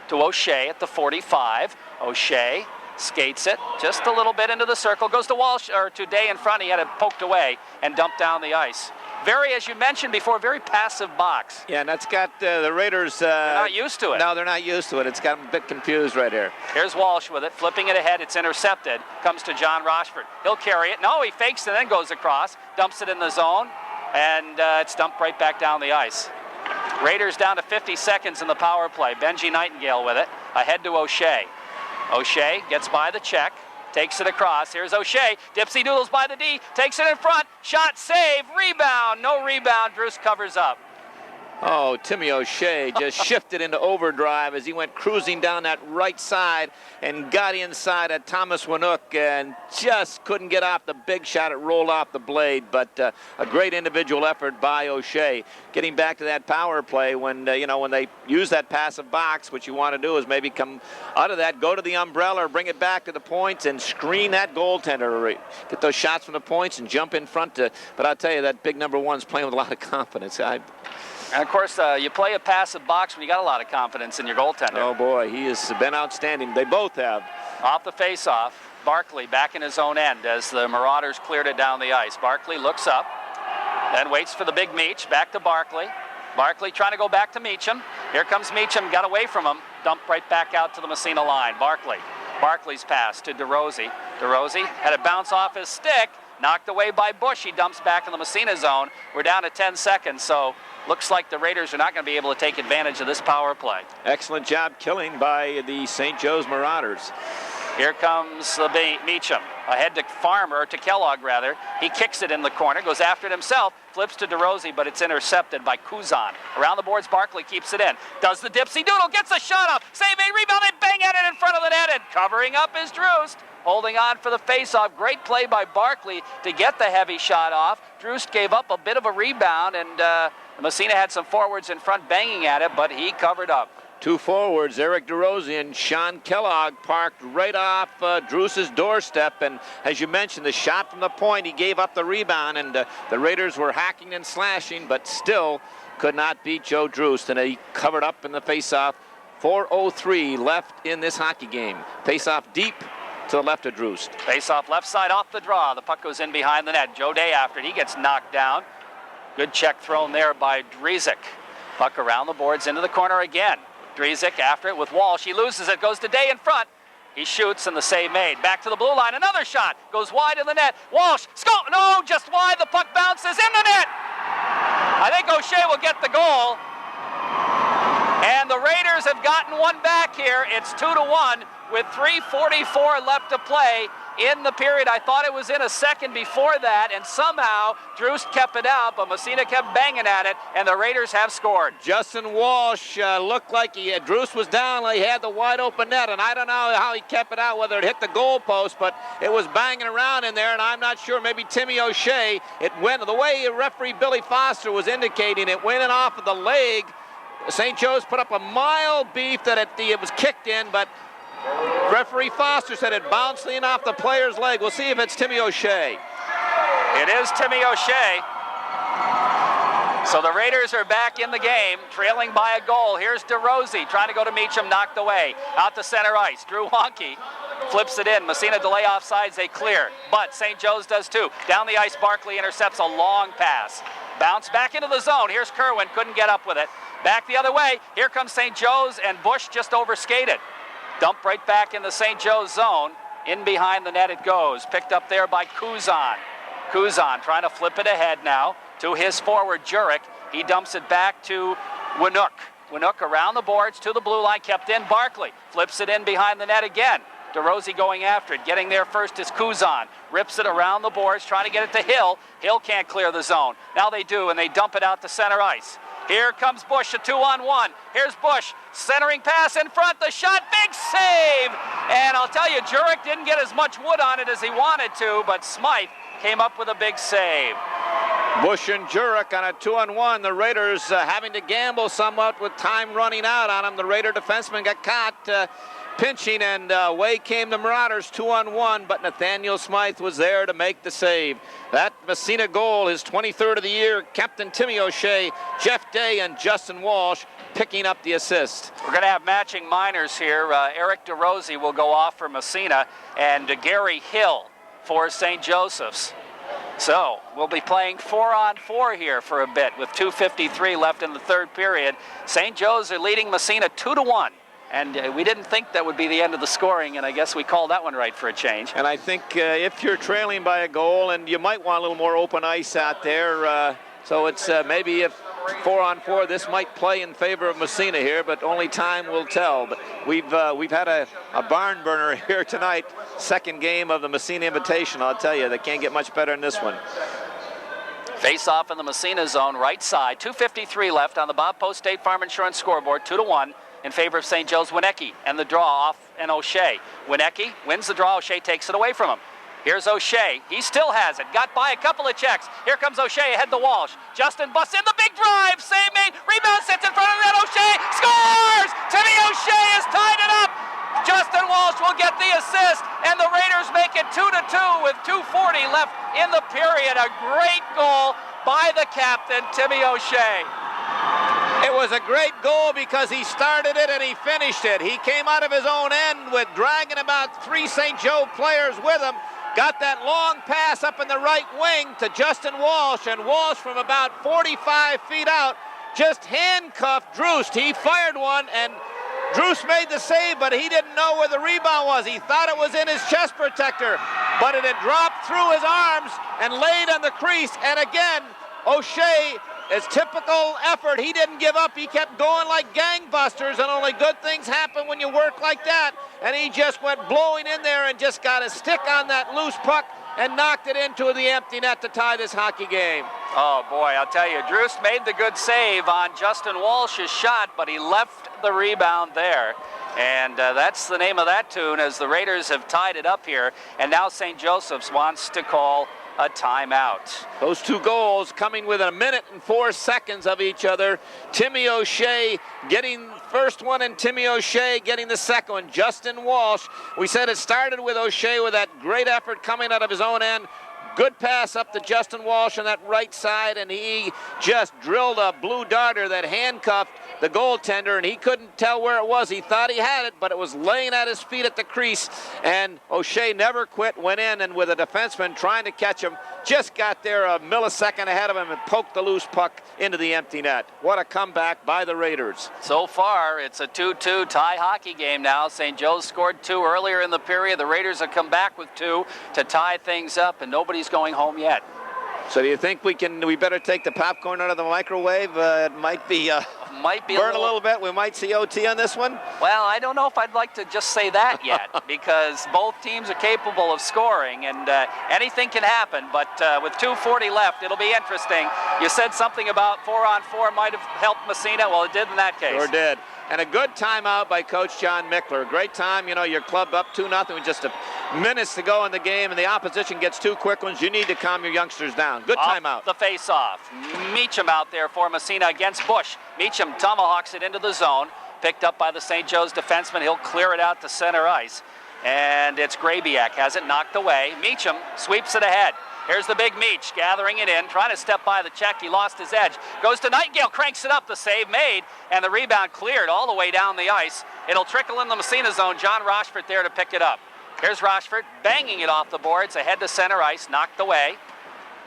[SPEAKER 1] to O'Shea at the 45. O'Shea skates it just a little bit into the circle, goes to Walsh, or to Day in front. He had it poked away and dumped down the ice. Very, as you mentioned before, very passive box.
[SPEAKER 2] Yeah, and that's got the Raiders...
[SPEAKER 1] they're not used to it.
[SPEAKER 2] No, they're not used to it. It's got them a bit confused right here.
[SPEAKER 1] Here's Walsh with it, flipping it ahead. It's intercepted. Comes to John Rochford. He'll carry it. No, he fakes and then goes across. Dumps it in the zone, and it's dumped right back down the ice. Raiders down to 50 seconds in the power play. Benji Nightingale with it. Ahead to O'Shea. O'Shea gets by the check. Takes it across. Here's O'Shea. Dipsy doodles by the D. Takes it in front. Shot, save, rebound. No rebound. Drust covers up.
[SPEAKER 2] Oh, Timmy O'Shea just shifted into overdrive as he went cruising down that right side and got inside at Thomas Winook and just couldn't get off the big shot. It rolled off the blade, but a great individual effort by O'Shea. Getting back to that power play when, when they use that passive box, what you want to do is maybe come out of that, go to the umbrella, or bring it back to the points and screen that goaltender. Get those shots from the points and jump in front. But I'll tell you, that big number one's playing with a lot of confidence.
[SPEAKER 1] And of course, you play a passive box when you got a lot of confidence in your goaltender.
[SPEAKER 2] Oh boy, he has been outstanding. They both have.
[SPEAKER 1] Off the face-off, Barkley back in his own end as the Marauders cleared it down the ice. Barkley looks up, then waits for the big Meach. Back to Barkley. Barkley trying to go back to Meacham. Here comes Meacham, got away from him. Dumped right back out to the Massena line. Barkley's pass to DeRosie. DeRosie had it bounce off his stick. Knocked away by Bush. He dumps back in the Massena zone. We're down to 10 seconds, so looks like the Raiders are not going to be able to take advantage of this power play.
[SPEAKER 2] Excellent job killing by the St. Joe's Marauders.
[SPEAKER 1] Here comes Meacham. Ahead to Farmer, or to Kellogg rather. He kicks it in the corner, goes after it himself, flips to DeRosie, but it's intercepted by Kuzan. Around the boards, Barkley keeps it in. Does the dipsy doodle, gets a shot off. Save a rebound, and bang at it in front of the net, and covering up is Drust. Holding on for the face-off. Great play by Barkley to get the heavy shot off. Drust gave up a bit of a rebound, and Massena had some forwards in front banging at it, but he covered up.
[SPEAKER 2] Two forwards, Eric DeRosie and Sean Kellogg, parked right off Drust's doorstep. And as you mentioned, the shot from the point, he gave up the rebound, and the Raiders were hacking and slashing, but still could not beat Joe Drust. And he covered up in the face-off. 4:03 left in this hockey game. Face-off deep to the left of Drust.
[SPEAKER 1] Face-off left side off the draw. The puck goes in behind the net. Joe Day after it. He gets knocked down. Good check thrown there by Drzik. Puck around the boards into the corner again. Drzik after it with Walsh. He loses it. Goes to Day in front. He shoots and the save made. Back to the blue line. Another shot. Goes wide in the net. Walsh. Score. No, just wide. The puck bounces in the net. I think O'Shea will get the goal. And the Raiders have gotten one back here. It's 2-1 with 3:44 left to play in the period. I thought it was in a second before that, and somehow Drust kept it out, but Massena kept banging at it, and the Raiders have scored.
[SPEAKER 2] Justin Walsh looked like Drust was down, like he had the wide open net, and I don't know how he kept it out, whether it hit the goal post, but it was banging around in there, and I'm not sure, maybe Timmy O'Shea, it went, the way referee Billy Foster was indicating, it went in off of the leg. St. Joe's put up a mild beef that it was kicked in, but referee Foster said it bounced in off the player's leg. We'll see if it's Timmy O'Shea.
[SPEAKER 1] It is Timmy O'Shea. So the Raiders are back in the game, trailing by a goal. Here's DeRosie trying to go to Meacham, knocked away. Out to center ice. Drew Honke flips it in. Massena delay offsides, they clear. But St. Joe's does too. Down the ice, Barkley intercepts a long pass. Bounce back into the zone. Here's Kerwin, couldn't get up with it. Back the other way. Here comes St. Joe's, and Bush just overskated. Dumped right back in the St. Joe's zone. In behind the net it goes. Picked up there by Kuzan. Kuzan trying to flip it ahead now to his forward, Jurek. He dumps it back to Winuk. Winuk around the boards to the blue line, kept in. Barkley flips it in behind the net again. DeRosie going after it. Getting there first is Kuzan. Rips it around the boards, trying to get it to Hill. Hill can't clear the zone. Now they do, and they dump it out to center ice. Here comes Bush, a 2-on-1. Here's Bush, centering pass in front, the shot, big save! And I'll tell you, Jurek didn't get as much wood on it as he wanted to, but Smythe came up with a big save.
[SPEAKER 2] Bush and Jurek on a 2-on-1. The Raiders having to gamble somewhat with time running out on them. The Raider defenseman got caught pinching, and away came the Marauders 2-on-1, but Nathaniel Smythe was there to make the save. That Massena goal, his 23rd of the year. Captain Timmy O'Shea, Jeff Day, and Justin Walsh picking up the assist.
[SPEAKER 1] We're going to have matching minors here. Eric DeRosie will go off for Massena, and Gary Hill for St. Joseph's. So we'll be playing 4-on-4 here for a bit with 2:53 left in the third period. St. Joe's are leading Massena 2-1. And we didn't think that would be the end of the scoring, and I guess we called that one right for a change.
[SPEAKER 2] And I think if you're trailing by a goal, and you might want a little more open ice out there, so it's maybe if 4-on-4, this might play in favor of Massena here, but only time will tell. But we've had a barn burner here tonight, second game of the Massena Invitation. I'll tell you, they can't get much better than this one.
[SPEAKER 1] Face off in the Massena zone, right side. 2:53 left on the Bob Post State Farm Insurance scoreboard, 2-1. In favor of St. Joe's. Winecki and the draw off and O'Shea. Winecki wins the draw. O'Shea takes it away from him. Here's O'Shea. He still has it. Got by a couple of checks. Here comes O'Shea ahead to Walsh. Justin busts in the big drive. Save made. Rebound sits in front of the net. O'Shea scores! Timmy O'Shea has tied it up. Justin Walsh will get the assist, and the Raiders make it 2-2 with 2:40 left in the period. A great goal by the captain, Timmy O'Shea.
[SPEAKER 2] It was a great goal because he started it and he finished it. He came out of his own end with dragging about 3 St. Joe players with him. Got that long pass up in the right wing to Justin Walsh, and Walsh from about 45 feet out just handcuffed Drust. He fired one, and Drust made the save, but he didn't know where the rebound was. He thought it was in his chest protector, but it had dropped through his arms and laid on the crease. And again, O'Shea, his typical effort, he didn't give up. He kept going like gangbusters, and only good things happen when you work like that. And he just went blowing in there and just got a stick on that loose puck and knocked it into the empty net to tie this hockey game.
[SPEAKER 1] Oh boy, I'll tell you, Drust made the good save on Justin Walsh's shot, but he left the rebound there. And that's the name of that tune, as the Raiders have tied it up here. And now St. Joseph's wants to call a timeout.
[SPEAKER 2] Those 2 goals coming within 1 minute and 4 seconds of each other. Timmy O'Shea getting the first one, and Timmy O'Shea getting the second one. Justin Walsh, we said it started with O'Shea with that great effort coming out of his own end. Good pass up to Justin Walsh on that right side, and he just drilled a blue darter that handcuffed the goaltender, and he couldn't tell where it was. He thought he had it, but it was laying at his feet at the crease, and O'Shea never quit, went in, and with a defenseman trying to catch him, just got there a millisecond ahead of him and poked the loose puck into the empty net. What a comeback by the Raiders.
[SPEAKER 1] So far, it's a 2-2 tie hockey game now. St. Joe's scored 2 earlier in the period. The Raiders have come back with 2 to tie things up, and nobody's going home yet.
[SPEAKER 2] So do you think we better take the popcorn out of the microwave? It might be burn a little bit. We might see OT on this one.
[SPEAKER 1] Well, I don't know if I'd like to just say that yet, because both teams are capable of scoring, and anything can happen. But with 2:40 left, it'll be interesting. You said something about 4-on-4 might have helped Massena. Well, it did in that case.
[SPEAKER 2] Sure did. And a good timeout by Coach John Mickler. A great time. You know, your club up 2-0 with just minutes to go in the game, and the opposition gets 2 quick ones. You need to calm your youngsters down. Good timeout.
[SPEAKER 1] The face-off. Meacham out there for Massena against Bush. Meacham tomahawks it into the zone. Picked up by the St. Joe's defenseman. He'll clear it out to center ice. And it's Grabiak. Has it knocked away. Meacham sweeps it ahead. Here's the big Meach gathering it in, trying to step by the check. He lost his edge. Goes to Nightingale, cranks it up. The save made, and the rebound cleared all the way down the ice. It'll trickle in the Massena zone. John Rochford there to pick it up. Here's Rochford banging it off the boards, ahead to center ice, knocked away.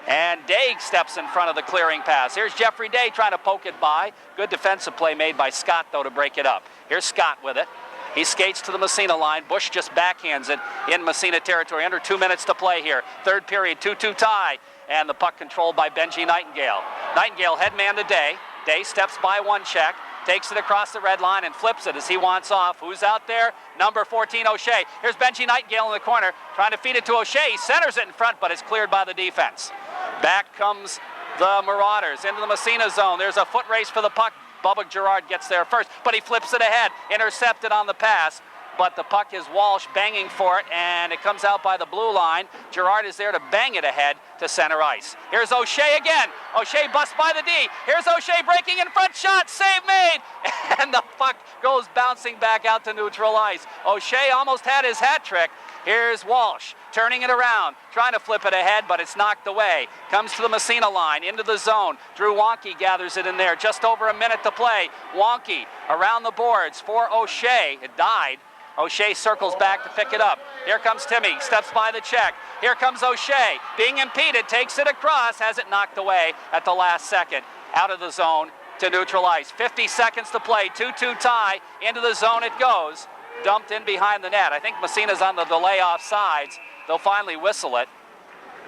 [SPEAKER 1] And Day steps in front of the clearing pass. Here's Jeffrey Day trying to poke it by. Good defensive play made by Scott, though, to break it up. Here's Scott with it. He skates to the Massena line. Bush just backhands it in Massena territory. Under 2 minutes to play here. Third period, 2-2 tie. And the puck controlled by Benji Nightingale. Nightingale headman to Day. Day steps by one check. Takes it across the red line and flips it as he wants off. Who's out there? Number 14, O'Shea. Here's Benji Nightingale in the corner, trying to feed it to O'Shea. He centers it in front, but it's cleared by the defense. Back comes the Marauders into the Massena zone. There's a foot race for the puck. Bubba Gerard gets there first, but he flips it ahead. Intercepted on the pass, but the puck is Walsh banging for it, and it comes out by the blue line. Gerard is there to bang it ahead to center ice. Here's O'Shea again. O'Shea busts by the D. Here's O'Shea breaking in front, shot, save made, and the puck goes bouncing back out to neutral ice. O'Shea almost had his hat trick. Here's Walsh turning it around, trying to flip it ahead, but it's knocked away. Comes to the Massena line, into the zone. Drew Wonky gathers it in there. Just over a minute to play. Wonky around the boards for O'Shea. It died. O'Shea circles back to pick it up. Here comes Timmy, steps by the check. Here comes O'Shea, being impeded, takes it across, has it knocked away at the last second. Out of the zone to neutral ice. 50 seconds to play, 2-2 tie. Into the zone it goes. Dumped in behind the net. I think Massena's on the delay offsides. They'll finally whistle it,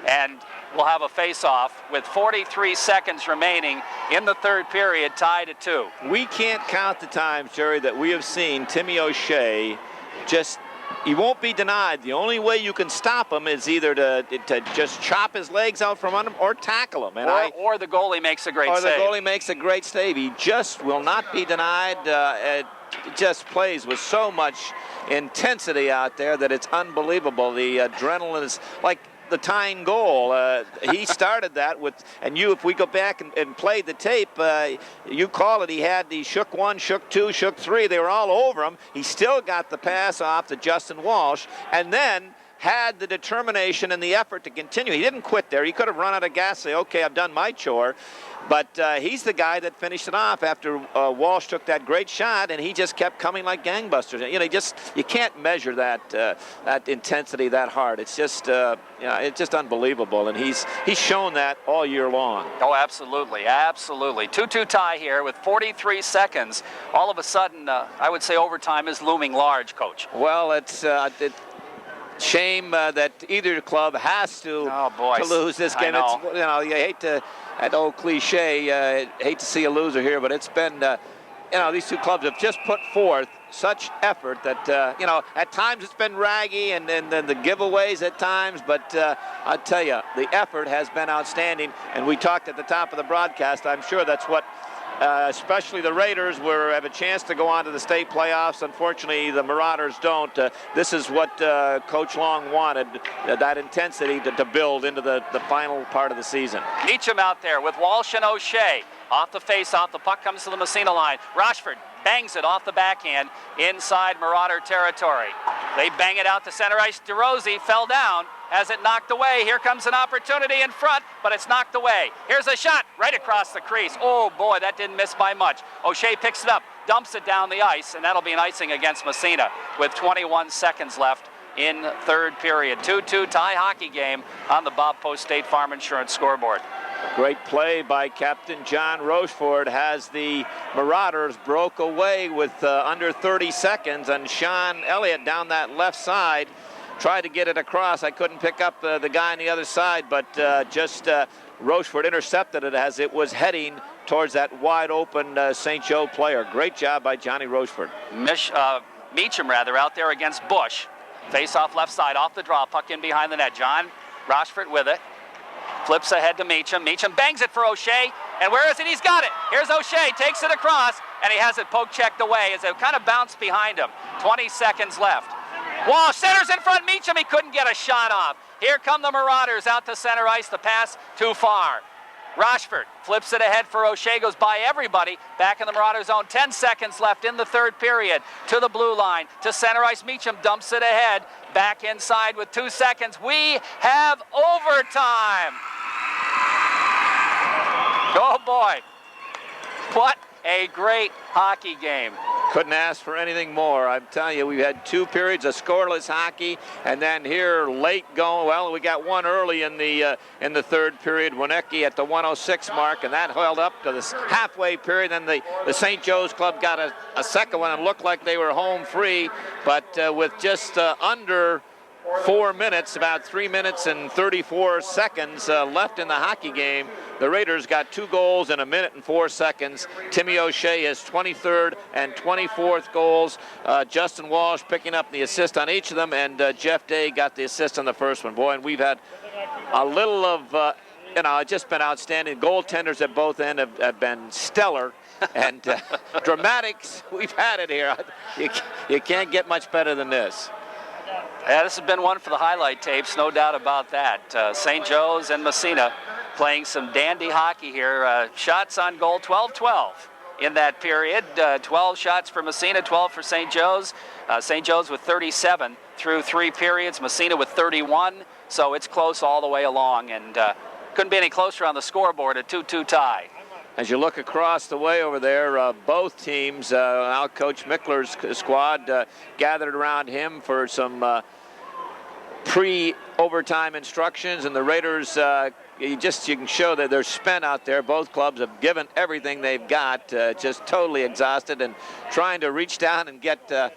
[SPEAKER 1] and we'll have a face-off with 43 seconds remaining in the third period, tied at 2.
[SPEAKER 2] We can't count the times, Jerry, that we have seen Timmy O'Shea he won't be denied. The only way you can stop him is either to just chop his legs out from under him or tackle him. And
[SPEAKER 1] or the goalie makes a great save.
[SPEAKER 2] Or the goalie makes a great save. He just will not be denied. It just plays with so much intensity out there that it's unbelievable. The adrenaline is like the tying goal. He started that with, and if we go back and play the tape, you call it, he had the shook 1, shook 2, shook 3. They were all over him. He still got the pass off to Justin Walsh, and then had the determination and the effort to continue. He didn't quit there. He could have run out of gas, say, okay, I've done my chore. But he's the guy that finished it off after Walsh took that great shot, and he just kept coming like gangbusters. You know, you can't measure that intensity that hard. It's just it's just unbelievable, and he's shown that all year long.
[SPEAKER 1] Oh, absolutely, absolutely. 2-2 tie here with 43 seconds. All of a sudden, I would say overtime is looming large, Coach.
[SPEAKER 2] Well, it's shame that either club has to lose this game.
[SPEAKER 1] I know.
[SPEAKER 2] It's, you hate to, that old cliche, hate to see a loser here, but it's been, these two clubs have just put forth such effort that, at times it's been raggy and the giveaways at times, but I tell you, the effort has been outstanding. And we talked at the top of the broadcast, I'm sure that's what especially the Raiders have a chance to go on to the state playoffs. Unfortunately, the Marauders don't. This is what Coach Long wanted, that intensity to build into the final part of the season.
[SPEAKER 1] Meacham out there with Walsh and O'Shea. Off the face-off, the puck comes to the Massena line. Rochford bangs it off the backhand inside Marauder territory. They bang it out to center ice. DeRosie fell down, has it knocked away. Here comes an opportunity in front, but it's knocked away. Here's a shot right across the crease. Oh boy, that didn't miss by much. O'Shea picks it up, dumps it down the ice, and that'll be an icing against Massena with 21 seconds left in third period. 2-2 tie hockey game on the Bob Post State Farm Insurance scoreboard.
[SPEAKER 2] Great play by Captain John Rochefort has the Marauders broke away with under 30 seconds, and Sean Elliott down that left side tried to get it across. I couldn't pick up the guy on the other side, but Rochefort intercepted it as it was heading towards that wide open St. Joe player. Great job by Johnny Rochefort.
[SPEAKER 1] Meacham out there against Bush. Face off left side, off the draw, puck in behind the net. John Rochefort with it. Flips ahead to Meacham. Meacham bangs it for O'Shea. And where is it? He's got it. Here's O'Shea. Takes it across. And he has it poke checked away as it kind of bounced behind him. 20 seconds left. Walsh centers in front. Meacham. He couldn't get a shot off. Here come the Marauders out to center ice. The pass too far. Rochefort flips it ahead for O'Shea, goes by everybody, back in the Marauder zone. 10 seconds left in the third period. To the blue line, to center ice. Meacham dumps it ahead, back inside with 2 seconds. We have overtime. Oh boy, what a great hockey game.
[SPEAKER 2] Couldn't ask for anything more. I'm telling you, we've had 2 periods of scoreless hockey, and then here late going. Well, we got one early in the third period. Winecki at the 106 mark, and that held up to the halfway period. Then the St. Joe's club got a second one and looked like they were home free, but with just under 4 minutes, about 3 minutes and 34 seconds left in the hockey game, the Raiders got 2 goals in 1 minute and 4 seconds. Timmy O'Shea his 23rd and 24th goals. Justin Walsh picking up the assist on each of them, and Jeff Day got the assist on the first one. Boy, and we've had a little of, it's just been outstanding. Goaltenders at both ends have been stellar. And dramatics, we've had it here. You can't get much better than this.
[SPEAKER 1] Yeah, this has been one for the highlight tapes, no doubt about that. St. Joe's and Massena playing some dandy hockey here. Shots on goal, 12-12 in that period. 12 shots for Massena, 12 for St. Joe's. St. Joe's with 37 through 3 periods. Massena with 31, so it's close all the way along, and couldn't be any closer on the scoreboard, a 2-2 tie.
[SPEAKER 2] As you look across the way over there, both teams, now Coach Mickler's squad gathered around him for some pre-overtime instructions, and the Raiders, you can show that they're spent out there. Both clubs have given everything they've got, just totally exhausted, and trying to reach down and get a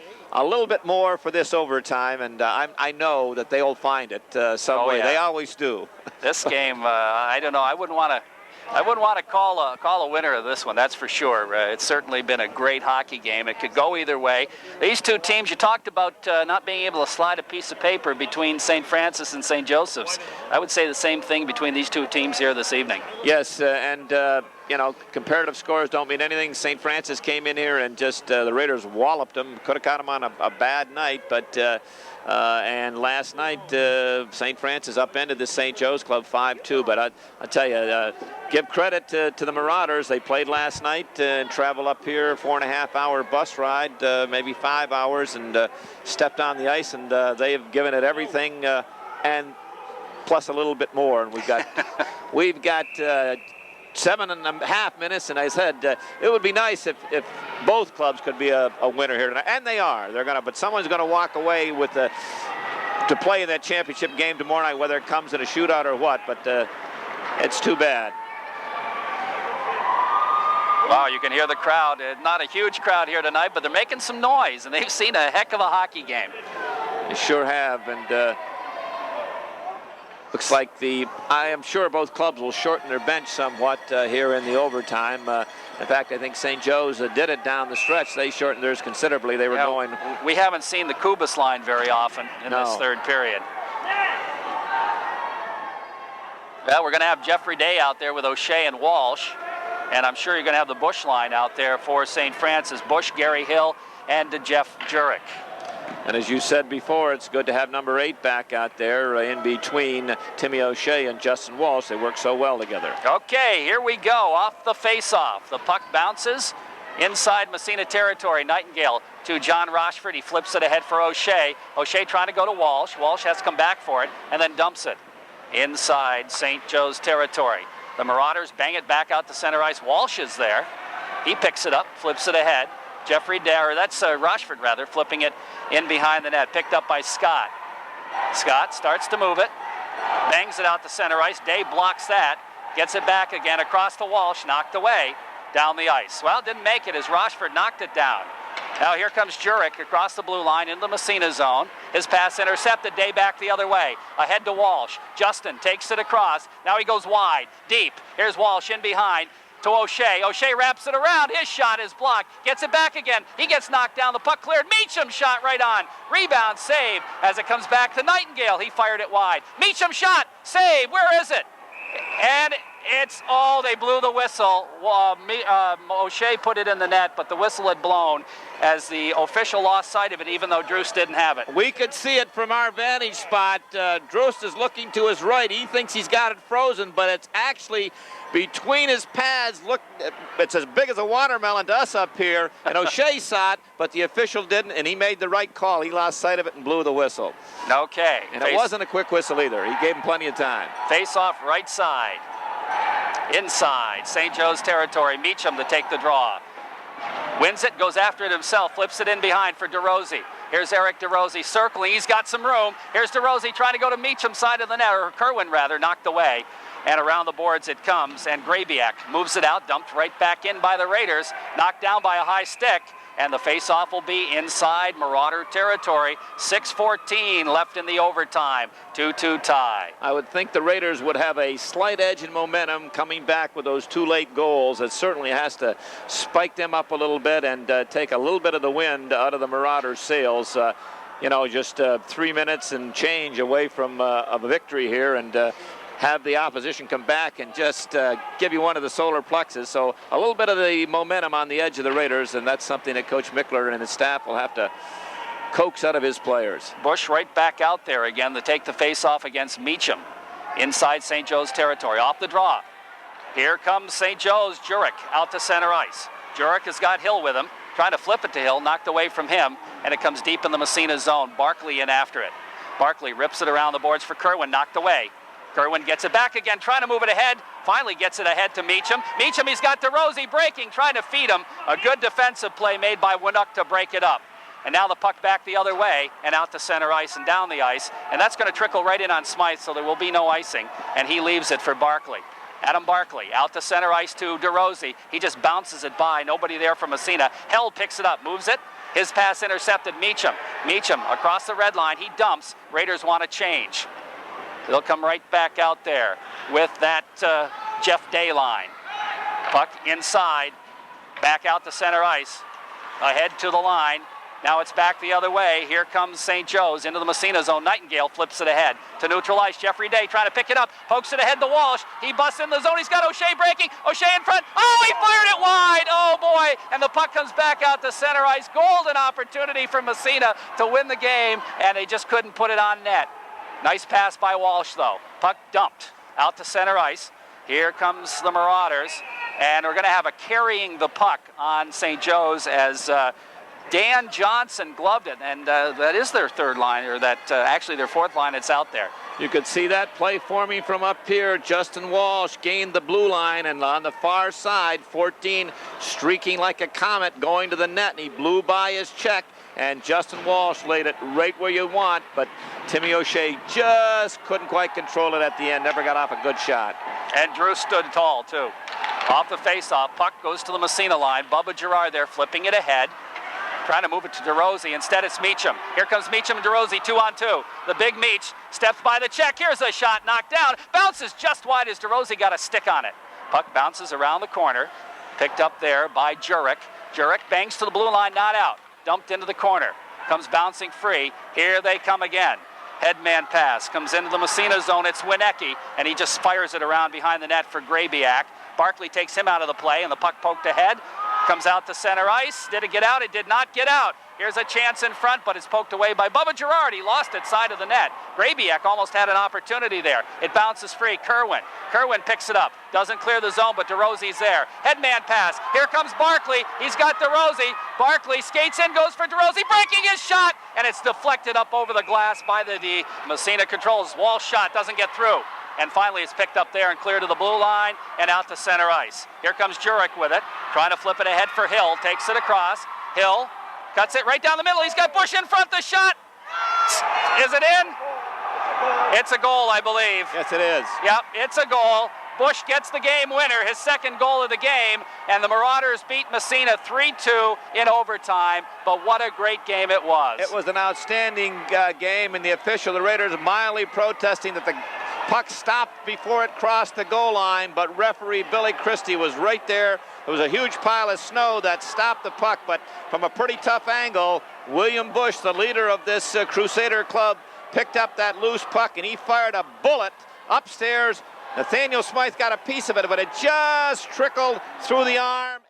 [SPEAKER 2] little bit more for this overtime, and I know that they'll find it some way. Yeah. They always do.
[SPEAKER 1] This game, I don't know. I wouldn't want to call a winner of this one, that's for sure. It's certainly been a great hockey game. It could go either way. These two teams, you talked about not being able to slide a piece of paper between St. Francis and St. Joseph's. I would say the same thing between these two teams here this evening.
[SPEAKER 2] Yes, comparative scores don't mean anything. St. Francis came in here and just the Raiders walloped them. Could have caught them on a bad night, but and last night St. Francis upended the St. Joe's club 5-2. But I tell you, give credit to the Marauders. They played last night and traveled up here, 4.5-hour bus ride, maybe 5 hours, and stepped on the ice, and they have given it everything and plus a little bit more. And we've got 7.5 minutes, and I said it would be nice if both clubs could be a winner here tonight, and they are. But someone's gonna walk away with to play in that championship game tomorrow night, whether it comes in a shootout or what. But it's too bad.
[SPEAKER 1] Wow, you can hear the crowd. Not a huge crowd here tonight, but they're making some noise, and they've seen a heck of a hockey game.
[SPEAKER 2] They sure have, and looks like I am sure both clubs will shorten their bench somewhat here in the overtime. In fact, I think St. Joe's did it down the stretch. They shortened theirs considerably. They were going.
[SPEAKER 1] We haven't seen the Kubas line very often in this third period. Well, we're going to have Jeffrey Day out there with O'Shea and Walsh. And I'm sure you're going to have the Bush line out there for St. Francis. Bush, Gary Hill, and Jeff Jurek.
[SPEAKER 2] And as you said before, it's good to have number 8 back out there in between Timmy O'Shea and Justin Walsh. They work so well together.
[SPEAKER 1] Okay, here we go. Off the face-off. The puck bounces inside Massena territory. Nightingale to John Rochford. He flips it ahead for O'Shea. O'Shea trying to go to Walsh. Walsh has to come back for it and then dumps it inside St. Joe's territory. The Marauders bang it back out to center ice. Walsh is there. He picks it up, flips it ahead. That's Rochford rather, flipping it in behind the net. Picked up by Scott. Scott starts to move it, bangs it out to center ice. Day blocks that, gets it back again across to Walsh, knocked away down the ice. Well, didn't make it as Rochford knocked it down. Now here comes Jurek across the blue line into the Massena zone. His pass intercepted, Day back the other way. Ahead to Walsh. Justin takes it across. Now he goes wide, deep. Here's Walsh in behind to O'Shea. O'Shea wraps it around. His shot is blocked. Gets it back again. He gets knocked down. The puck cleared. Meacham shot right on. Rebound, save as it comes back to Nightingale. He fired it wide. Meacham shot, save. Where is it? And they blew the whistle. O'Shea put it in the net, but the whistle had blown as the official lost sight of it, even though Drust didn't have it.
[SPEAKER 2] We could see it from our vantage spot. Drust is looking to his right. He thinks he's got it frozen, but it's actually between his pads. Look, it's as big as a watermelon to us up here, and O'Shea saw it, but the official didn't, and he made the right call. He lost sight of it and blew the whistle.
[SPEAKER 1] Okay.
[SPEAKER 2] And it wasn't a quick whistle either. He gave him plenty of time.
[SPEAKER 1] Face off right side. Inside St. Joe's territory. Meacham to take the draw. Wins it, goes after it himself, flips it in behind for DeRosie. Here's Eric DeRosie circling. He's got some room. Here's DeRosie trying to go to Meacham's side of the net, or Kerwin rather, knocked away. And around the boards it comes, and Grabiak moves it out, dumped right back in by the Raiders, knocked down by a high stick, and the face-off will be inside Marauder territory. 6:14 left in the overtime. 2-2 tie.
[SPEAKER 2] I would think the Raiders would have a slight edge in momentum coming back with those 2 late goals. It certainly has to spike them up a little bit and take a little bit of the wind out of the Marauders' sails. Just 3 minutes and change away from a victory here, and have the opposition come back and just give you one of the solar plexus. So a little bit of the momentum on the edge of the Raiders, and that's something that Coach Mickler and his staff will have to coax out of his players.
[SPEAKER 1] Bush right back out there again to take the face-off against Meacham inside St. Joe's territory. Off the draw. Here comes St. Joe's. Jurek out to center ice. Jurek has got Hill with him, trying to flip it to Hill, knocked away from him, and it comes deep in the Massena zone. Barkley in after it. Barkley rips it around the boards for Kerwin, knocked away. Kerwin gets it back again, trying to move it ahead. Finally gets it ahead to Meacham. Meacham, he's got DeRosie breaking, trying to feed him. A good defensive play made by Winnock to break it up. And now the puck back the other way and out to center ice and down the ice. And that's going to trickle right in on Smythe, so there will be no icing. And he leaves it for Barkley. Adam Barkley out to center ice to DeRosie. He just bounces it by. Nobody there from Massena. Held picks it up, moves it. His pass intercepted Meacham. Meacham across the red line. He dumps. Raiders want to change. They'll come right back out there with that Jeff Day line. Puck inside, back out to center ice, ahead to the line. Now it's back the other way. Here comes St. Joe's into the Massena zone. Nightingale flips it ahead to neutral ice. Jeffrey Day trying to pick it up, pokes it ahead to Walsh. He busts in the zone. He's got O'Shea breaking. O'Shea in front. Oh, he fired it wide. Oh, boy. And the puck comes back out to center ice. Golden opportunity for Massena to win the game, and they just couldn't put it on net. Nice pass by Walsh, though. Puck dumped out to center ice. Here comes the Marauders, and we're going to have a carrying the puck on St. Joe's as Dan Johnson gloved it, and that is their third line, or actually their fourth line that's out there.
[SPEAKER 2] You could see that play forming from up here. Justin Walsh gained the blue line, and on the far side, 14 streaking like a comet going to the net, and he blew by his check, and Justin Walsh laid it right where you want, but Timmy O'Shea just couldn't quite control it at the end, never got off a good shot.
[SPEAKER 1] And Drew stood tall, too. Off the face-off, puck goes to the Massena line. Bubba Girard there flipping it ahead, trying to move it to DeRozzi. Instead, it's Meacham. Here comes Meacham and DeRozzi, 2-on-2. The big Meach steps by the check. Here's a shot knocked down. Bounces just wide as DeRozzi got a stick on it. Puck bounces around the corner. Picked up there by Jurek. Jurek bangs to the blue line, not out. Dumped into the corner. Comes bouncing free. Here they come again. Headman pass. Comes into the Massena zone. It's Winecki, and he just fires it around behind the net for Grabiak. Barkley takes him out of the play, and the puck poked ahead. Comes out to center ice. Did it get out? It did not get out. Here's a chance in front, but it's poked away by Bubba Girard. He lost it side of the net. Grabiak almost had an opportunity there. It bounces free. Kerwin picks it up. Doesn't clear the zone, but DeRozzi's there. Headman pass. Here comes Barkley. He's got DeRozzi. Barkley skates in, goes for DeRozzi, breaking his shot, and it's deflected up over the glass by the D. Massena controls. Wall shot doesn't get through. And finally, it's picked up there and cleared to the blue line and out to center ice. Here comes Jurek with it, trying to flip it ahead for Hill. Takes it across. Hill cuts it right down the middle. He's got Bush in front. The shot. Is it in? It's a goal, I believe.
[SPEAKER 2] Yes, it is.
[SPEAKER 1] Yep, it's a goal. Bush gets the game winner, his second goal of the game, and the Marauders beat Massena 3-2 in overtime. But what a great game it was.
[SPEAKER 2] It was an outstanding game, and the official, the Raiders, mildly protesting that the puck stopped before it crossed the goal line, but referee Billy Christie was right there. There was a huge pile of snow that stopped the puck, but from a pretty tough angle, William Bush, the leader of this Crusader club, picked up that loose puck, and he fired a bullet upstairs. Nathaniel Smythe got a piece of it, but it just trickled through the arm.